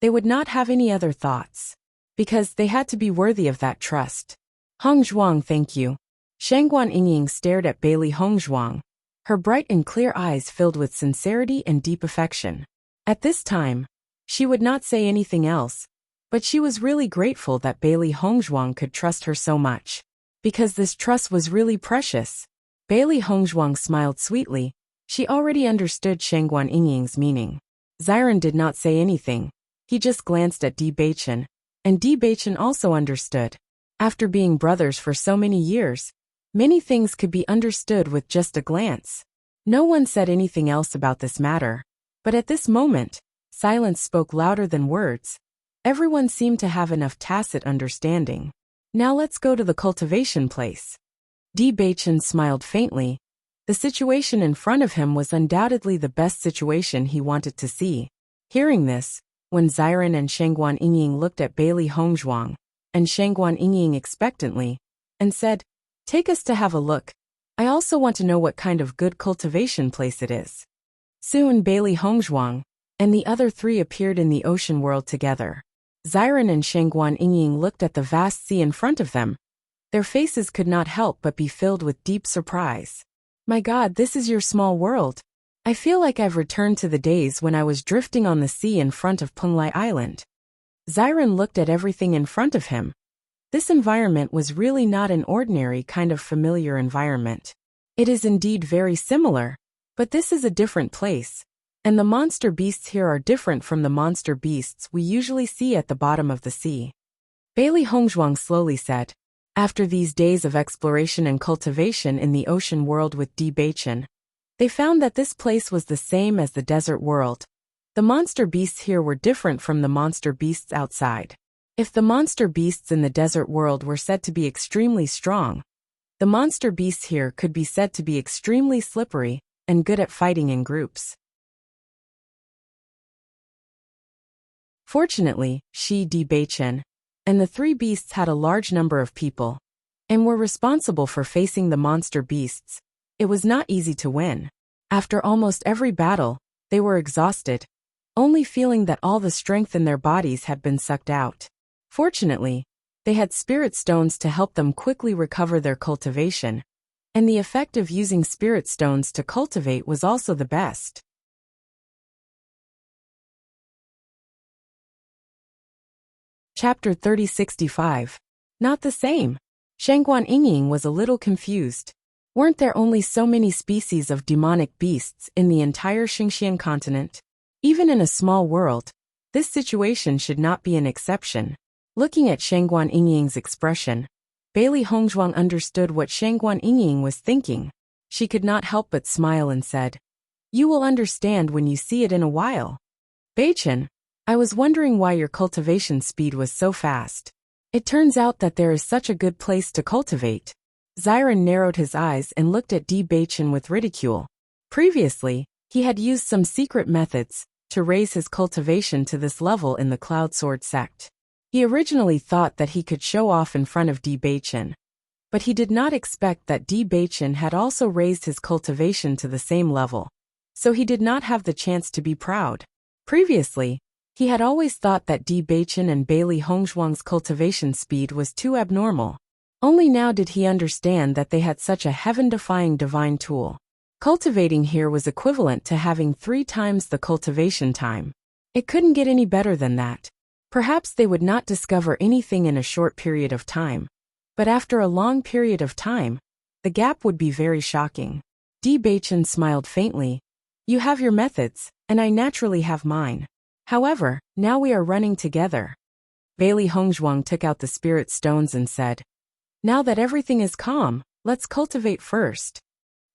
they would not have any other thoughts, because they had to be worthy of that trust. Hongzhuang, thank you. Shengguan Yingying stared at Bailey Hongzhuang, her bright and clear eyes filled with sincerity and deep affection. At this time, she would not say anything else, but she was really grateful that Bailey Hongzhuang could trust her so much. Because this trust was really precious. Bailey Hongzhuang smiled sweetly. She already understood Shengguan Yingying's meaning. Xiren did not say anything. He just glanced at Bewitching, and Bewitching also understood. After being brothers for so many years, many things could be understood with just a glance. No one said anything else about this matter. But at this moment, silence spoke louder than words. Everyone seemed to have enough tacit understanding. Now let's go to the cultivation place. Bewitching smiled faintly. The situation in front of him was undoubtedly the best situation he wanted to see. Hearing this, when Xiren and Shangguan Yingying looked at Bailey Hongzhuang, and Shangguan Yingying expectantly, and said, "Take us to have a look. I also want to know what kind of good cultivation place it is." Soon Bailey Hongzhuang and the other three appeared in the ocean world together. Xiren and Shangguan Yingying looked at the vast sea in front of them. Their faces could not help but be filled with deep surprise. "My God, this is your small world. I feel like I've returned to the days when I was drifting on the sea in front of Penglai Island." Xiren looked at everything in front of him. This environment was really not an ordinary kind of familiar environment. It is indeed very similar, but this is a different place, and the monster beasts here are different from the monster beasts we usually see at the bottom of the sea. Bailey Hongzhuang slowly said, after these days of exploration and cultivation in the ocean world with Bewitching, they found that this place was the same as the desert world. The monster beasts here were different from the monster beasts outside. If the monster beasts in the desert world were said to be extremely strong, the monster beasts here could be said to be extremely slippery and good at fighting in groups. Fortunately, Bewitching and the three beasts had a large number of people, and were responsible for facing the monster beasts. It was not easy to win. After almost every battle, they were exhausted, only feeling that all the strength in their bodies had been sucked out. Fortunately, they had spirit stones to help them quickly recover their cultivation, and the effect of using spirit stones to cultivate was also the best. Chapter 3065. Not the same. Shangguan Yingying was a little confused. Weren't there only so many species of demonic beasts in the entire Xingxian continent? Even in a small world, this situation should not be an exception. Looking at Shangguan Yingying's expression, Bailey Hongzhuang understood what Shangguan Yingying was thinking. She could not help but smile and said, "You will understand when you see it in a while." "Beichin, I was wondering why your cultivation speed was so fast. It turns out that there is such a good place to cultivate." Xiren narrowed his eyes and looked at Beichin with ridicule. Previously, he had used some secret methods to raise his cultivation to this level in the Cloud Sword sect. He originally thought that he could show off in front of Bewitching, but he did not expect that Bewitching had also raised his cultivation to the same level, so he did not have the chance to be proud. Previously, he had always thought that Bewitching and Bailey Hongzhuang's cultivation speed was too abnormal. Only now did he understand that they had such a heaven-defying divine tool. Cultivating here was equivalent to having 3 times the cultivation time. It couldn't get any better than that. Perhaps they would not discover anything in a short period of time, but after a long period of time, the gap would be very shocking. Bewitching smiled faintly. "You have your methods, and I naturally have mine. However, now we are running together." Bailey Hongzhuang took out the spirit stones and said, "Now that everything is calm, let's cultivate first."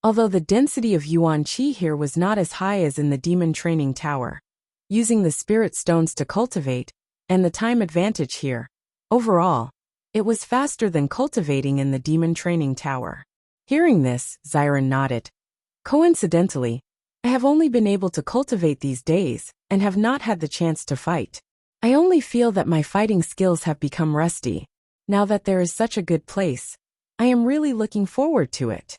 Although the density of yuan qi here was not as high as in the demon training tower, using the spirit stones to cultivate, and the time advantage here, overall, it was faster than cultivating in the demon training tower. Hearing this, Xiren nodded. "Coincidentally, I have only been able to cultivate these days, and have not had the chance to fight. I only feel that my fighting skills have become rusty. Now that there is such a good place, I am really looking forward to it."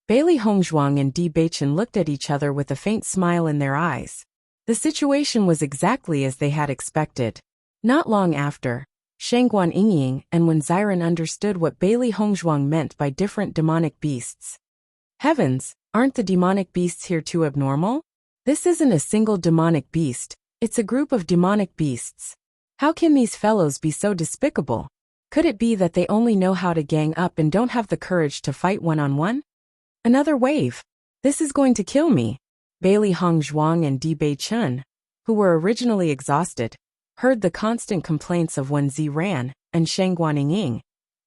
Bailey Hongzhuang and Bewitching looked at each other with a faint smile in their eyes. The situation was exactly as they had expected. Not long after, Shangguan Yingying and when Xiren understood what Bailey Hongzhuang meant by different demonic beasts. "Heavens, aren't the demonic beasts here too abnormal? This isn't a single demonic beast, it's a group of demonic beasts. How can these fellows be so despicable? Could it be that they only know how to gang up and don't have the courage to fight one-on-one? Another wave. This is going to kill me." Bailey Hongzhuang and Bewitching, who were originally exhausted, heard the constant complaints of Wen Ziran and Shangguan Yingying,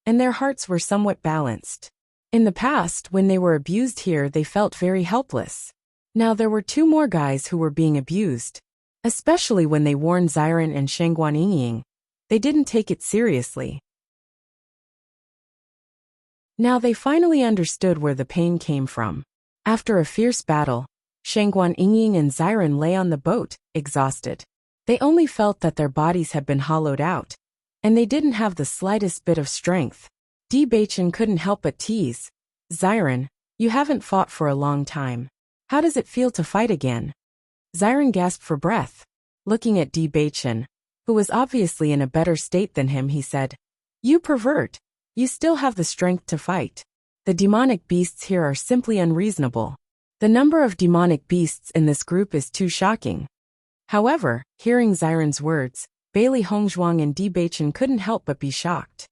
and their hearts were somewhat balanced. In the past, when they were abused here, they felt very helpless. Now there were two more guys who were being abused. Especially when they warned Xiren and Shengguan Yingying, they didn't take it seriously. Now they finally understood where the pain came from. After a fierce battle, Shengguan Yingying and Xiren lay on the boat, exhausted. They only felt that their bodies had been hollowed out, and they didn't have the slightest bit of strength. Bewitching couldn't help but tease. Xiren, you haven't fought for a long time. How does it feel to fight again? Xiren gasped for breath. Looking at Bewitching, who was obviously in a better state than him, he said, "You pervert. You still have the strength to fight. The demonic beasts here are simply unreasonable. The number of demonic beasts in this group is too shocking." However, hearing Xiren's words, Bailey Hongzhuang and Bewitching couldn't help but be shocked.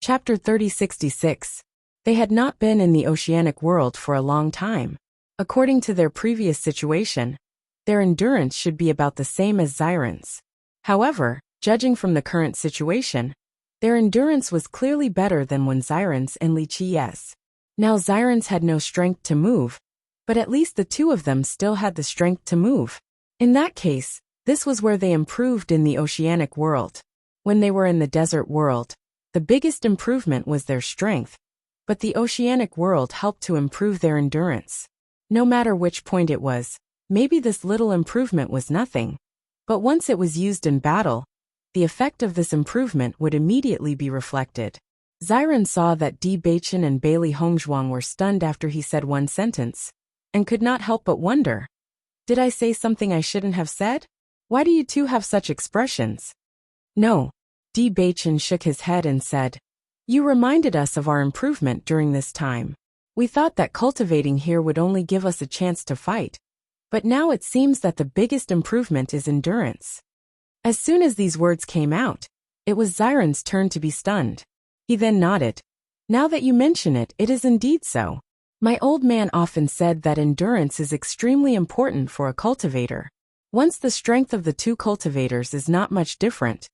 Chapter 3066. They had not been in the oceanic world for a long time. According to their previous situation, their endurance should be about the same as Xiren's. However, judging from the current situation, their endurance was clearly better than when Xiren's and Li Qi's. Now Xiren's had no strength to move, but at least the two of them still had the strength to move. In that case, this was where they improved in the oceanic world. When they were in the desert world, the biggest improvement was their strength, but the oceanic world helped to improve their endurance. No matter which point it was, maybe this little improvement was nothing, but once it was used in battle, the effect of this improvement would immediately be reflected. Xiren saw that Bewitching and Bailey Hongzhuang were stunned after he said one sentence, and could not help but wonder, "Did I say something I shouldn't have said? Why do you two have such expressions?" "No." Bewitching shook his head and said, "You reminded us of our improvement during this time. We thought that cultivating here would only give us a chance to fight, but now it seems that the biggest improvement is endurance." As soon as these words came out, it was Xiren's turn to be stunned. He then nodded. "Now that you mention it, it is indeed so. My old man often said that endurance is extremely important for a cultivator. Once the strength of the two cultivators is not much different,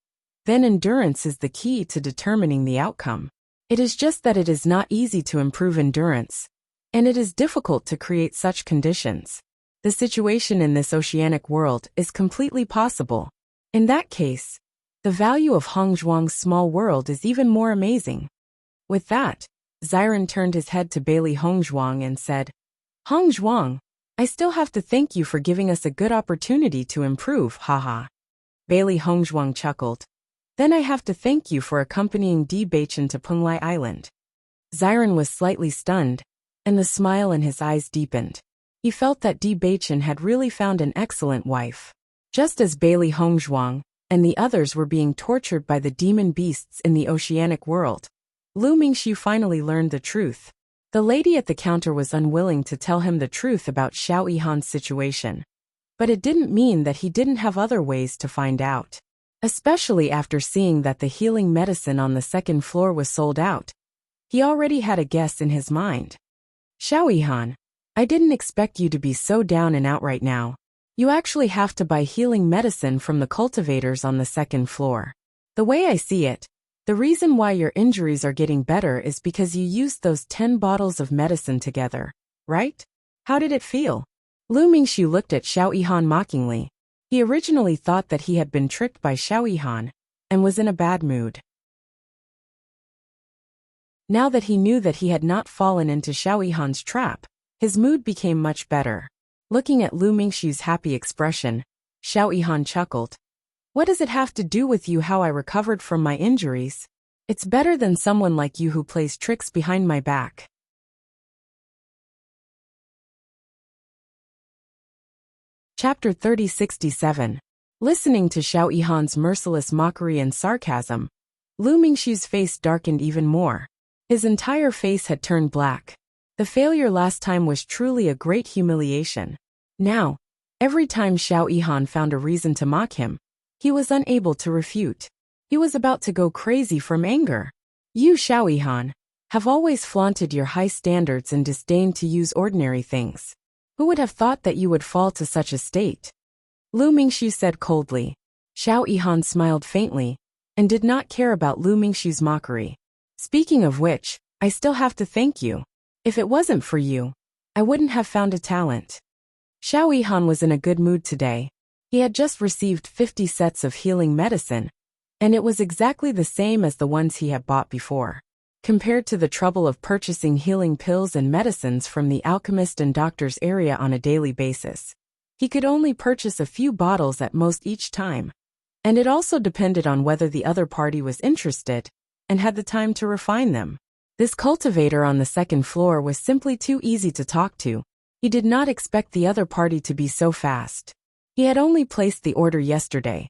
then endurance is the key to determining the outcome. It is just that it is not easy to improve endurance, and it is difficult to create such conditions. The situation in this oceanic world is completely possible. In that case, the value of Hongzhuang's small world is even more amazing." With that, Xiren turned his head to Bailey Hongzhuang and said, "Hongzhuang, I still have to thank you for giving us a good opportunity to improve, haha." Bailey Hongzhuang chuckled. "Then I have to thank you for accompanying Bewitching to Penglai Island." Xiren was slightly stunned, and the smile in his eyes deepened. He felt that Bewitching had really found an excellent wife. Just as Bailey Hongzhuang and the others were being tortured by the demon beasts in the oceanic world, Lu Mingxu finally learned the truth. The lady at the counter was unwilling to tell him the truth about Xiao Yihan's situation, but it didn't mean that he didn't have other ways to find out. Especially after seeing that the healing medicine on the second floor was sold out, he already had a guess in his mind. "Xiao Yihan, I didn't expect you to be so down and out right now. You actually have to buy healing medicine from the cultivators on the second floor. The way I see it, the reason why your injuries are getting better is because you used those 10 bottles of medicine together, right? How did it feel?" Lu Mingxu looked at Xiao Yihan mockingly. He originally thought that he had been tricked by Xiao Yihan and was in a bad mood. Now that he knew that he had not fallen into Xiao Yihan's trap, his mood became much better. Looking at Lu Mingxu's happy expression, Xiao Yihan chuckled. "What does it have to do with you how I recovered from my injuries? It's better than someone like you who plays tricks behind my back." Chapter 3067. Listening to Xiao Yihan's merciless mockery and sarcasm, Lu Mingxu's face darkened even more. His entire face had turned black. The failure last time was truly a great humiliation. Now, every time Xiao Yihan found a reason to mock him, he was unable to refute. He was about to go crazy from anger. "You, Xiao Yihan, have always flaunted your high standards and disdained to use ordinary things. Who would have thought that you would fall to such a state?" Lu Mingxu said coldly. Xiao Yihan smiled faintly, and did not care about Lu Mingxiu's mockery. Speaking of which, I still have to thank you. If it wasn't for you, I wouldn't have found a talent. Xiao Yihan was in a good mood today. He had just received 50 sets of healing medicine, and it was exactly the same as the ones he had bought before. Compared to the trouble of purchasing healing pills and medicines from the alchemist and doctor's area on a daily basis, he could only purchase a few bottles at most each time. And it also depended on whether the other party was interested and had the time to refine them. This cultivator on the second floor was simply too easy to talk to. He did not expect the other party to be so fast. He had only placed the order yesterday,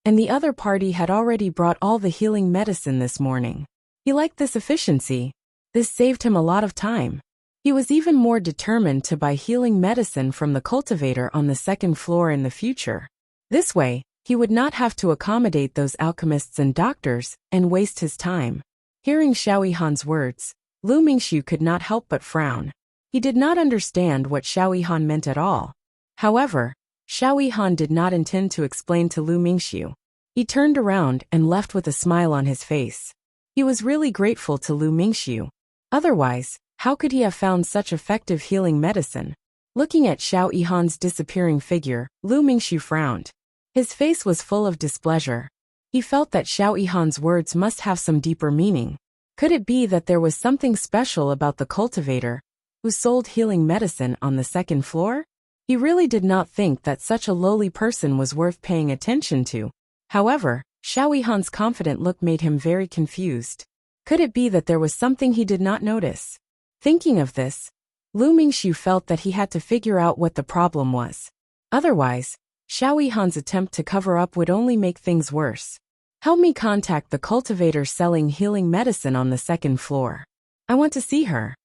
and the other party had already brought all the healing medicine this morning. He liked this efficiency. This saved him a lot of time. He was even more determined to buy healing medicine from the cultivator on the second floor in the future. This way, he would not have to accommodate those alchemists and doctors and waste his time. Hearing Xiao Yihan's words, Lu Mingxiu could not help but frown. He did not understand what Xiao Yihan meant at all. However, Xiao Yihan did not intend to explain to Lu Mingxiu. He turned around and left with a smile on his face. He was really grateful to Lu Mingxiu. Otherwise, how could he have found such effective healing medicine? Looking at Xiao Yihan's disappearing figure, Lu Mingxiu frowned. His face was full of displeasure. He felt that Xiao Yihan's words must have some deeper meaning. Could it be that there was something special about the cultivator who sold healing medicine on the second floor? He really did not think that such a lowly person was worth paying attention to. However, Xiao Yihan's confident look made him very confused. Could it be that there was something he did not notice? Thinking of this, Lu Mingxiu felt that he had to figure out what the problem was. Otherwise, Xiao Yihan's attempt to cover up would only make things worse. Help me contact the cultivator selling healing medicine on the second floor. I want to see her.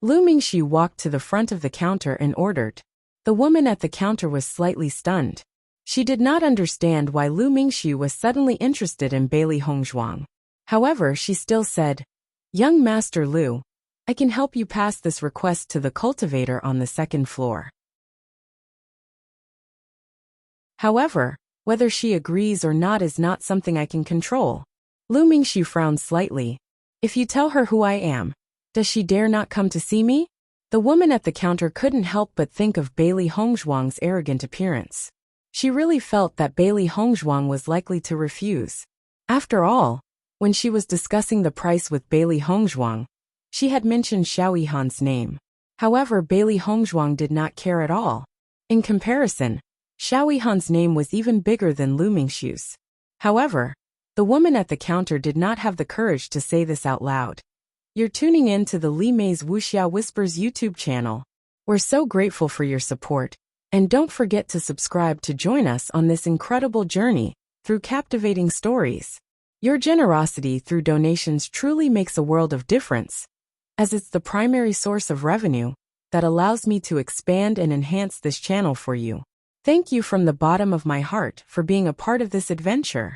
Lu Mingxiu walked to the front of the counter and ordered. The woman at the counter was slightly stunned. She did not understand why Lu Mingxiu was suddenly interested in Bailey Hongzhuang. However, she still said, "Young Master Lu, I can help you pass this request to the cultivator on the second floor." However, whether she agrees or not is not something I can control. Lu Mingxiu frowned slightly. If you tell her who I am, does she dare not come to see me? The woman at the counter couldn't help but think of Bailey Hongzhuang's arrogant appearance. She really felt that Bailey Hongzhuang was likely to refuse. After all, when she was discussing the price with Bailey Hongzhuang, she had mentioned Xiao Yihan's name. However, Bailey Hongzhuang did not care at all. In comparison, Xiao Yihan's name was even bigger than Lu Mingxiu's. However, the woman at the counter did not have the courage to say this out loud. You're tuning in to the Li Mei's Wuxia Whispers YouTube channel. We're so grateful for your support, and don't forget to subscribe to join us on this incredible journey through captivating stories. Your generosity through donations truly makes a world of difference, as it's the primary source of revenue that allows me to expand and enhance this channel for you. Thank you from the bottom of my heart for being a part of this adventure.